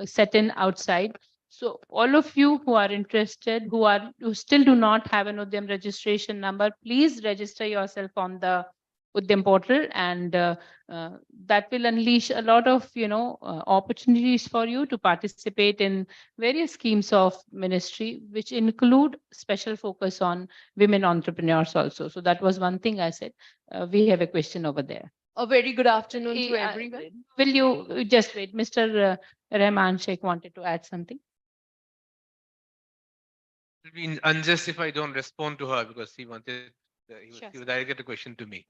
set in outside. So all of you who are interested, who still do not have an Udyam registration number, please register yourself on the Udyam portal, and that will unleash a lot of opportunities for you to participate in various schemes of ministry, which include special focus on women entrepreneurs also. So that was one thing I said. We have a question over there. A very good afternoon to everyone. Will you just wait? Mr. Rahman Sheikh wanted to add something. It will be unjust if I don't respond to her, because he wanted, he would direct a question to me.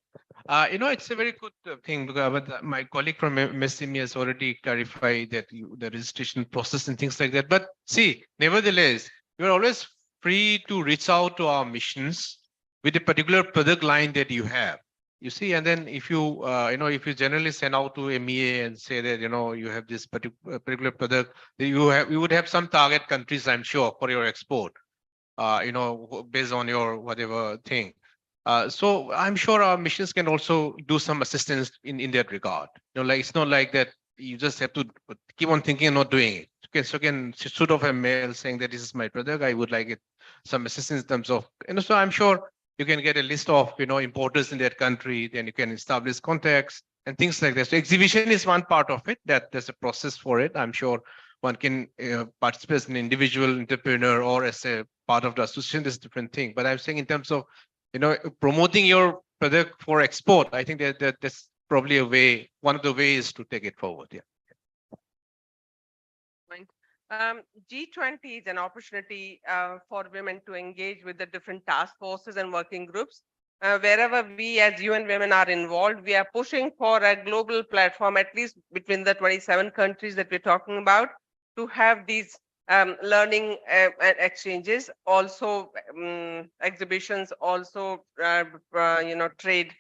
It's a very good thing, because my colleague from MSME has already clarified that the registration process and things like that. But see, nevertheless, you're always free to reach out to our missions with a particular product line that you have. You see, and then if you, if you generally send out to MEA and say that, you have this particular product, you would have some target countries, I'm sure, for your export, based on your whatever thing. So I'm sure our missions can also do some assistance in that regard. Like, it's not like that you just have to keep on thinking and not doing it. Okay, so can sort of a mail saying that this is my product, I would like it, some assistance in terms of, so I'm sure you can get a list of, importers in that country, then you can establish contacts and things like that. So exhibition is one part of it, that there's a process for it. I'm sure one can participate as an individual entrepreneur or as a part of the association, is a different thing. But I'm saying in terms of, promoting your product for export, I think that's probably a way, one of the ways to take it forward. Yeah. G20 is an opportunity for women to engage with the different task forces and working groups. Wherever we as UN Women are involved, we are pushing for a global platform, at least between the 27 countries that we're talking about, to have these learning exchanges, also exhibitions, also trade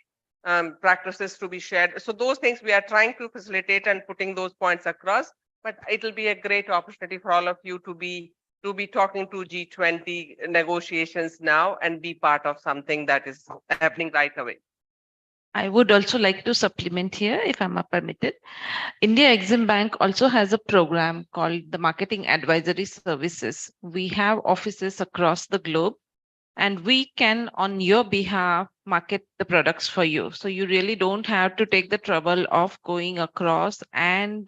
practices to be shared. So those things we are trying to facilitate and putting those points across. But it'll be a great opportunity for all of you to be talking to G20 negotiations now and be part of something that is happening right away. I would also like to supplement here, if I'm permitted. India Exim Bank also has a program called the Marketing Advisory Services. We have offices across the globe, and we can, on your behalf, market the products for you. So you really don't have to take the trouble of going across and,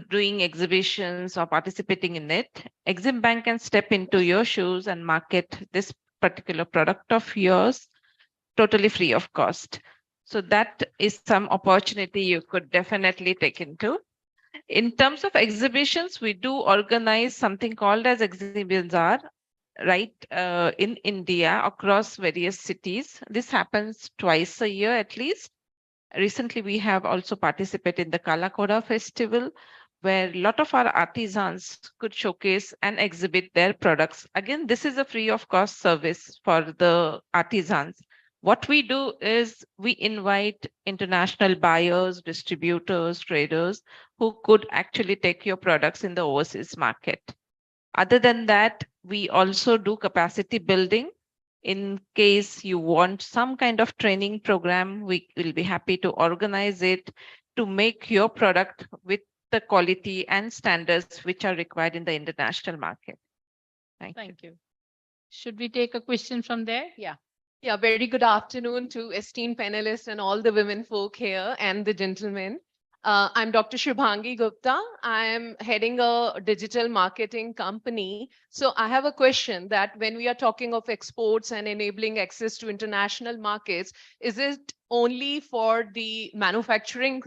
doing exhibitions or participating in it. Exim Bank can step into your shoes and market this particular product of yours totally free of cost. So that is some opportunity you could definitely take into. In terms of exhibitions, we do organize something called as Exhibazaar, right, in India across various cities. This happens twice a year at least. Recently, we have also participated in the Kalakoda festival, where a lot of our artisans could showcase and exhibit their products. Again, this is a free of cost service for the artisans. What we do is we invite international buyers, distributors, traders who could actually take your products in the overseas market. Other than that, we also do capacity building. In case you want some kind of training program, we will be happy to organize it to make your product with the quality and standards which are required in the international market. Thank you. Should we take a question from there? Yeah. Yeah, very good afternoon to esteemed panelists and all the women folk here and the gentlemen. I'm Dr. Shubhangi Gupta. I am heading a digital marketing company. So I have a question that when we are talking of exports and enabling access to international markets, is it only for the manufacturing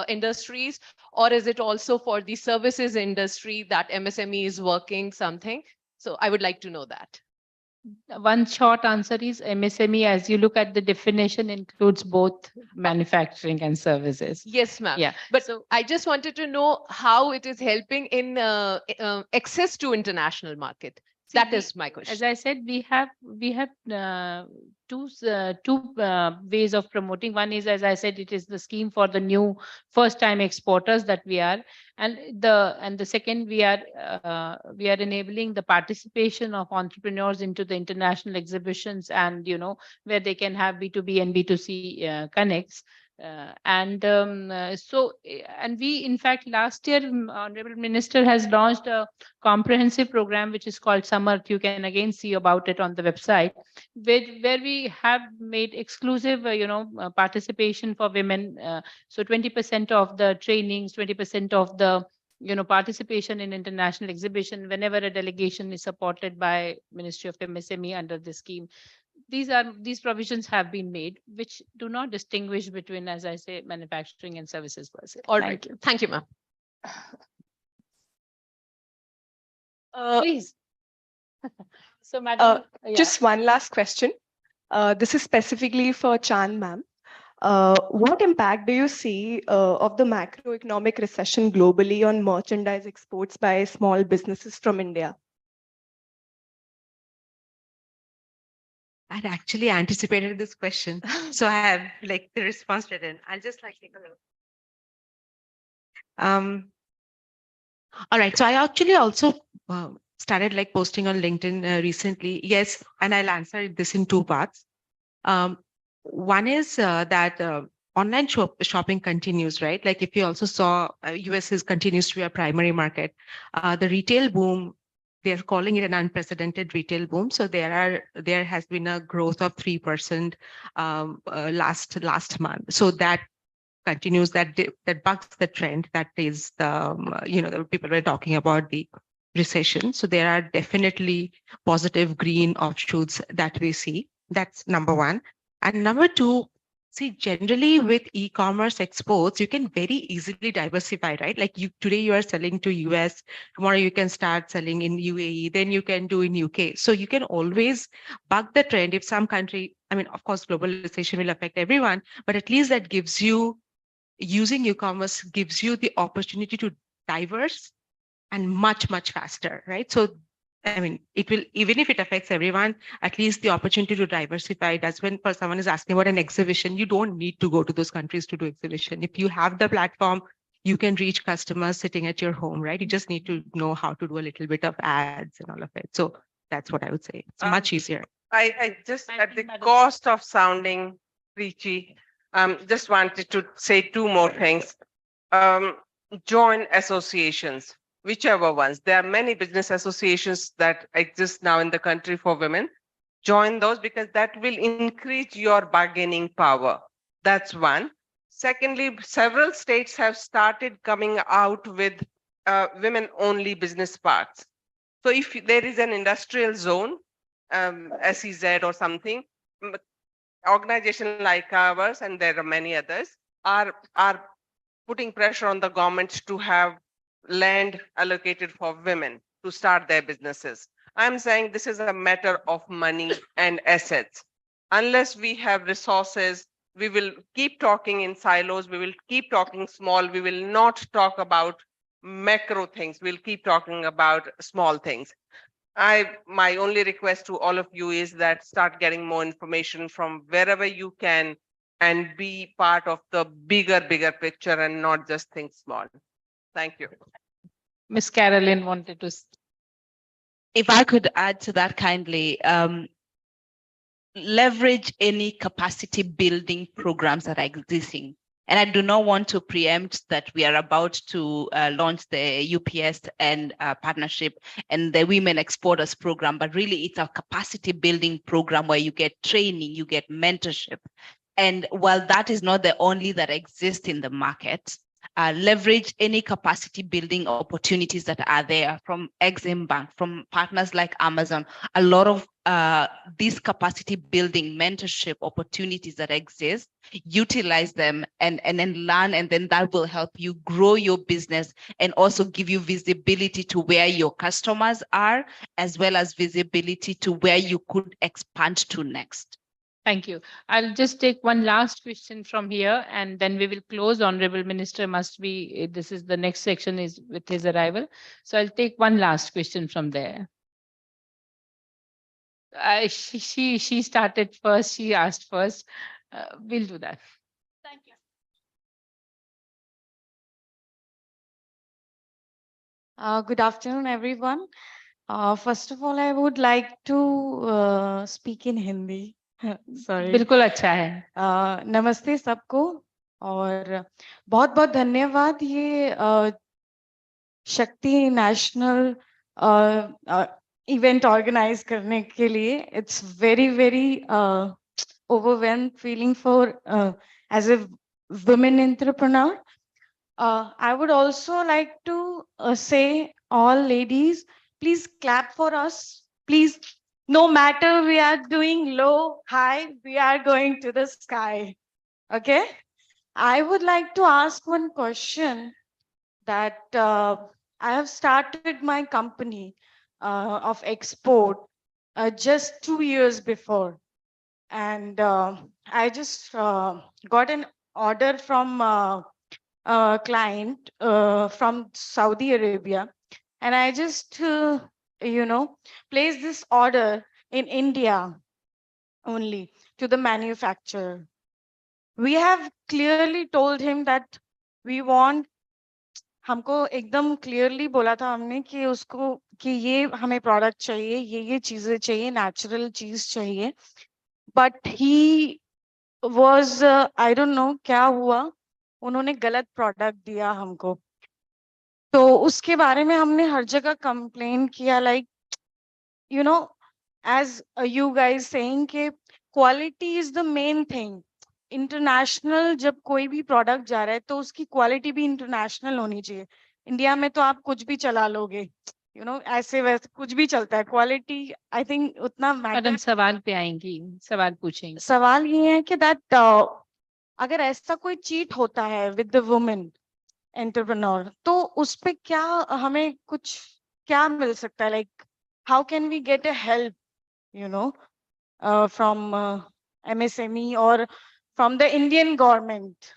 industries, or is it also for the services industry that MSME is working something? So I would like to know that. One short answer is MSME, as you look at the definition, includes both manufacturing and services. Yes, ma'am. Yeah. But so I just wanted to know how it is helping in access to international market. That is my question. As I said, we have two ways of promoting. One is, as I said, it is the scheme for the new first-time exporters that we are, and the second we are enabling the participation of entrepreneurs into the international exhibitions, and where they can have B2B and B2C connects. And we, in fact, last year, Honorable Minister has launched a comprehensive program which is called Summer. You can again see about it on the website, where we have made exclusive, participation for women. So 20% of the trainings, 20% of the participation in international exhibition, whenever a delegation is supported by Ministry of MSME under the scheme. These provisions have been made, which do not distinguish between, as I say, manufacturing and services per se. All right. Thank you, ma'am. Please. So, madam, just one last question. This is specifically for Chan, ma'am. What impact do you see of the macroeconomic recession globally on merchandise exports by small businesses from India? I'd actually anticipated this question, so I have like the response written. I'll just like take a look. All right, so I actually also started like posting on LinkedIn recently. Yes, and I'll answer this in two parts. One is that online shopping continues, right? Like if you also saw, US continues to be a primary market. The retail boom, they're calling it an unprecedented retail boom. So there has been a growth of 3% last month. So that continues, that bucks the trend. That is the people were talking about the recession. So there are definitely positive green offshoots that we see. That's number one. And number two, see, generally with e-commerce exports, you can very easily diversify, right? Like today you are selling to US, tomorrow you can start selling in UAE, then you can do in UK. So you can always buck the trend if some country, I mean, of course, globalization will affect everyone, but at least that gives you, using e-commerce gives you the opportunity to diverse and much, much faster, right? So, I mean, it will, even if it affects everyone, at least the opportunity to diversify. That's when for someone is asking about an exhibition, you don't need to go to those countries to do exhibition. If you have the platform, you can reach customers sitting at your home, right? You just need to know how to do a little bit of ads and all of it. So that's what I would say. It's much easier. I just, at the cost of sounding preachy, just wanted to say two more things. Join associations, whichever ones. There are many business associations that exist now in the country for women. Join those because that will increase your bargaining power. That's one. Secondly, several states have started coming out with women-only business parks. So if there is an industrial zone, SEZ or something, organization like ours, and there are many others, are putting pressure on the government to have land allocated for women to start their businesses. I'm saying this is a matter of money and assets. Unless we have resources, we will keep talking in silos, we will keep talking small, we will not talk about macro things, we'll keep talking about small things. My only request to all of you is that start getting more information from wherever you can and be part of the bigger picture and not just think small. Thank you. Miss Carolyn wanted to. If I could add to that kindly, leverage any capacity building programs that are existing. And I do not want to preempt that we are about to launch the UPS and partnership and the Women Exporters program, but really it's a capacity building program where you get training, you get mentorship. And while that is not the only that exists in the market, leverage any capacity building opportunities that are there from Exim Bank, from partners like Amazon. A lot of these capacity building mentorship opportunities that exist, utilize them and then learn, and then that will help you grow your business and also give you visibility to where your customers are, as well as visibility to where you could expand to next. Thank you. I'll just take one last question from here and then we will close. Honorable Minister must be, this is the next section is with his arrival. So I'll take one last question from there. She started first, she asked first. We'll do that. Thank you. Good afternoon, everyone. First of all, I would like to speak in Hindi. Sorry. बिल्कुल अच्छा है. नमस्ते सबको और बहुत बहुत धन्यवाद ये शक्ति नेशनल इवेंट ऑर्गेनाइज करने के लिए. It's very overwhelmed feeling for as a women entrepreneur. I would also like to say all ladies, please clap for us. Please, no matter we are doing low, high, we are going to the sky. Okay. I would like to ask one question that I have started my company of export just 2 years before. And I just got an order from a client from Saudi Arabia. And I just, placed this order in India only to the manufacturer. We have clearly told him that we want, हमको एकदम clearly बोला था हमने कि उसको कि ये हमें product चाहिए, ये चीजें चाहिए, natural चीज चाहिए. But he was, I don't know क्या हुआ, उन्होंने गलत product दिया हमको. तो उसके बारे में हमने हर जगह complain किया, like, as you guys saying कि quality is the main thing. International जब कोई भी product जा रहा है तो उसकी quality भी international होनी चाहिए. इंडिया में तो आप कुछ भी चला लोगे, ऐसे वैसे कुछ भी चलता है. क्वालिटी आई थिंक उतना मैडम सवाल पे आएंगी, सवाल पूछेंगे. सवाल ये है कि दैट अगर ऐसा कोई चीट होता है विद द वुमेन एंटरप्रेन्योर तो उस पे क्या हमें कुछ क्या मिल सकता है, like how can we get a help from MSME or from the Indian government?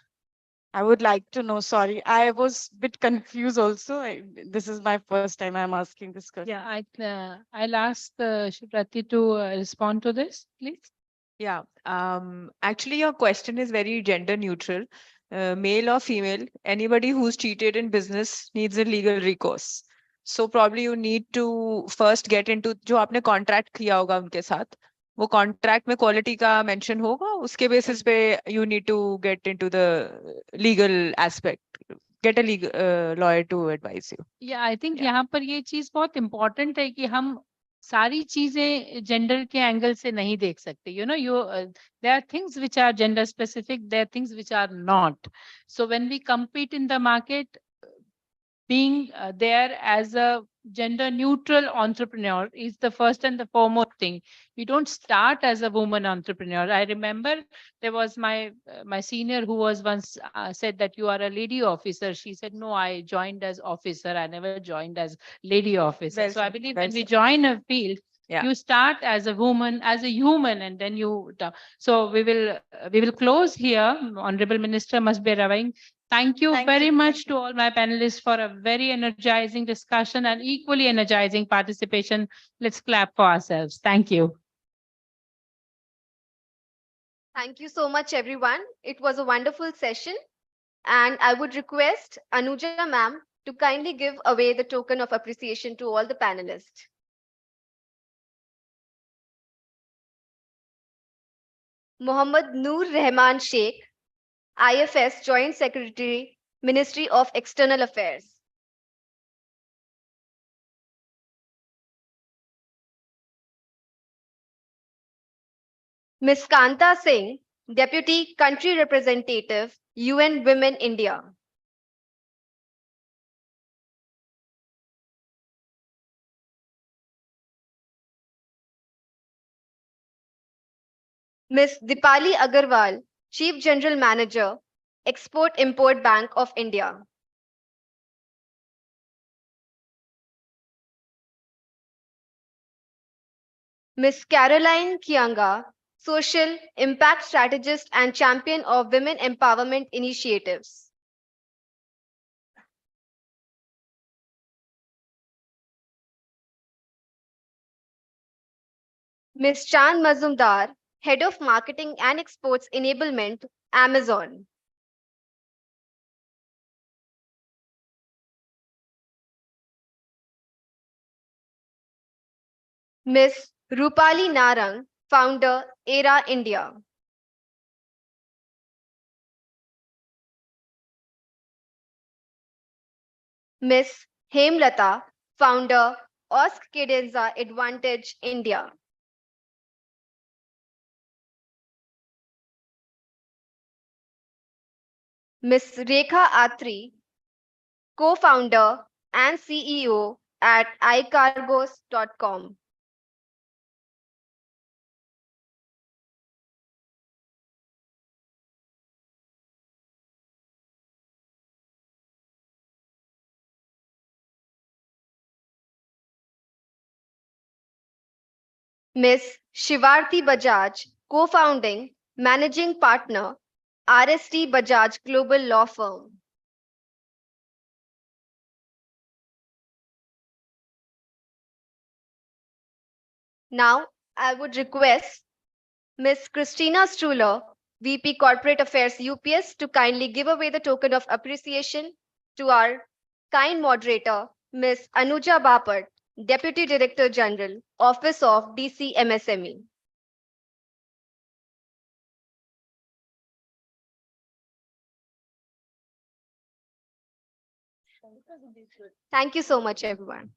I would like to know. Sorry, I was a bit confused also. This is my first time I'm asking this question. Yeah, I'll ask Shiprati to respond to this, please. Yeah, actually, your question is very gender neutral. Male or female, anybody who's cheated in business needs a legal recourse. So probably you need to first get into जो आपने contract किया होगा उनके साथ, वो contract में quality का mention होगा, उसके basis पे you need to get into the legal aspect. Get a legal lawyer to advise you. या आई थिंक यहाँ पर ये चीज बहुत इम्पोर्टेंट है कि हम सारी चीजें जेंडर के एंगल से नहीं देख सकते you know you there are things which are gender specific there are things which are not so when we compete in the market being there as a gender neutral entrepreneur is the first and the foremost thing. We don't start as a woman entrepreneur. I remember there was my senior who was once said that you are a lady officer. She said, no, I joined as officer. I never joined as lady officer. Well So I said, believe well when we said. join a field, Yeah. you start as a woman, as a human, and then you. So we will close here. Honorable Minister must be arriving. Thank you very much to all my panelists for a very energizing discussion and equally energizing participation. Let's clap for ourselves. Thank you. Thank you so much, everyone. It was a wonderful session. And I would request Anuja ma'am to kindly give away the token of appreciation to all the panelists. Mohammad Noor Rahman Sheikh, IFS Joint Secretary, Ministry of External Affairs. Ms. Kanta Singh, Deputy Country Representative, UN Women India. Ms. Dipali Agarwal, Chief General Manager, Export-Import Bank of India. Ms. Caroline Kianga, Social Impact Strategist and Champion of Women Empowerment Initiatives. Ms. Chand Mazumdar, Head of Marketing and Exports Enablement, Amazon. Ms. Rupali Narang, Founder, ERA India. Ms. Hemlata, Founder, Osc Cadenza Advantage, India. Ms. Rekha Atri, Co-Founder and CEO at icargos.com. Ms. Shivarthi Bajaj, co-founding managing partner, RST Bajaj Global Law Firm. Now, I would request Ms. Christina Struller, VP Corporate Affairs UPS, to kindly give away the token of appreciation to our kind moderator, Ms. Anuja Bapat, Deputy Director General, Office of DC MSME. Thank you so much, everyone.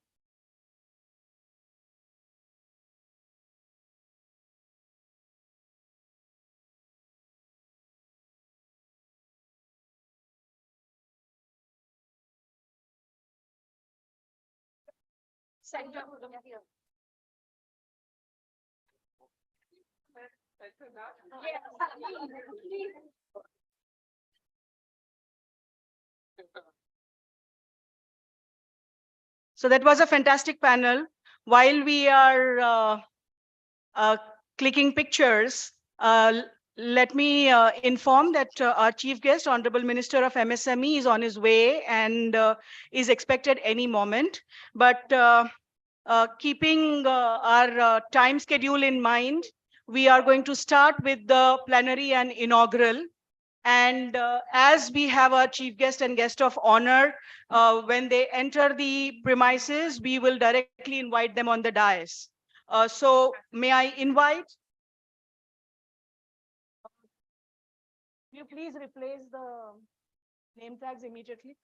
So that was a fantastic panel. While we are clicking pictures, let me inform that our chief guest, Honorable Minister of MSME, is on his way and is expected any moment. But keeping our time schedule in mind, we are going to start with the plenary and inaugural. And as we have our chief guest and guest of honor, when they enter the premises, we will directly invite them on the dais. So may I invite? Will you please replace the name tags immediately?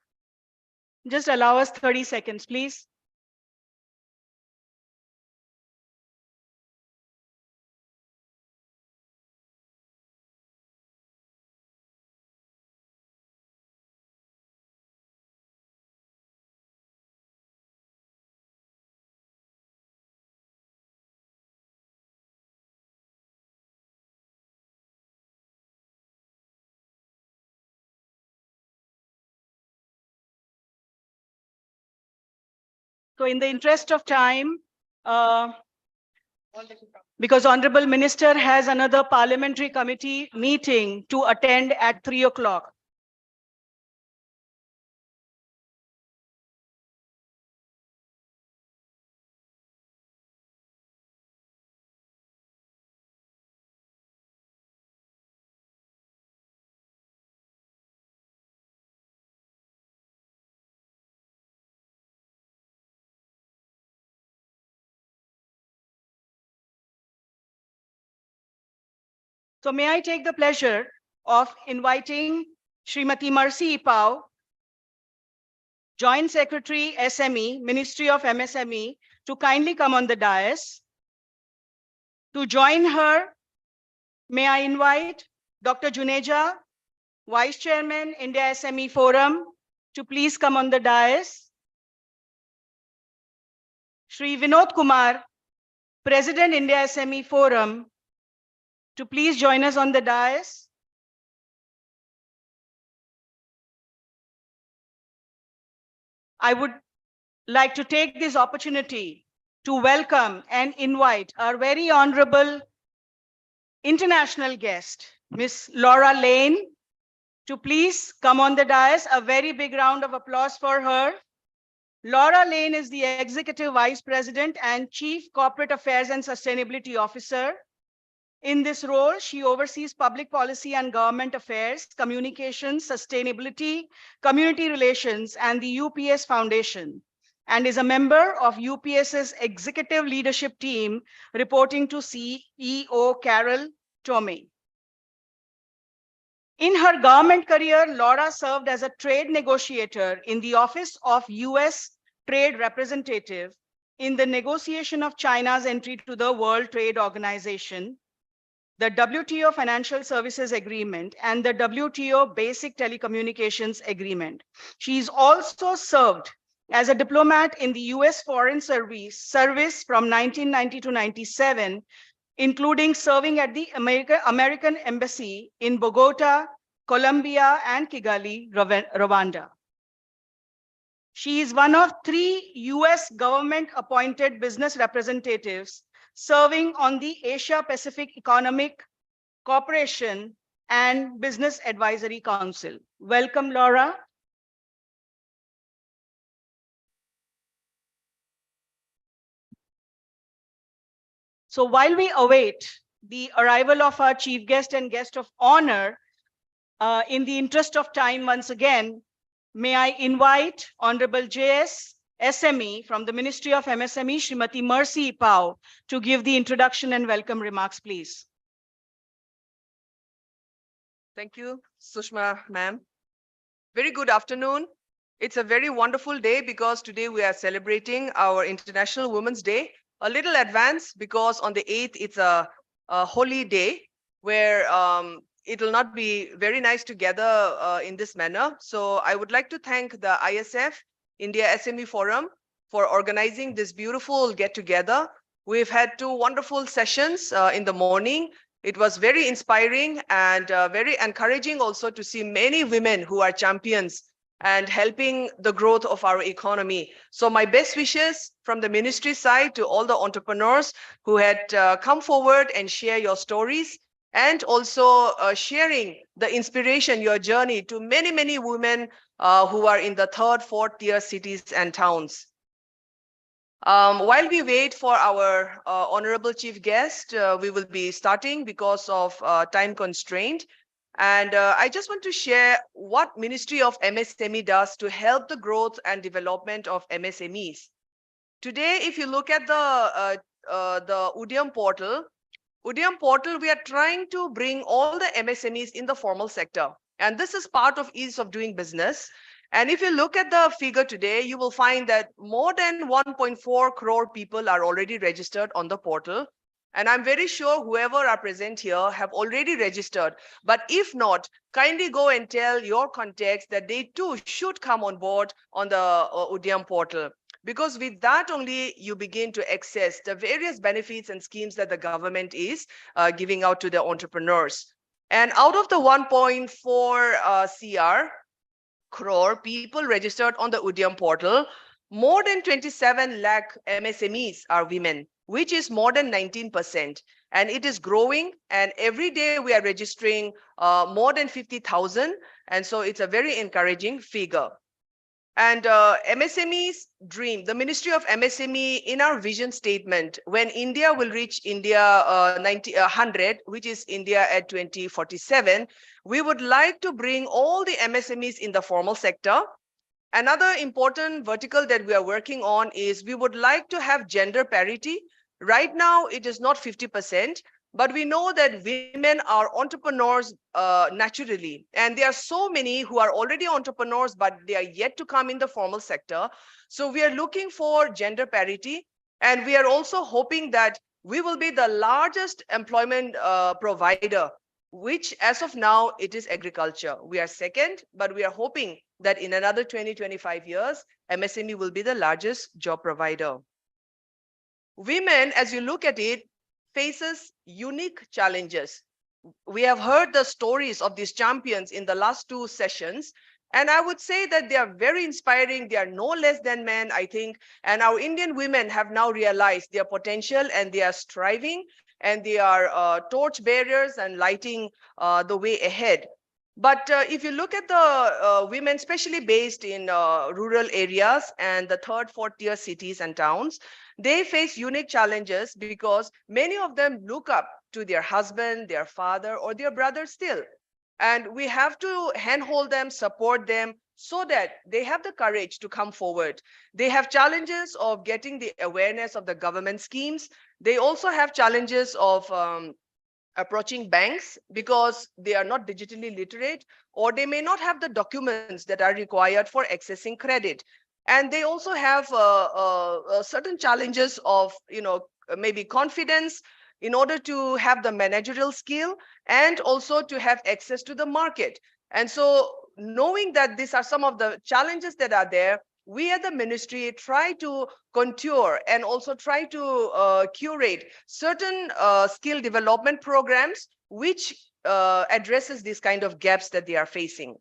Just allow us 30 seconds, please. So in the interest of time, because Honorable Minister has another parliamentary committee meeting to attend at 3 o'clock. So may I take the pleasure of inviting Srimati Mercy Ipao, Joint Secretary, SME, Ministry of MSME, to kindly come on the dais. To join her, may I invite Dr. Juneja, Vice Chairman, India SME Forum, to please come on the dais. Shri Vinod Kumar, President, India SME Forum, to please join us on the dais. I would like to take this opportunity to welcome and invite our very honorable international guest, Miss Laura Lane, to please come on the dais. A very big round of applause for her. Laura Lane is the Executive Vice President and Chief Corporate Affairs and Sustainability Officer. In this role, she oversees public policy and government affairs, communications, sustainability, community relations, and the UPS Foundation, and is a member of UPS's executive leadership team, reporting to CEO Carol Tomei. In her government career, Laura served as a trade negotiator in the Office of US Trade Representative in the negotiation of China's entry to the World Trade Organization, the WTO Financial Services Agreement, and the WTO Basic Telecommunications Agreement. She's also served as a diplomat in the US Foreign Service from 1990 to 97, including serving at the American Embassy in Bogota, Colombia, and Kigali, Rwanda. She is one of 3 US government-appointed business representatives serving on the Asia Pacific Economic Cooperation and Business Advisory Council. Welcome, Laura. So while we await the arrival of our chief guest and guest of honor, in the interest of time, once again, may I invite Honorable JS SME from the Ministry of MSME, Srimati Mercy Ipao, to give the introduction and welcome remarks, please. Thank you, Sushma ma'am. Very good afternoon. It's a very wonderful day because today we are celebrating our International Women's Day. A little advance because on the 8th, it's a holy day where it will not be very nice to gather in this manner. So I would like to thank the ISF, India SME Forum, for organizing this beautiful get-together. We've had 2 wonderful sessions in the morning. It was very inspiring and very encouraging also to see many women who are champions and helping the growth of our economy. So my best wishes from the ministry side to all the entrepreneurs who had come forward and share your stories. and also sharing the inspiration, your journey to many, many women who are in the third, fourth tier cities and towns. While we wait for our honorable chief guest, we will be starting because of time constraint. And I just want to share what Ministry of MSME does to help the growth and development of MSMEs. Today, if you look at the Udyam portal, we are trying to bring all the MSMEs in the formal sector. And this is part of ease of doing business. And if you look at the figure today, you will find that more than 1.4 crore people are already registered on the portal. And I'm very sure whoever are present here have already registered. But if not, kindly go and tell your contacts that they too should come on board on the Udyam portal. Because with that only you begin to access the various benefits and schemes that the government is giving out to the entrepreneurs. And out of the 1.4 crore people registered on the Udyam portal, more than 27 lakh MSMEs are women, which is more than 19%. And it is growing. And every day we are registering more than 50,000. And so it's a very encouraging figure. And MSME's dream, the Ministry of MSME in our vision statement, when India will reach India 100, which is India at 2047, we would like to bring all the MSMEs in the formal sector. Another important vertical that we are working on is we would like to have gender parity. Right now, it is not 50%, but we know that women are entrepreneurs naturally. And there are so many who are already entrepreneurs, but they are yet to come in the formal sector. So we are looking for gender parity. And we are also hoping that we will be the largest employment provider, which as of now, it is agriculture. We are second, but we are hoping that in another 20-25 years, MSME will be the largest job provider. Women, as you look at it, faces unique challenges. We have heard the stories of these champions in the last two sessions, and I would say that they are very inspiring. They are no less than men, I think. And our Indian women have now realized their potential and they are striving and they are torch bearers and lighting the way ahead. But if you look at the women, especially based in rural areas and the third, fourth tier cities and towns, they face unique challenges because many of them look up to their husband, their father, or their brother still. And we have to handhold them, support them, so that they have the courage to come forward. They have challenges of getting the awareness of the government schemes. They also have challenges of approaching banks because they are not digitally literate, or they may not have the documents that are required for accessing credit. And they also have certain challenges of, maybe confidence in order to have the managerial skill and also to have access to the market. And so knowing that these are some of the challenges that are there, we at the ministry try to contour and also try to curate certain skill development programs which addresses these kind of gaps that they are facing.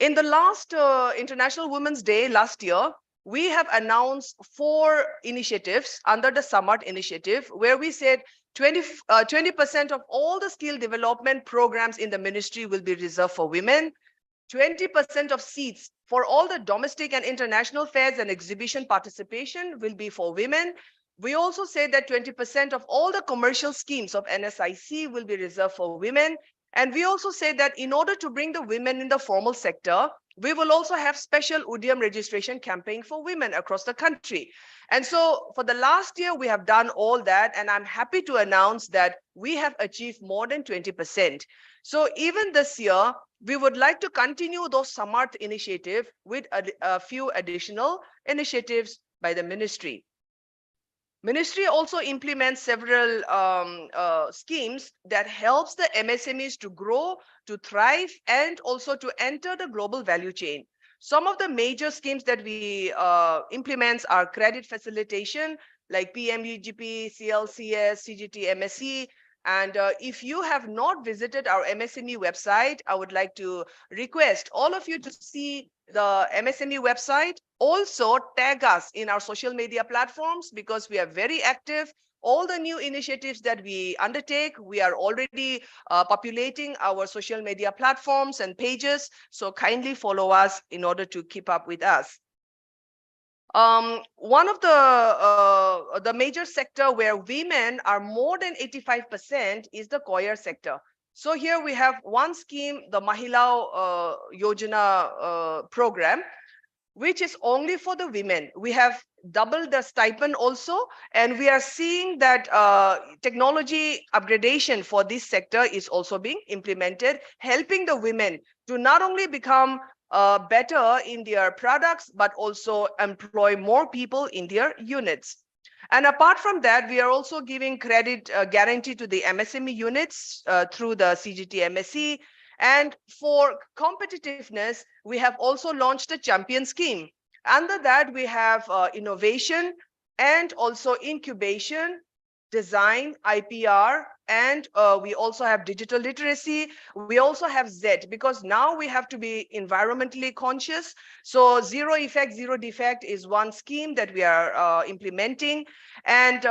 In the last International Women's Day last year, we have announced 4 initiatives under the Samart initiative, where we said 20% of all the skill development programs in the ministry will be reserved for women. 20% of seats for all the domestic and international fairs and exhibition participation will be for women. We also say that 20% of all the commercial schemes of NSIC will be reserved for women. And we also say that in order to bring the women in the formal sector, we will also have special Udyam registration campaign for women across the country. And so for the last year, we have done all that. And I'm happy to announce that we have achieved more than 20%. So even this year, we would like to continue those Samarth initiative with a few additional initiatives by the ministry. Ministry also implements several schemes that helps the MSMEs to grow, to thrive, and also to enter the global value chain. Some of the major schemes that we implement are credit facilitation, like PMUGP, CLCS, CGT, MSE. And if you have not visited our MSME website, I would like to request all of you to see the MSME website. also tag us in our social media platforms because we are very active. All the new initiatives that we undertake, we are already populating our social media platforms and pages. So kindly follow us in order to keep up with us. One of the major sector where women are more than 85% is the coir sector. So here we have one scheme, the Mahila Yojana program, which is only for the women. We have doubled the stipend also, and we are seeing that technology upgradation for this sector is also being implemented, helping the women to not only become better in their products, but also employ more people in their units. And apart from that, we are also giving credit guarantee to the MSME units through the CGT MSE. And for competitiveness, we have also launched a champion scheme. Under that, we have innovation and also incubation, design, IPR, and we also have digital literacy. We also have Z, because now we have to be environmentally conscious. So zero effect, zero defect is one scheme that we are implementing. And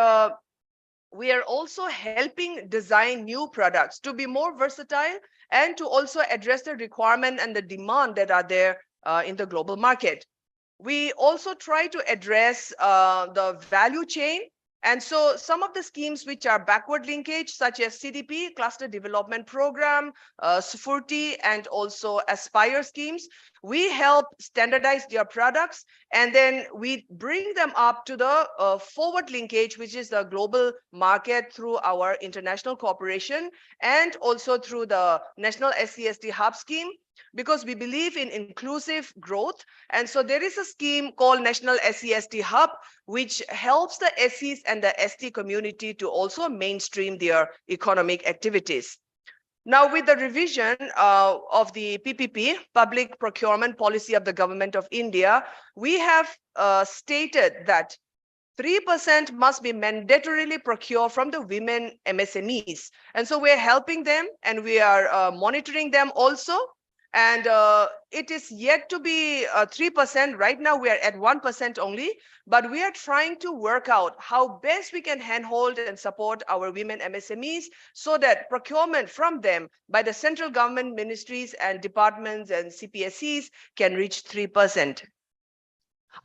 we are also helping design new products to be more versatile and to also address the requirement and the demand that are there in the global market. We also try to address the value chain. And so some of the schemes which are backward linkage, such as CDP, Cluster Development Program, Sufurti, and also Aspire schemes, we help standardize their products, and then we bring them up to the forward linkage, which is the global market, through our international cooperation and also through the National SCST Hub scheme, because we believe in inclusive growth. And so there is a scheme called National SCST Hub, which helps the SCs and the ST community to also mainstream their economic activities. Now, with the revision of the PPP, Public Procurement Policy of the Government of India, we have stated that 3% must be mandatorily procured from the women MSMEs. And so we're helping them, and we are monitoring them also. And it is yet to be 3%. Right now, we are at 1% only, but we are trying to work out how best we can handhold and support our women MSMEs so that procurement from them by the central government ministries and departments and CPSCs can reach 3%.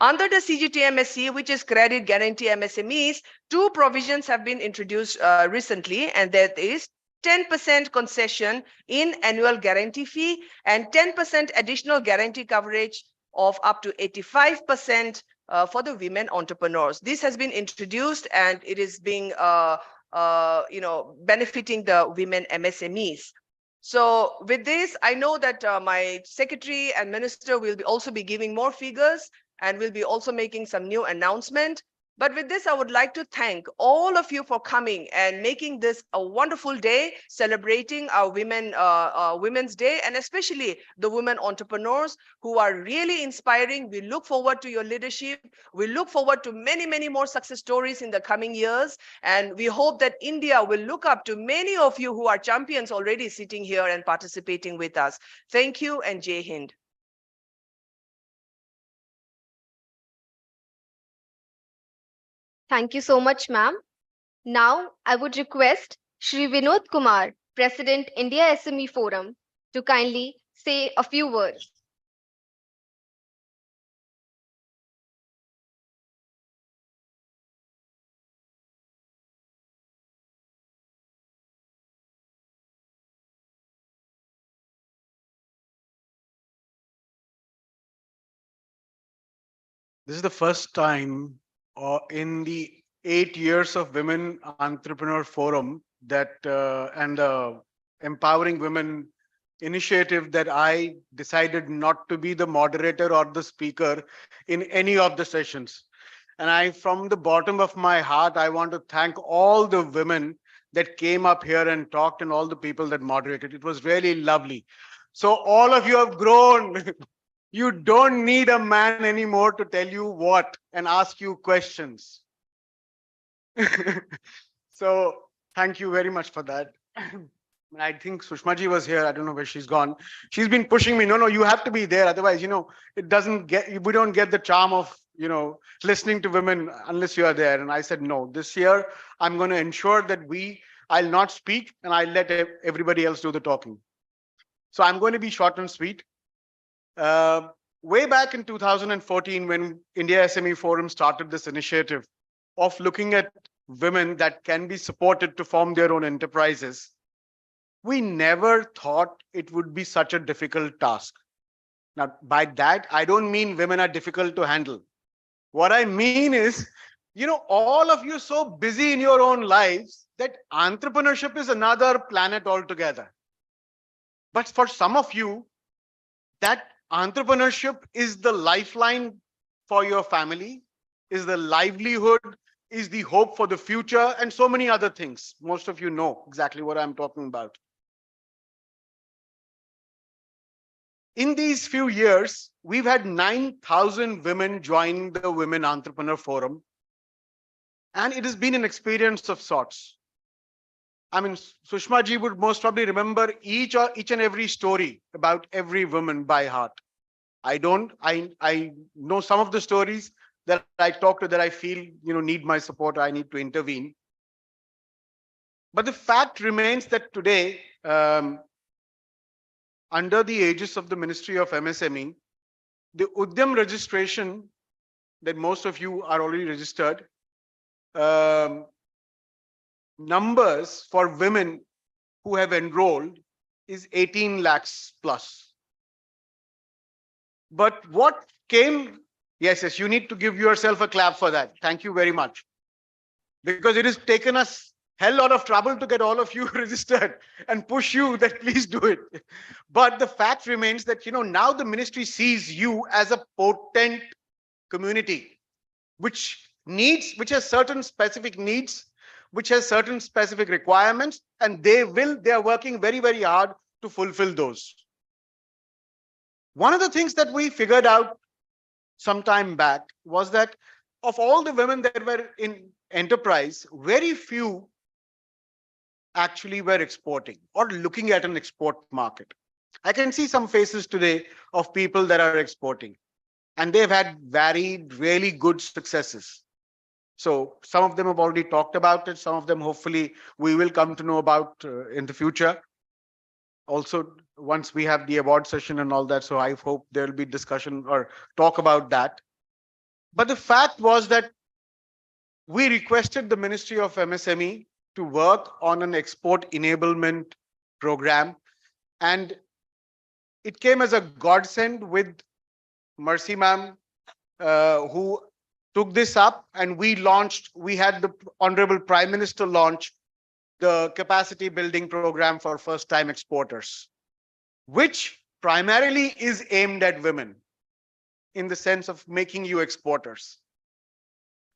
Under the CGT-MSE, which is Credit Guarantee MSMEs, two provisions have been introduced recently, and that is 10% concession in annual guarantee fee and 10% additional guarantee coverage of up to 85% for the women entrepreneurs. This has been introduced, and it is being benefiting the women MSMEs. So with this, I know that my secretary and minister will also be giving more figures, and we'll be also making some new announcement. But with this, I would like to thank all of you for coming and making this a wonderful day, celebrating our Women's Day, and especially the women entrepreneurs who are really inspiring. We look forward to your leadership. We look forward to many, many more success stories in the coming years. And we hope that India will look up to many of you who are champions already sitting here and participating with us. Thank you, and Jai Hind. Thank you so much, ma'am. Now, I would request Shri Vinod Kumar, President, India SME Forum, to kindly say a few words. This is the first time in the 8 years of Women Entrepreneur Forum that and the Empowering Women initiative that I decided not to be the moderator or the speaker in any of the sessions. And from the bottom of my heart, I want to thank all the women that came up here and talked, and all the people that moderated. It was really lovely. So all of you have grown. You don't need a man anymore to tell you what and ask you questions. So thank you very much for that. I think Sushmaji was here. I don't know where she's gone. She's been pushing me. No, no, you have to be there. Otherwise, it doesn't get, we don't get the charm of, listening to women unless you are there. And I said, no, this year I'm going to ensure that I'll not speak and I'll let everybody else do the talking. So I'm going to be short and sweet. Way back in 2014, when India SME Forum started this initiative of looking at women that can be supported to form their own enterprises, we never thought it would be such a difficult task. Now, by that, I don't mean women are difficult to handle. What I mean is, all of you so busy in your own lives that entrepreneurship is another planet altogether. But for some of you, that entrepreneurship is the lifeline for your family, is the livelihood, is the hope for the future, and so many other things. Most of you know exactly what I'm talking about. In these few years, we've had 9,000 women join the Women Entrepreneur Forum, and it has been an experience of sorts. I mean, Sushma ji would most probably remember each and every story about every woman by heart. I don't. I know some of the stories that I talk to that I feel need my support. I need to intervene. But the fact remains that today, under the aegis of the Ministry of MSME, the Udyam registration that most of you are already registered, numbers for women who have enrolled is 18 lakhs plus. But what came, yes, you need to give yourself a clap for that. Thank you very much. Because it has taken us hell lot of trouble to get all of you registered and push you that please do it. But the fact remains that, now the ministry sees you as a potent community, which has certain specific needs, which has certain specific requirements, and they are working very, very hard to fulfill those. One of the things that we figured out some time back was that of all the women that were in enterprise, very few actually were exporting or looking at an export market. I can see some faces today of people that are exporting, and they've had varied, really good successes. So some of them have already talked about it. Some of them, hopefully, we will come to know about in the future. Also, once we have the award session and all that, so I hope there will be discussion or talk about that. But the fact was that we requested the Ministry of MSME to work on an export enablement program, and it came as a godsend with Mercy ma'am, who took this up, and we had the Honorable Prime Minister launch the capacity building program for first-time exporters, which primarily is aimed at women in the sense of making you exporters.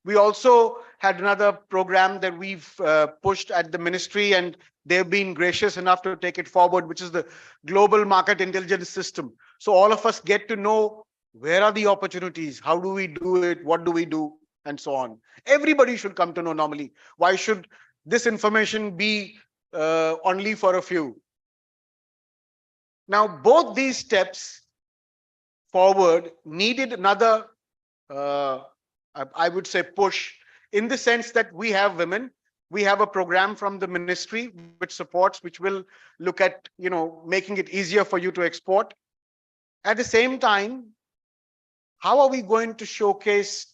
We also had another program that we've pushed at the ministry, and they've been gracious enough to take it forward, which is the Global Market Intelligence System. So all of us get to know where are the opportunities, how do we do it, what do we do, and so on. Everybody should come to know normally. Why should this information be only for a few? Now, both these steps forward needed another, I would say, push, in the sense that we have women. We have a program from the ministry which supports, which will look at, making it easier for you to export. At the same time, how are we going to showcase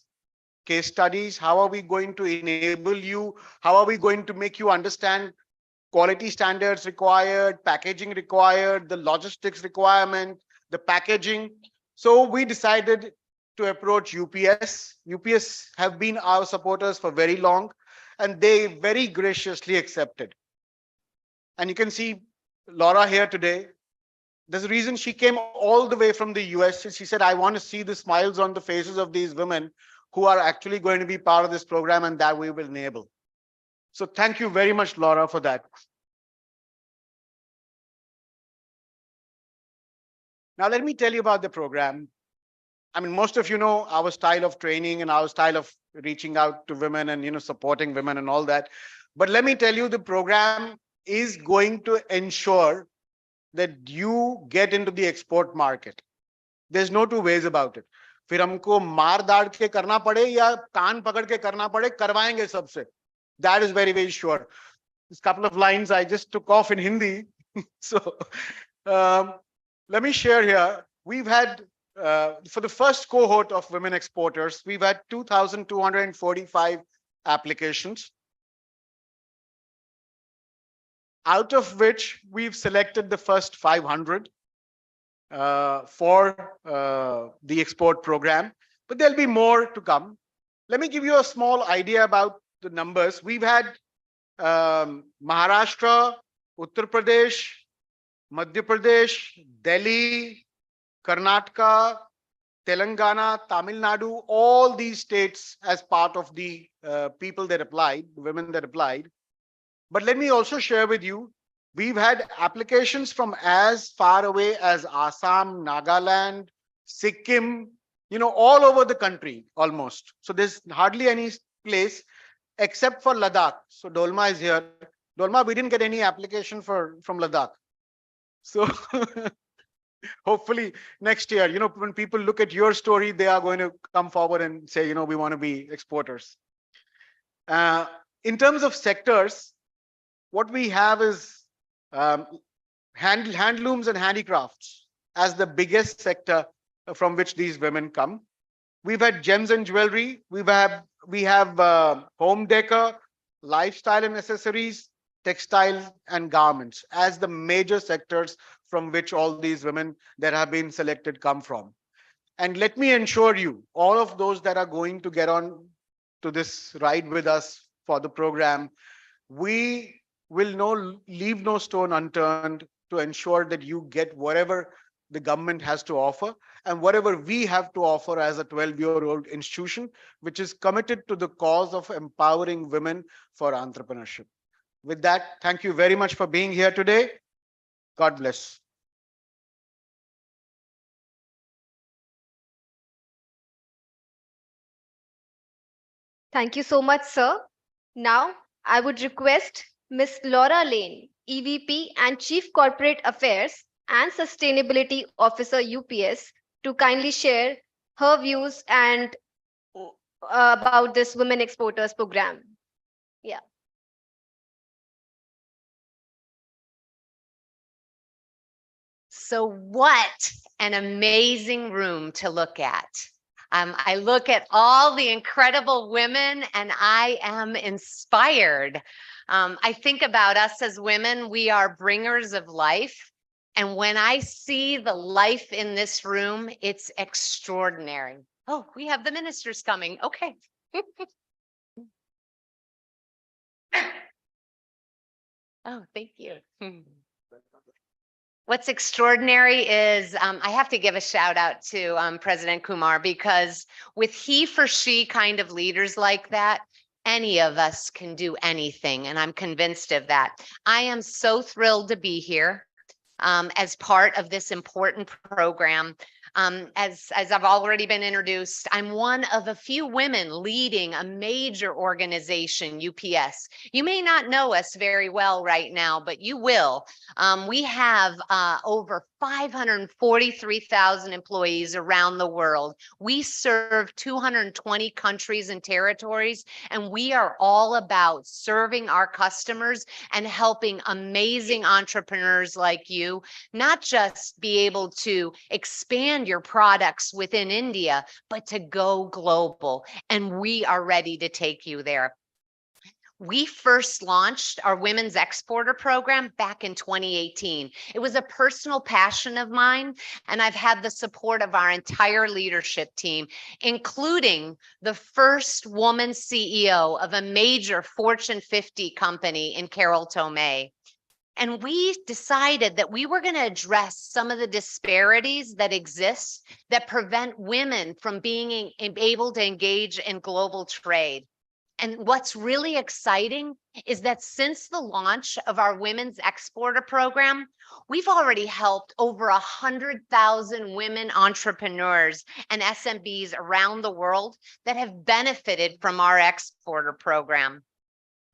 case studies? How are we going to enable you? How are we going to make you understand quality standards required, packaging required, the logistics requirement, the packaging? So we decided to approach UPS. UPS have been our supporters for very long, and they very graciously accepted. And you can see Laura here today. There's a reason she came all the way from the US. She said, I want to see the smiles on the faces of these women who are actually going to be part of this program, and that we will enable. So thank you very much, Laura, for that. Now, let me tell you about the program. I mean, most of you know our style of training and our style of reaching out to women and, supporting women and all that. But let me tell you, the program is going to ensure that you get into the export market. There's no two ways about it. फिर हमको मार दाड़ के करना पड़े या कान पकड़ के करना पड़े, करवाएंगे सबसे. That is very, very sure. This couple of lines I just took off in Hindi. So let me share here. We've had, for the first cohort of women exporters, we've had 2,245 applications, out of which we've selected the first 500 for the export program, but there'll be more to come. Let me give you a small idea about the numbers. We've had Maharashtra, Uttar Pradesh, Madhya Pradesh, Delhi, Karnataka, Telangana, Tamil Nadu, all these states as part of the people that applied, women that applied. But let me also share with you, we've had applications from as far away as Assam, Nagaland, Sikkim, all over the country almost. So there's hardly any place except for Ladakh. So Dolma is here. Dolma, we didn't get any application from Ladakh. So hopefully next year, when people look at your story, they are going to come forward and say, we want to be exporters. In terms of sectors, what we have is handlooms and handicrafts as the biggest sector from which these women come. We've had gems and jewelry. We have home decor, lifestyle and accessories, textiles and garments as the major sectors from which all these women that have been selected come from. And let me ensure you, all of those that are going to get on to this ride with us for the program, we will leave no stone unturned to ensure that you get whatever the government has to offer and whatever we have to offer as a 12-year-old institution, which is committed to the cause of empowering women for entrepreneurship. With that, thank you very much for being here today. God bless. Thank you so much, sir. Now, I would request Ms. Laura Lane, EVP and Chief Corporate Affairs and Sustainability Officer, UPS, to kindly share her views and about this Women Exporters Program. Yeah. So what an amazing room to look at. I look at all the incredible women and I am inspired. I think about us as women, we are bringers of life. And when I see the life in this room, it's extraordinary. Oh, we have the ministers coming. Okay. Oh, thank you. What's extraordinary is I have to give a shout out to President Kumar, because with he for she kind of leaders like that, any of us can do anything. And I'm convinced of that. I am so thrilled to be here as part of this important program. As I've already been introduced, I'm one of a few women leading a major organization, UPS. You may not know us very well right now, but you will. We have over 543,000 employees around the world. We serve 220 countries and territories, and we are all about serving our customers and helping amazing entrepreneurs like you not just be able to expand your products within India, but to go global. And we are ready to take you there. We first launched our Women's Exporter Program back in 2018. It was a personal passion of mine, and I've had the support of our entire leadership team, including the first woman CEO of a major Fortune 50 company in Carol Tomei. And we decided that we were going to address some of the disparities that exist that prevent women from being able to engage in global trade. And what's really exciting is that since the launch of our Women's Exporter Program, we've already helped over 100,000 women entrepreneurs and SMBs around the world that have benefited from our exporter program.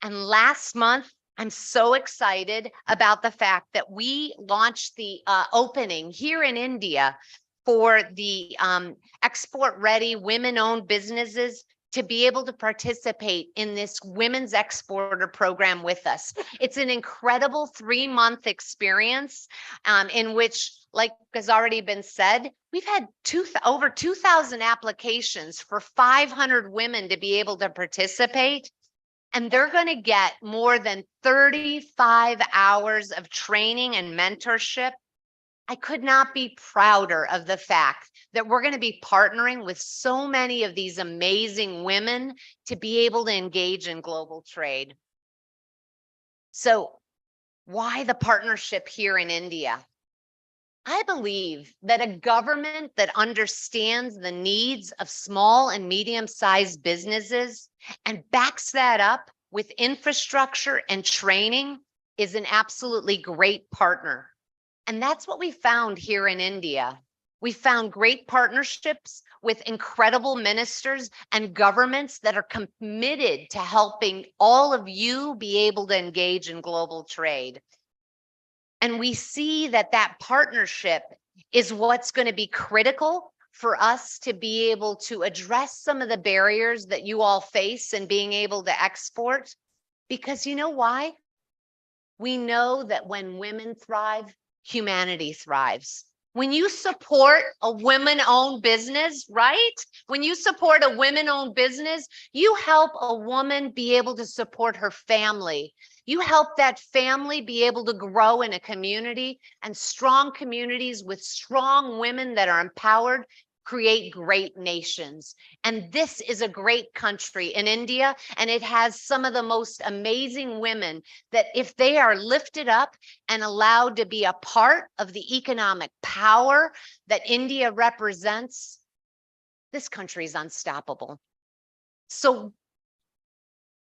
And last month, I'm so excited about the fact that we launched the opening here in India for the export ready women owned businesses to be able to participate in this women's exporter program with us. It's an incredible 3-month experience in which, like has already been said, we've had over 2,000 applications for 500 women to be able to participate. And they're going to get more than 35 hours of training and mentorship. I could not be prouder of the fact that we're going to be partnering with so many of these amazing women to be able to engage in global trade. So why the partnership here in India? I believe that a government that understands the needs of small and medium-sized businesses and backs that up with infrastructure and training is an absolutely great partner. And that's what we found here in India. We found great partnerships with incredible ministers and governments that are committed to helping all of you be able to engage in global trade. And we see that that partnership is what's going to be critical for us to be able to address some of the barriers that you all face in being able to export. Because you know why? We know that when women thrive, humanity thrives. When you support a women-owned business, right? When you support a women-owned business, you help a woman be able to support her family. You help that family be able to grow in a community, and strong communities with strong women that are empowered create great nations. And this is a great country in India, and it has some of the most amazing women that if they are lifted up and allowed to be a part of the economic power that India represents, this country is unstoppable. So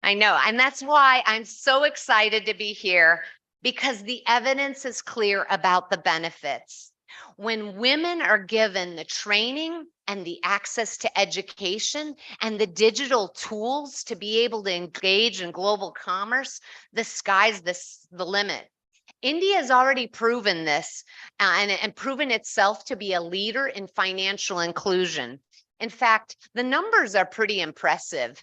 I know, and that's why I'm so excited to be here, because the evidence is clear about the benefits. When women are given the training and the access to education and the digital tools to be able to engage in global commerce, the sky's the limit. India has already proven this and proven itself to be a leader in financial inclusion. In fact, the numbers are pretty impressive.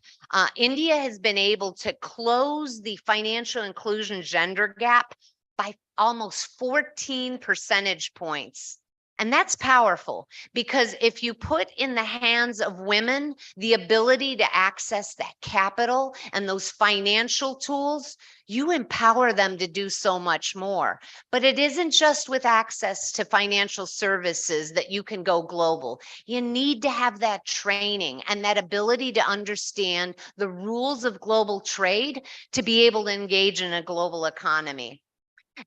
India has been able to close the financial inclusion gender gap by almost 14 percentage points. And that's powerful, because if you put in the hands of women the ability to access that capital and those financial tools, you empower them to do so much more. But it isn't just with access to financial services that you can go global. You need to have that training and that ability to understand the rules of global trade to be able to engage in a global economy.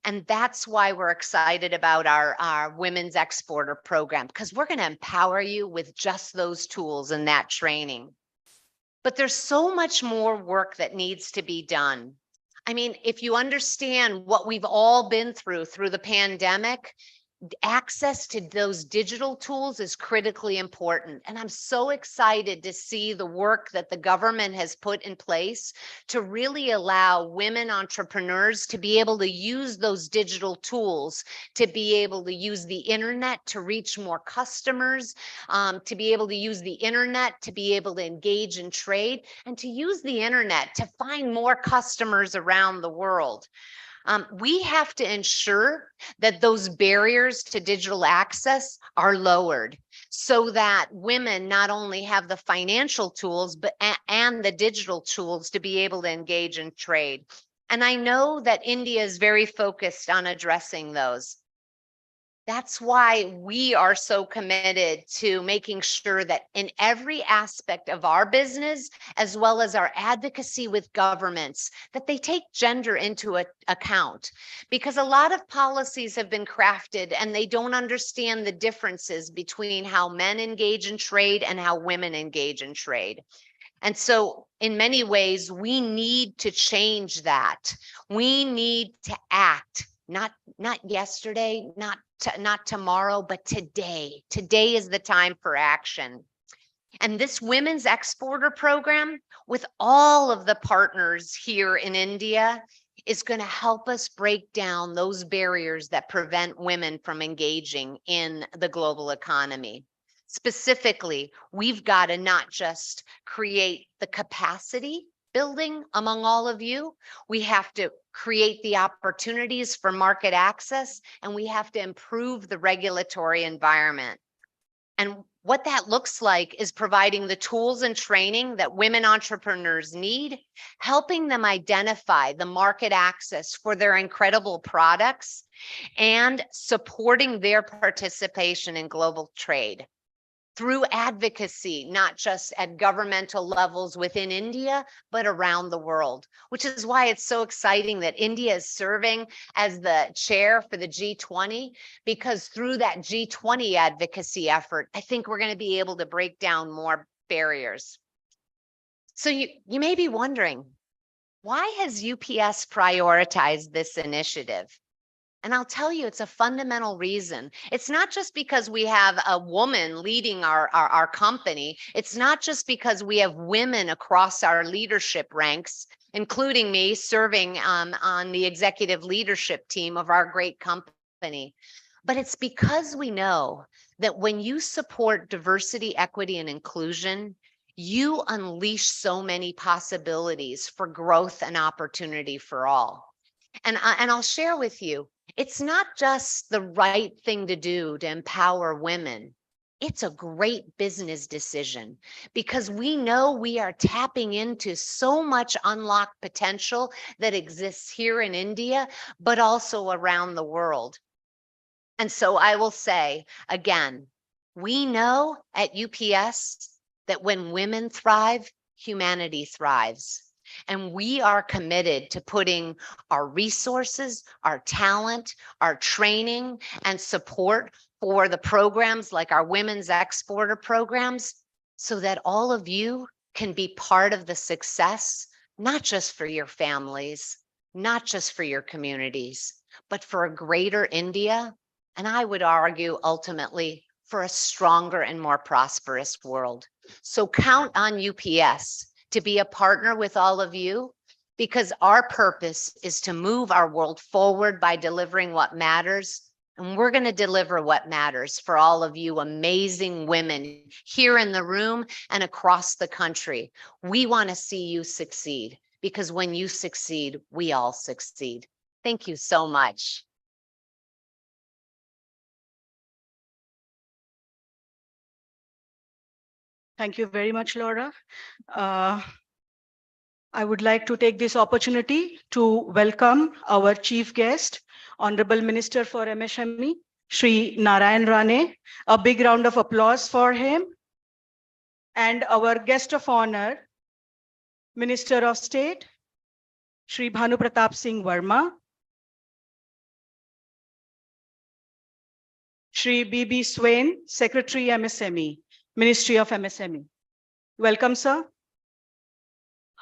And that's why we're excited about our women's exporter program, because we're going to empower you with just those tools and that training. But there's so much more work that needs to be done. I mean, if you understand what we've all been through the pandemic, access to those digital tools is critically important. And I'm so excited to see the work that the government has put in place to really allow women entrepreneurs to be able to use those digital tools, to be able to use the internet to reach more customers, to be able to use the internet to be able to engage in trade, and to use the internet to find more customers around the world. We have to ensure that those barriers to digital access are lowered so that women not only have the financial tools, but and the digital tools to be able to engage in trade. And I know that India is very focused on addressing those. That's why we are so committed to making sure that in every aspect of our business, as well as our advocacy with governments, that they take gender into account. Because a lot of policies have been crafted and they don't understand the differences between how men engage in trade and how women engage in trade. And so in many ways, we need to change that. We need to act, not yesterday, not tomorrow, but today. Today is the time for action. And this women's exporter program, with all of the partners here in India, is going to help us break down those barriers that prevent women from engaging in the global economy. Specifically, we've got to not just create the capacity building among all of you, we have to create the opportunities for market access, and we have to improve the regulatory environment. And what that looks like is providing the tools and training that women entrepreneurs need, helping them identify the market access for their incredible products, and supporting their participation in global trade through advocacy, not just at governmental levels within India, but around the world, which is why it's so exciting that India is serving as the chair for the G20, because through that G20 advocacy effort, I think we're going to be able to break down more barriers. So you may be wondering, why has UPS prioritized this initiative? And I'll tell you, it's a fundamental reason. It's not just because we have a woman leading our company. It's not just because we have women across our leadership ranks, including me serving on the executive leadership team of our great company. But it's because we know that when you support diversity, equity, and inclusion, you unleash so many possibilities for growth and opportunity for all. And I'll share with you, it's not just the right thing to do to empower women. It's a great business decision because we know we are tapping into so much unlocked potential that exists here in India, but also around the world. And so I will say again, we know at UPS that when women thrive, humanity thrives. And we are committed to putting our resources, our talent, our training, and support for the programs like our women's exporter programs so that all of you can be part of the success, not just for your families, not just for your communities, but for a greater India. And I would argue ultimately for a stronger and more prosperous world. So count on UPS to be a partner with all of you, because our purpose is to move our world forward by delivering what matters. And we're going to deliver what matters for all of you amazing women here in the room and across the country. We want to see you succeed, because when you succeed, we all succeed. Thank you so much. Thank you very much, Laura. I would like to take this opportunity to welcome our chief guest, Honorable Minister for MSME, Shri Narayan Rane. A big round of applause for him. And our guest of honor, Minister of State, Shri Bhanu Pratap Singh Verma, Shri B.B. Swain, Secretary MSME, Ministry of MSME. Welcome, sir.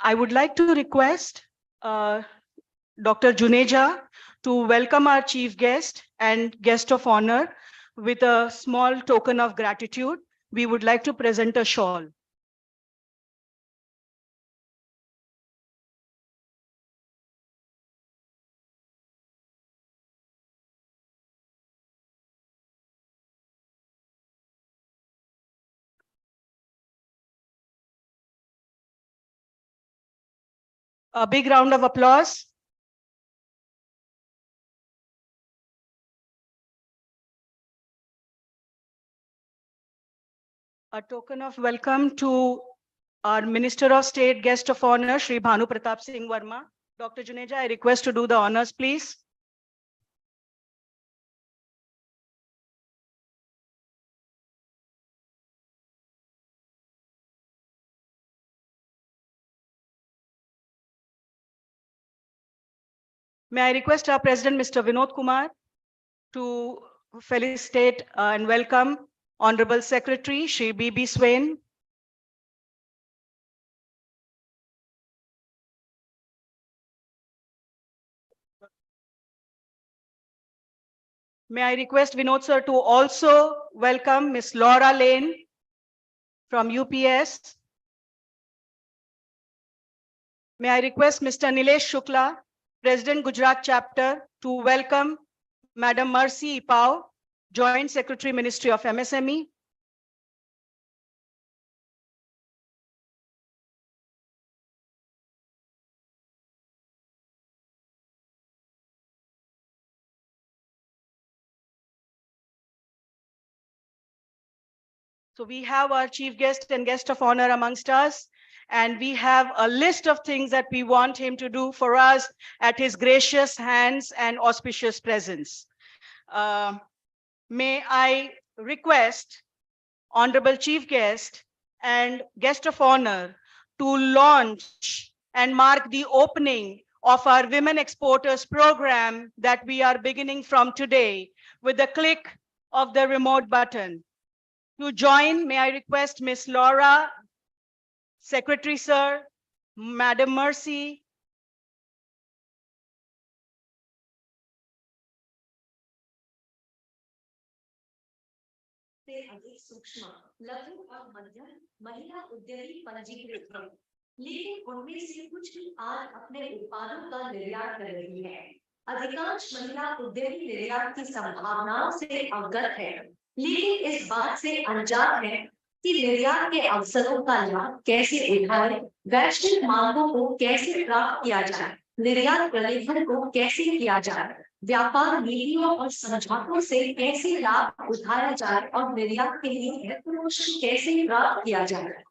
I would like to request Dr. Juneja to welcome our chief guest and guest of honor with a small token of gratitude. We would like to present a shawl. A big round of applause. A token of welcome to our Minister of State, guest of honor, Shri Bhanu Pratap Singh Verma. Dr. Juneja, I request to do the honors, please. May I request our President, Mr. Vinod Kumar, to felicitate and welcome Honorable Secretary, Shri B.B. Swain. May I request Vinod sir to also welcome Ms. Laura Lane from UPS. May I request Mr. Nilesh Shukla President Gujarat Chapter, to welcome Madam Mercy Ipao, Joint Secretary, Ministry of MSME. So we have our chief guest and guest of honor amongst us, and we have a list of things that we want him to do for us at his gracious hands and auspicious presence. May I request Honorable Chief Guest and Guest of Honor to launch and mark the opening of our Women Exporters program that we are beginning from today with the click of the remote button. To join, may I request Miss Laura, Secretary Sir, Madam Mercy, से अधिक सूक्ष्म लघु और मध्यम महिला उद्यमी पंजीकृत हैं, लेकिन उनमें से कुछ ही आज अपने उत्पादों का निर्यात कर रही हैं। अधिकांश महिला उद्यमी निर्यात की संभावनाओं से अवगत है, लेकिन इस बात से अनजान है कि निर्यात के अवसरों का लाभ कैसे उठाएं, वैश्विक मांगों को कैसे प्राप्त किया जाए, निर्यात प्रलेखन को कैसे किया जाए, व्यापार नीतियों और समझौतों से कैसे लाभ उठाया जाए और निर्यात के लिए वित्तपोषण कैसे प्राप्त किया जाए।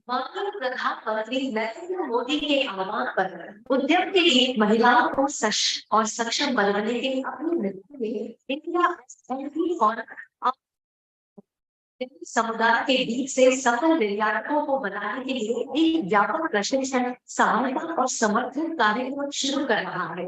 माननीय प्रधानमंत्री नरेंद्र मोदी के आह्वान पर उद्यम के लिए महिलाओं को सशक्त और सक्षम बनाने के अपनी नीति में इंडिया और समुदाय के बीच से सफल निर्यातकों को बनाने के लिए एक व्यापक प्रशिक्षण, सहायता और समर्थन कार्यक्रम शुरू कर रहा है।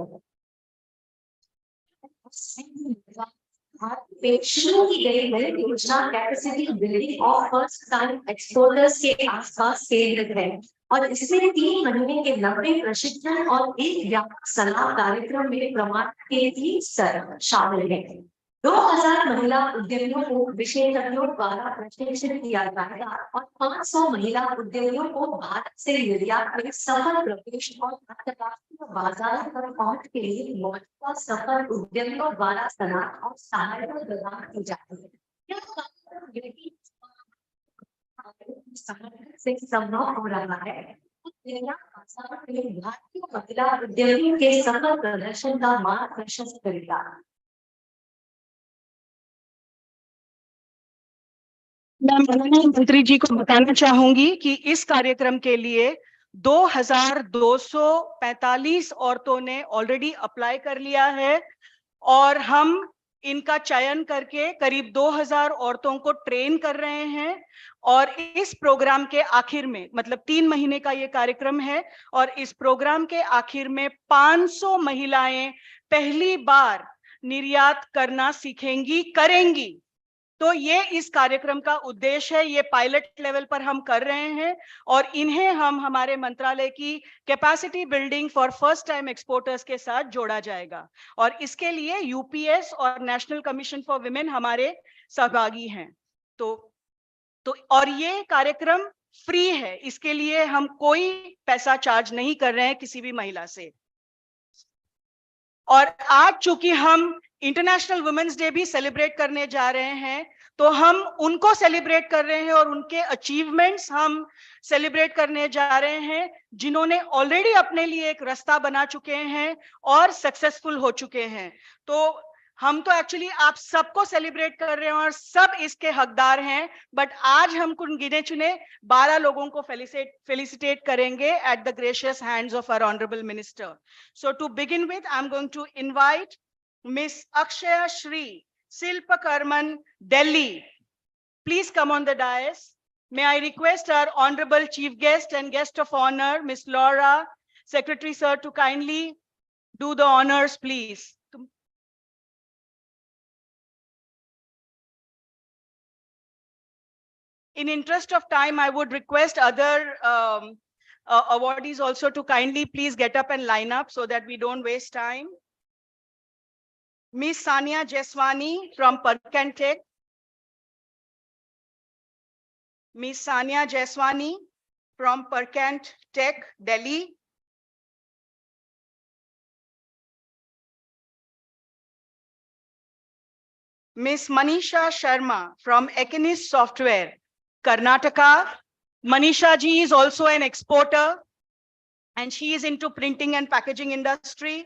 शुरू की गई नई योजना capacity building of first time exporters के आसपास केंद्रित है और इसमें 3 महीने के लंबे प्रशिक्षण और एक व्यापक सलाह कार्यक्रम में प्रमाण के 3 स्तर शामिल हैं। 2000 महिला उद्यमियों को विशेषज्ञों द्वारा प्रशिक्षित किया जाएगा और 500 महिला उद्यमियों को भारत से निर्यात में सफल प्रवेश और अंतर्राष्ट्रीय बाजार तक पहुंच के लिए मौजूदा सफल उद्यमियों द्वारा सलाह और सहायता प्रदान की जाती है। से संभव हो रहा है। भारतीय महिला उद्यमियों के सफल प्रदर्शन का मार्ग प्रशस्त करेगा। मैं माननीय मंत्री जी को बताना चाहूंगी कि इस कार्यक्रम के लिए 2245 औरतों ने ऑलरेडी अप्लाई कर लिया है और हम इनका चयन करके करीब 2000 औरतों को ट्रेन कर रहे हैं और इस प्रोग्राम के आखिर में, मतलब 3 महीने का ये कार्यक्रम है और इस प्रोग्राम के आखिर में 500 महिलाएं पहली बार निर्यात करना सीखेंगी, करेंगी। तो ये इस कार्यक्रम का उद्देश्य है। ये पायलट लेवल पर हम कर रहे हैं और इन्हें हम हमारे मंत्रालय की capacity building for first time exporters के साथ जोड़ा जाएगा और इसके लिए यूपीएस और नेशनल कमीशन फॉर विमेन हमारे सहभागी हैं। तो और ये कार्यक्रम फ्री है, इसके लिए हम कोई पैसा चार्ज नहीं कर रहे हैं किसी भी महिला से। और आज चूंकि हम इंटरनेशनल वुमेन्स डे भी सेलिब्रेट करने जा रहे हैं, तो हम उनको सेलिब्रेट कर रहे हैं और उनके अचीवमेंट्स हम सेलिब्रेट करने जा रहे हैं जिन्होंने ऑलरेडी अपने लिए एक रास्ता बना चुके हैं और सक्सेसफुल हो चुके हैं। तो हम तो एक्चुअली आप सबको सेलिब्रेट कर रहे हैं और सब इसके हकदार हैं, बट आज हम कुछ गिने चुने 12 लोगों को फेलिसिटेट करेंगे at the gracious hands of our honourable minister. So to begin with, I am going to invite miss Akshaya Shri, Silpakarman, Delhi. Please come on the dais. May I request our honorable chief guest and guest of honor, Miss Laura, Secretary Sir, to kindly do the honors, please. In interest of time, I would request other awardees also to kindly please get up and line up so that we don't waste time. Miss Sania Jeswani from Percantech. Miss Sania Jeswani from Percantech, Delhi. Miss Manisha Sharma from Ekinis Software, Karnataka. Manisha ji is also an exporter and she is into printing and packaging industry.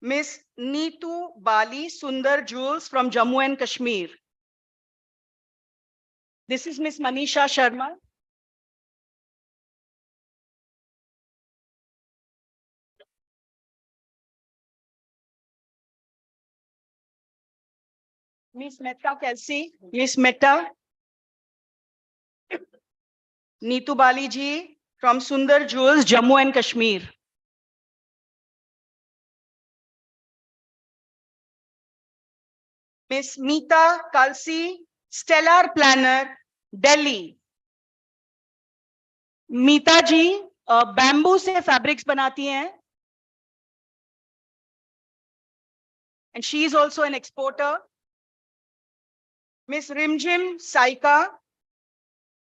Miss Neetu Bali Sundar Jules from Jammu and Kashmir. This is Miss Manisha Sharma. Miss Mehta Kelsey. Miss Mehta. Neetu Bali ji from Sundar Jules, Jammu and Kashmir. Miss Meeta Kalsi, Stellar Planner, Delhi. Meeta ji bamboo से fabrics बनाती हैं and she is also an exporter. Miss Rimjim Saika,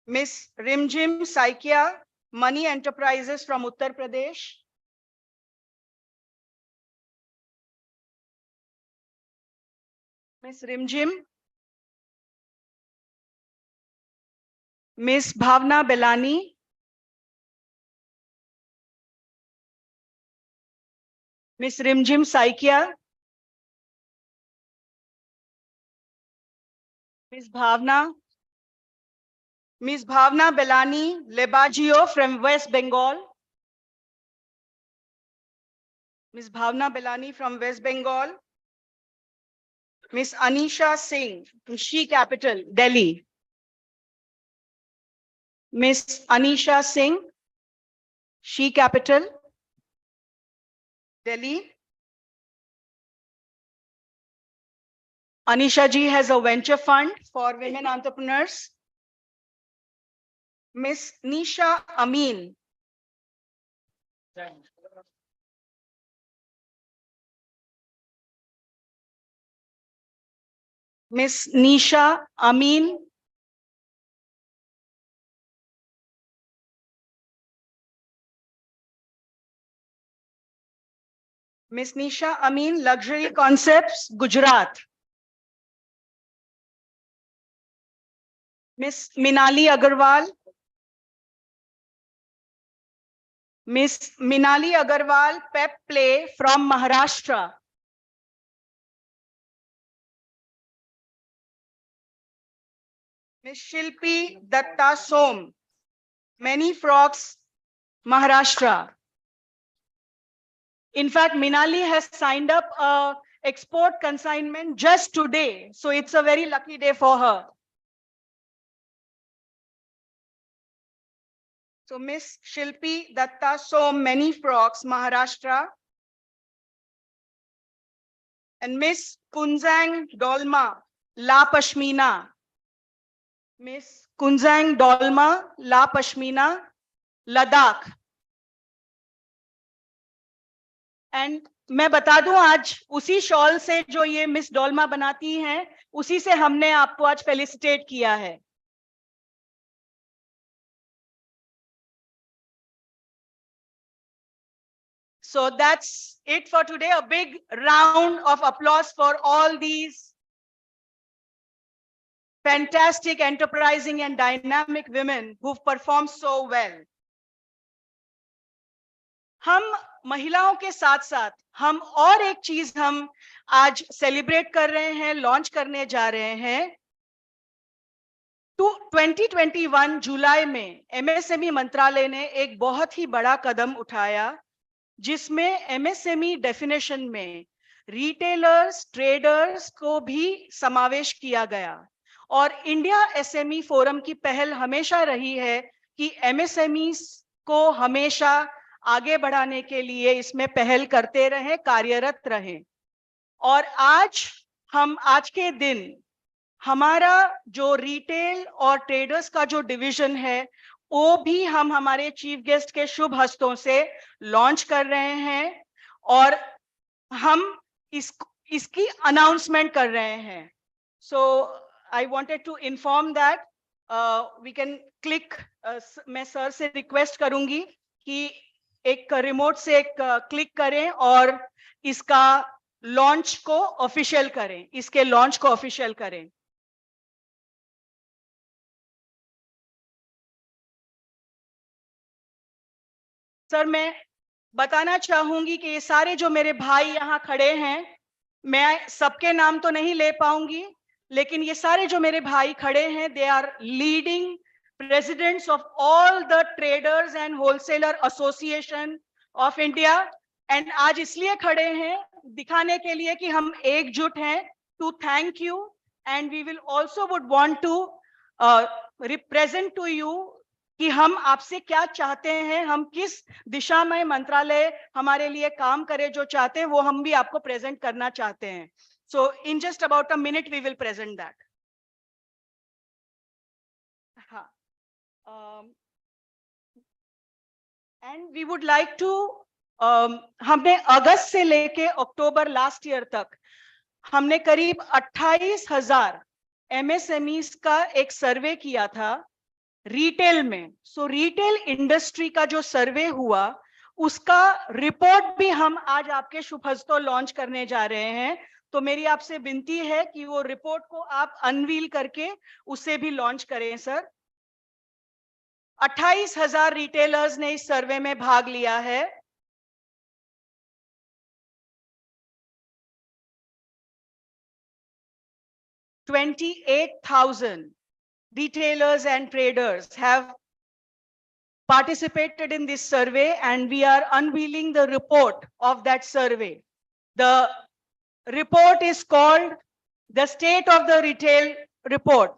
Miss Rimjim Saikia, Money Enterprises from Uttar Pradesh. Miss Rimjim. Miss Bhavna Belani. Miss Rimjim Saikia. Miss Bhavna. Miss Bhavna Belani Lebagio from West Bengal. Miss Bhavna Belani from West Bengal. Miss Anisha Singh, She Capital, Delhi. Miss Anisha Singh, She Capital, Delhi. Anisha ji has a venture fund for women entrepreneurs. Miss Nisha Amin. Miss Nisha Amin. Miss Nisha Amin, Luxury Concepts, Gujarat. Miss Minali Agarwal. Miss Minali Agarwal, Pep Play from Maharashtra. Miss Shilpi Datta Som, Many Frocks, Maharashtra. In fact, Minali has signed up a export consignment just today. So it's a very lucky day for her. So Miss Shilpi Datta Som, Many Frocks, Maharashtra. And Miss Kunzang Dolma, La Pashmina. Miss Kunzang Dolma, La Pashmina, Ladakh. And मैं बता दूं आज उसी shawl से जो ये miss Dolma बनाती हैं उसी से हमने आपको आज फेलिसिटेट किया है. So that's it for today. A big round of applause for all these fantastic, enterprising and dynamic women who've performed so well. हम महिलाओं के साथ साथ हम और एक चीज हम आज सेलिब्रेट कर रहे हैं, लॉन्च करने जा रहे हैं. 2021 जुलाई में एमएसएमई मंत्रालय ने एक बहुत ही बड़ा कदम उठाया जिसमें एमएसएमई डेफिनेशन में रिटेलर्स, ट्रेडर्स को भी समावेश किया गया. और इंडिया एसएमई फोरम की पहल हमेशा रही है कि एमएसएमई को हमेशा आगे बढ़ाने के लिए इसमें पहल करते रहें, कार्यरत रहें. और आज के दिन हमारा जो रिटेल और ट्रेडर्स का जो डिवीजन है वो भी हम हमारे चीफ गेस्ट के शुभ हस्तों से लॉन्च कर रहे हैं और हम इसकी अनाउंसमेंट कर रहे हैं. So I wanted to inform that we can click. मैं सर से रिक्वेस्ट करूंगी कि एक रिमोट से एक क्लिक करें और इसका लॉन्च को ऑफिशियल करें, इसके लॉन्च को ऑफिशियल करें। सर, मैं बताना चाहूंगी कि ये सारे जो मेरे भाई यहाँ खड़े हैं, मैं सबके नाम तो नहीं ले पाऊंगी, लेकिन ये सारे जो मेरे भाई खड़े हैं, they are leading presidents of all the traders and wholesaler association of India, and आज इसलिए खड़े हैं दिखाने के लिए कि हम एकजुट हैं, to thank you, and we will also would want to represent to you कि हम आपसे क्या चाहते हैं, हम किस दिशा में मंत्रालय हमारे लिए काम करे, जो चाहते हैं वो हम भी आपको प्रेजेंट करना चाहते हैं। So in just about a minute we will present that. हाँ, and we would like to हमने अगस्त से लेके अक्टूबर लास्ट ईयर तक हमने करीब 28,000 MSMEs का एक सर्वे किया था रिटेल में। सो रिटेल इंडस्ट्री का जो सर्वे हुआ उसका रिपोर्ट भी हम आज आपके शुभ हस्तों लॉन्च करने जा रहे हैं। तो मेरी आपसे विनती है कि वो रिपोर्ट को आप अनवील करके उसे भी लॉन्च करें सर। 28,000 रिटेलर्स ने इस सर्वे में भाग लिया है। $28,000 retailers and traders have participated in this survey, and we are unveiling the report of that survey. The report is called the State of the Retail Report.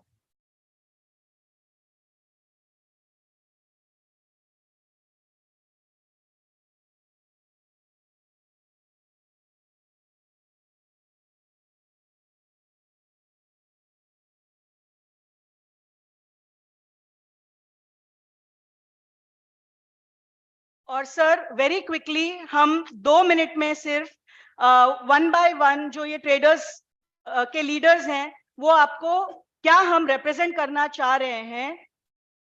और सर वेरी क्विकली हम 2 minute में सिर्फ one by one जो ये traders के leaders हैं वो आपको क्या हम रिप्रेजेंट करना चाह रहे हैं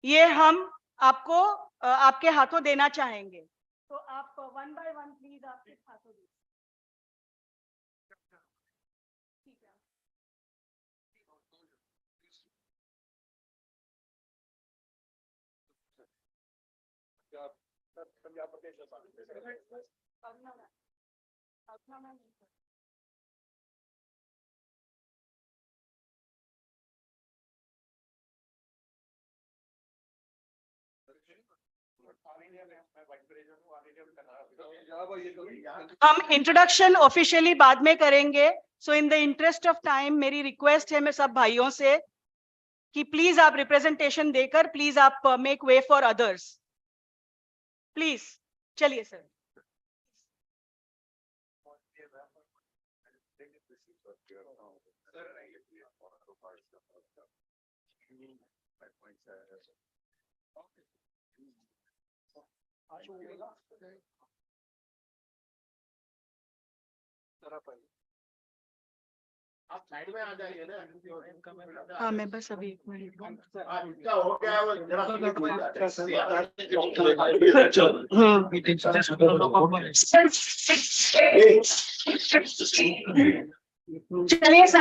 ये हम आपको आपके हाथों देना चाहेंगे। तो आप वन बाय वन प्लीज आपके हाथों दीजिए। हम इंट्रोडक्शन ऑफिशियली बाद में करेंगे। So in the interest of time मेरी रिक्वेस्ट है मैं सब भाइयों से कि प्लीज आप रिप्रेजेंटेशन देकर प्लीज आप make way for others please. चलिए सर। आप साइड में आ जाइए ना। हाँ मैं बस अभी 1 मिनट क्या हो गया वो जरा चलिए सर। चलिए ऐसा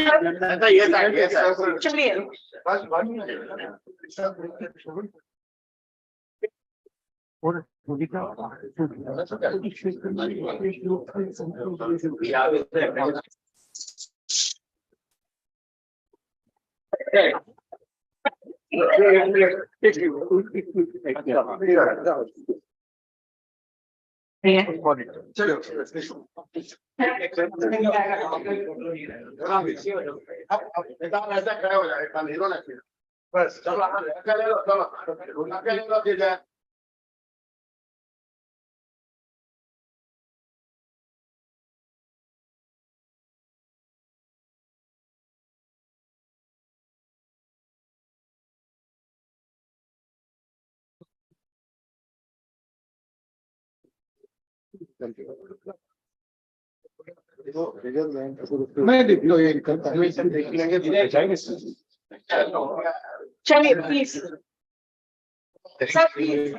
खड़ा हो जाए बस चलो मैं देख लो ये देख लेंगे जाएंगे। चलिए प्लीज सर प्लीज।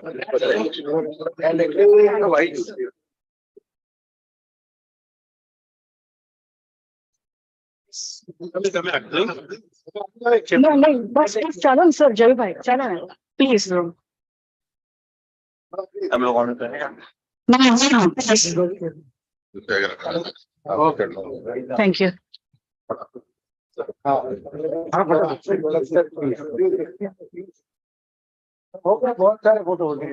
नहीं बस चलो सर जय भाई चलो प्लीज थैंक यू बहुत सारे फोटो हो गए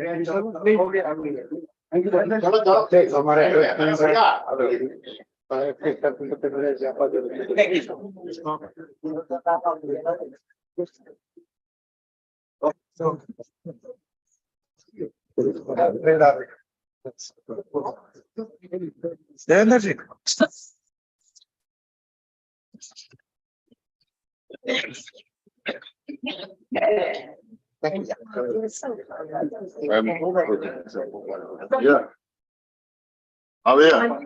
Yeah. A ver,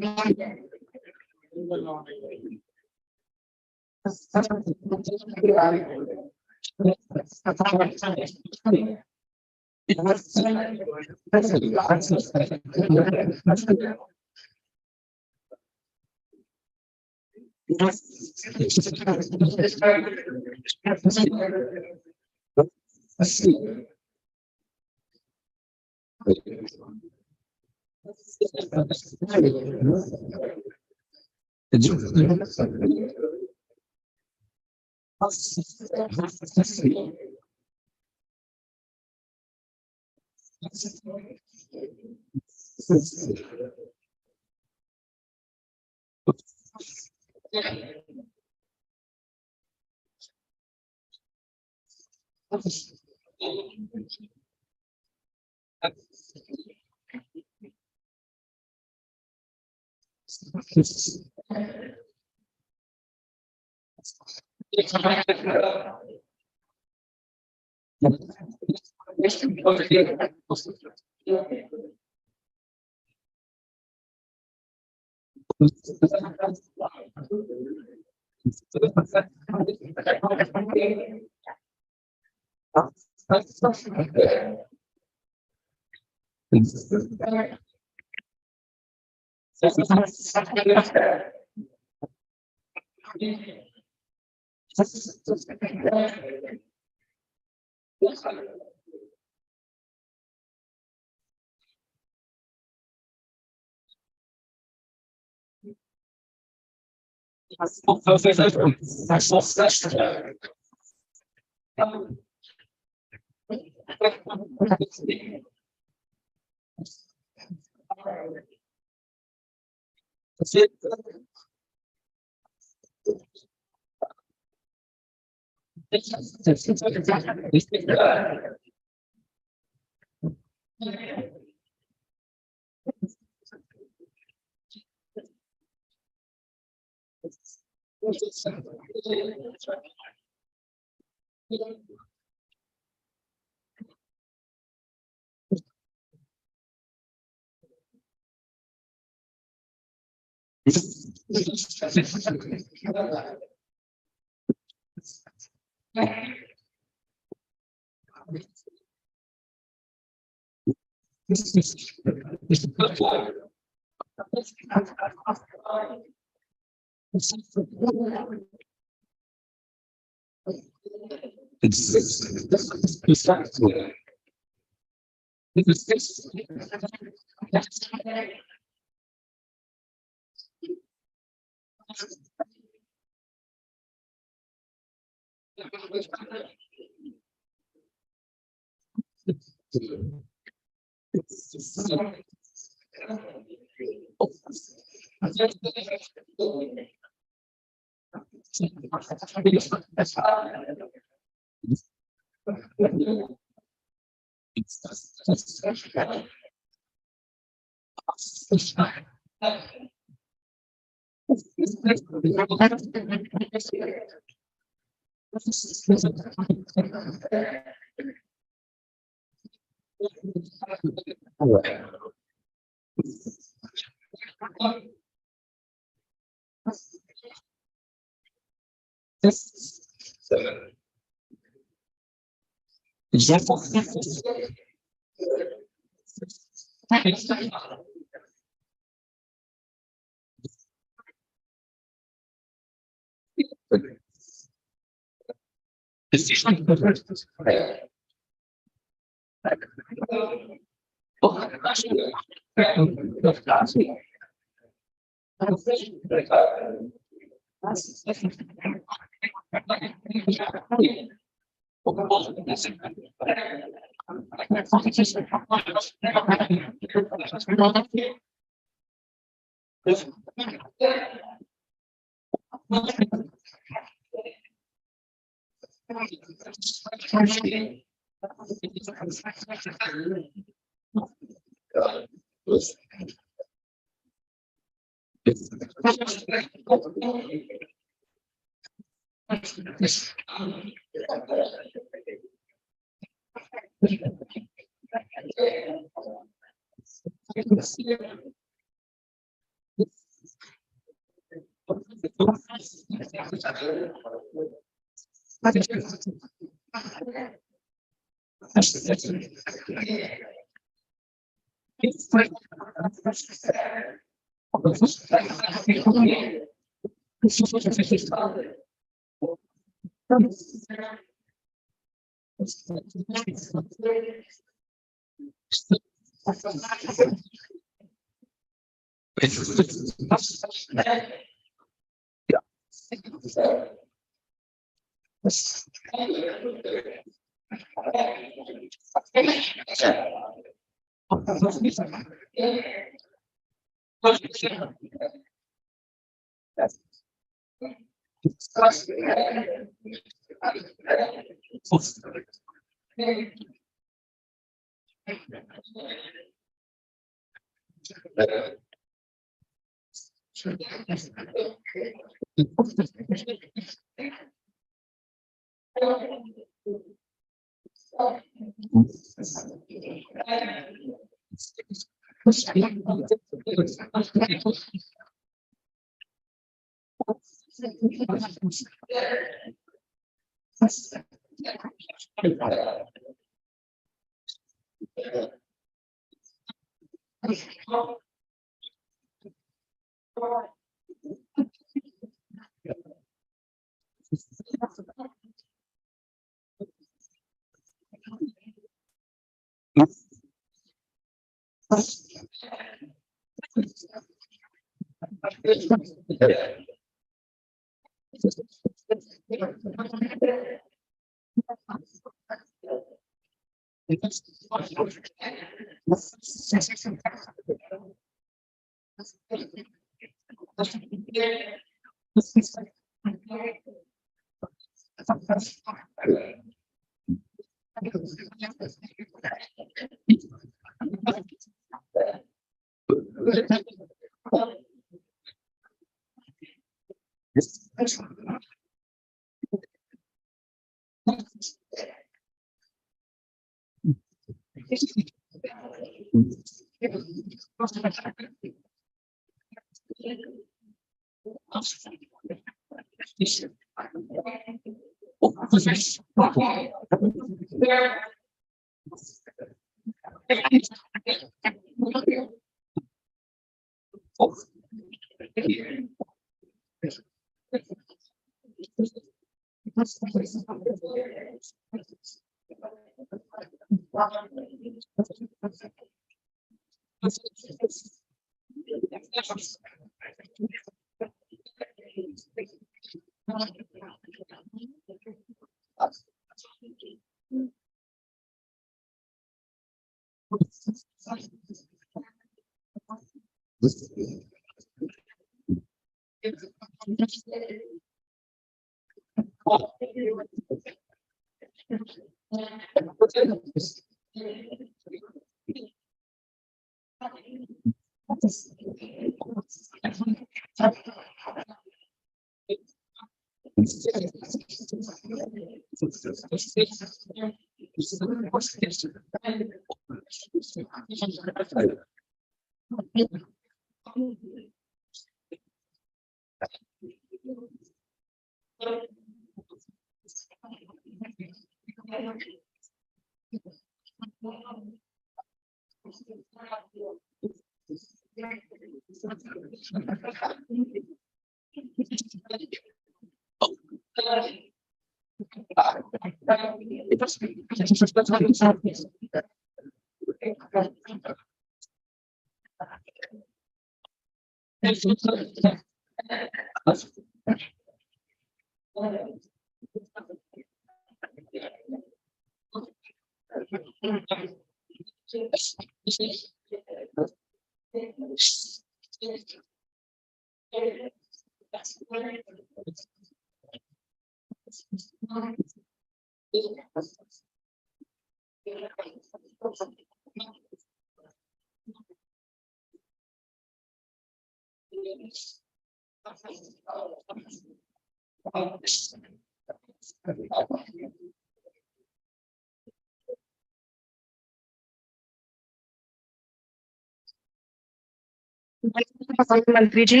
मंत्री जी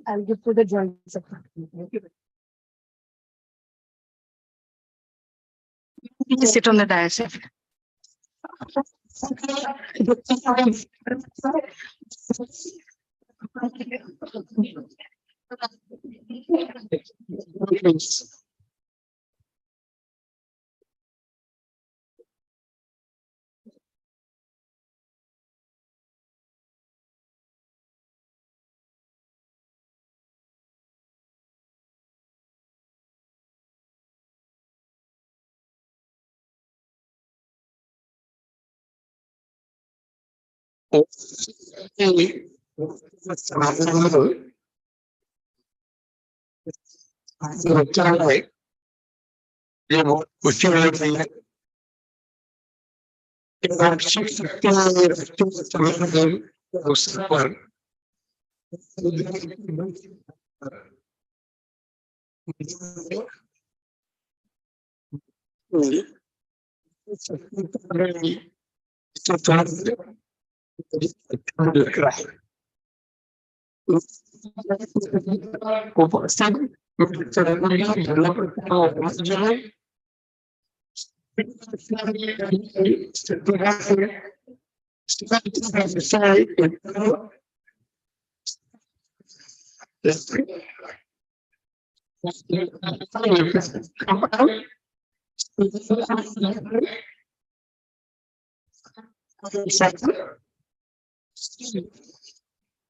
I'll give to the joint secretary. Please sit on the dais. Please.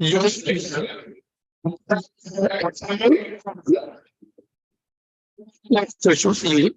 Yes, please. Yes, social feeling.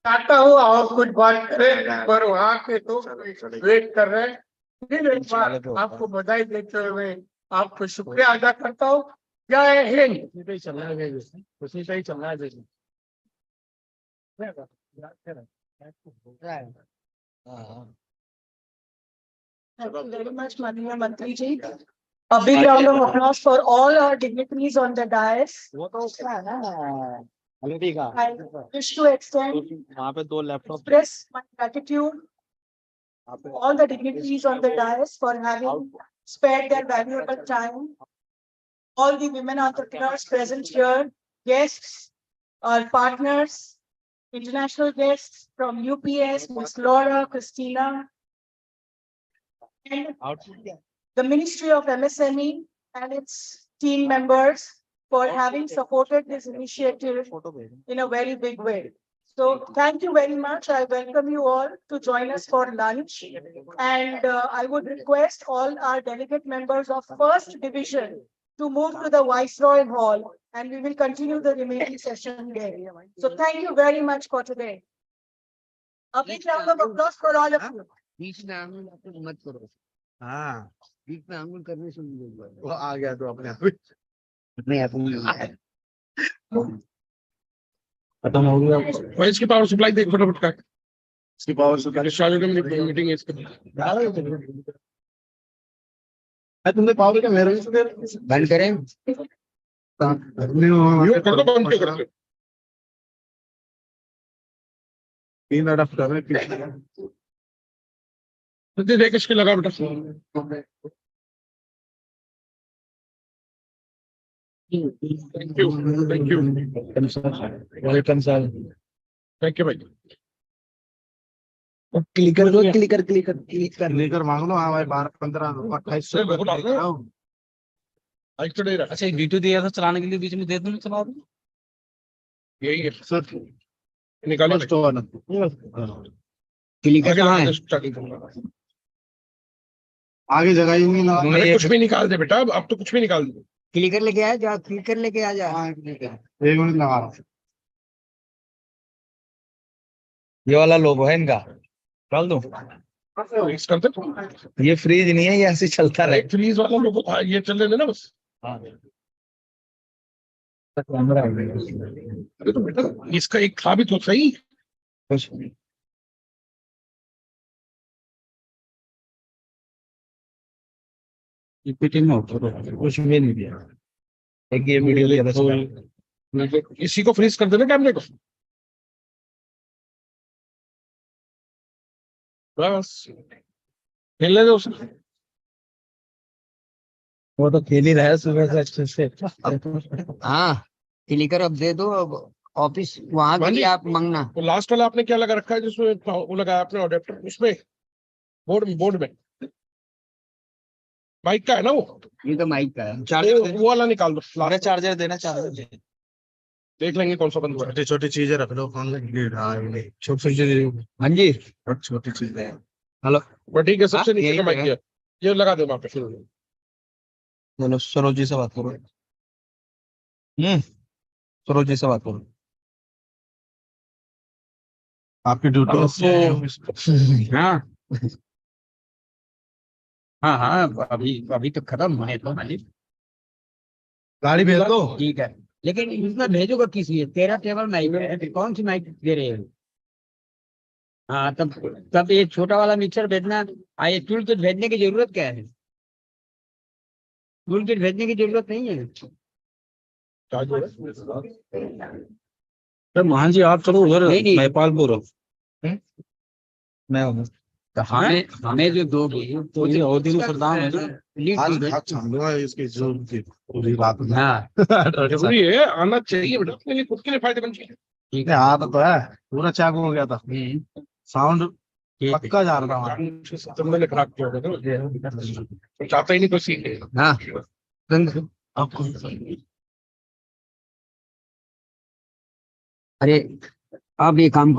चाहता हूँ और कुछ बात करें पर वहाँ के तो वेट कर रहे हैं। फिर एक बार आपको बधाई देते हुए आपको शुक्रिया अदा करता हूँ। जय हिंद। चलना है उसी से ही चलना है। Thank you very much, Manuya Mantriji. A big round of applause for all our dignitaries on the dais. I wish to express my gratitude to all the dignitaries on the dais for having spared their valuable time. All the women entrepreneurs present here, guests, our partners, international guests from UPS, Ms. Laura, Christina, and the Ministry of MSME and its team members for having supported this initiative in a very big way. So thank you very much. I welcome you all to join us for lunch. And I would request all our delegate members of First Division to move to the Viceroy Hall, and we will continue the remaining session there. So thank you very much for today. A big round of applause for all of you. बीच में आंगुल मत करो। हाँ, बीच में आंगुल करने से वो आ गया तो अपने आप नहीं आता। खत्म हो गया। भाई इसकी पावर सप्लाई देख फटाफट का। इसकी पावर सप्लाई स्टार्ट मीटिंग है इसके। तुमने पावर का मेरे से बंद करें। म्यूट कर दो, बंद क्यों कर दो? तीन अडप कर रहे हैं। तो देख इसके लगा बेटा। Thank you. Thank you. Welcome, sir. Thank you, भाई। क्लिकर दो, क्लिकर मांग लो। हाँ भाई, 12-15-28 अच्छा वीडियो दिया था चलाने के लिए, बीच में दे दूं, चला दूं। यही है सर, निकालो क्लिकर कहाँ है? आगे जगह ही नहीं लगा। अरे कुछ भी निकाल दे बेटा, अब तो कुछ भी निकाल दे। क्लिकर लेके आया जा, क्लिकर लेके आ जा। एक मिनट लगा। ये वाला लोगो है इनका, डाल दो। ये फ्रीज नहीं है, ये ऐसे चलता रहे। फ्रीज वाला लोगो ये चल रहे ना बस। हाँ। अरे तो बेटा इसका एक था भी तो सही। मीटिंग में होता तो कुछ भी नहीं दिया। एक ये वीडियो दिया था। इसी को फ्रीज कर देना कैमरे को बस खेलने दो उसे। वो तो खेल ही रहा है सुबह से अच्छे से। हाँ क्लिकर अब दे दो, अब ऑफिस वहां के लिए आप मांगना। तो लास्ट वाला आपने क्या लगा रखा है जिसमें वो लगाया आपने अडेप्टर उसमें बोर्ड में माइक का है ना वो। ये तो माइक का है। चार्जर वो वाला निकाल दो। चार्जर देना, चार्जर देख लेंगे कौन सा बंद हुआ है। छोटी छोटी चीजें रख लो फोन में। छोटी चीजें। हाँ जी छोटी चीजें। हेलो बट ठीक है सबसे हाँ, नीचे यही का माइक है। दिया ये लगा दो वहां पे। चलो सरोज जी से बात करो। सरोज जी से बात करो। आपकी ड्यूटी। हाँ हाँ हाँ अभी अभी तो खत्म होने तो मालिक। गाड़ी भेज दो ठीक है, लेकिन इसमें भेजोगा किस लिए? तेरा टेबल माइक है, कौन सी माइक दे रहे हो? हाँ तब ये छोटा वाला मिक्सर भेजना। ये टूल किट भेजने की जरूरत क्या है? टूल किट भेजने की जरूरत नहीं है। तो मोहन जी आप चलो उधर नेपालपुर। मैं हूँ। तो हमें जो दोगे तो ये और दिन प्रदान है ना। इसकी पूरी रात हाँ जरूरी है आना चाहिए बेटा अपने लिए खुद के लिए फायदेमंद चीज है। ठीक है। हाँ तो है पूरा चाकू हो गया था। साउंड पक्का जा रहा था। तुमने लिख रखा होगा तो चाहता ही नहीं कोई सीखे। हाँ आपको अरे आप ये काम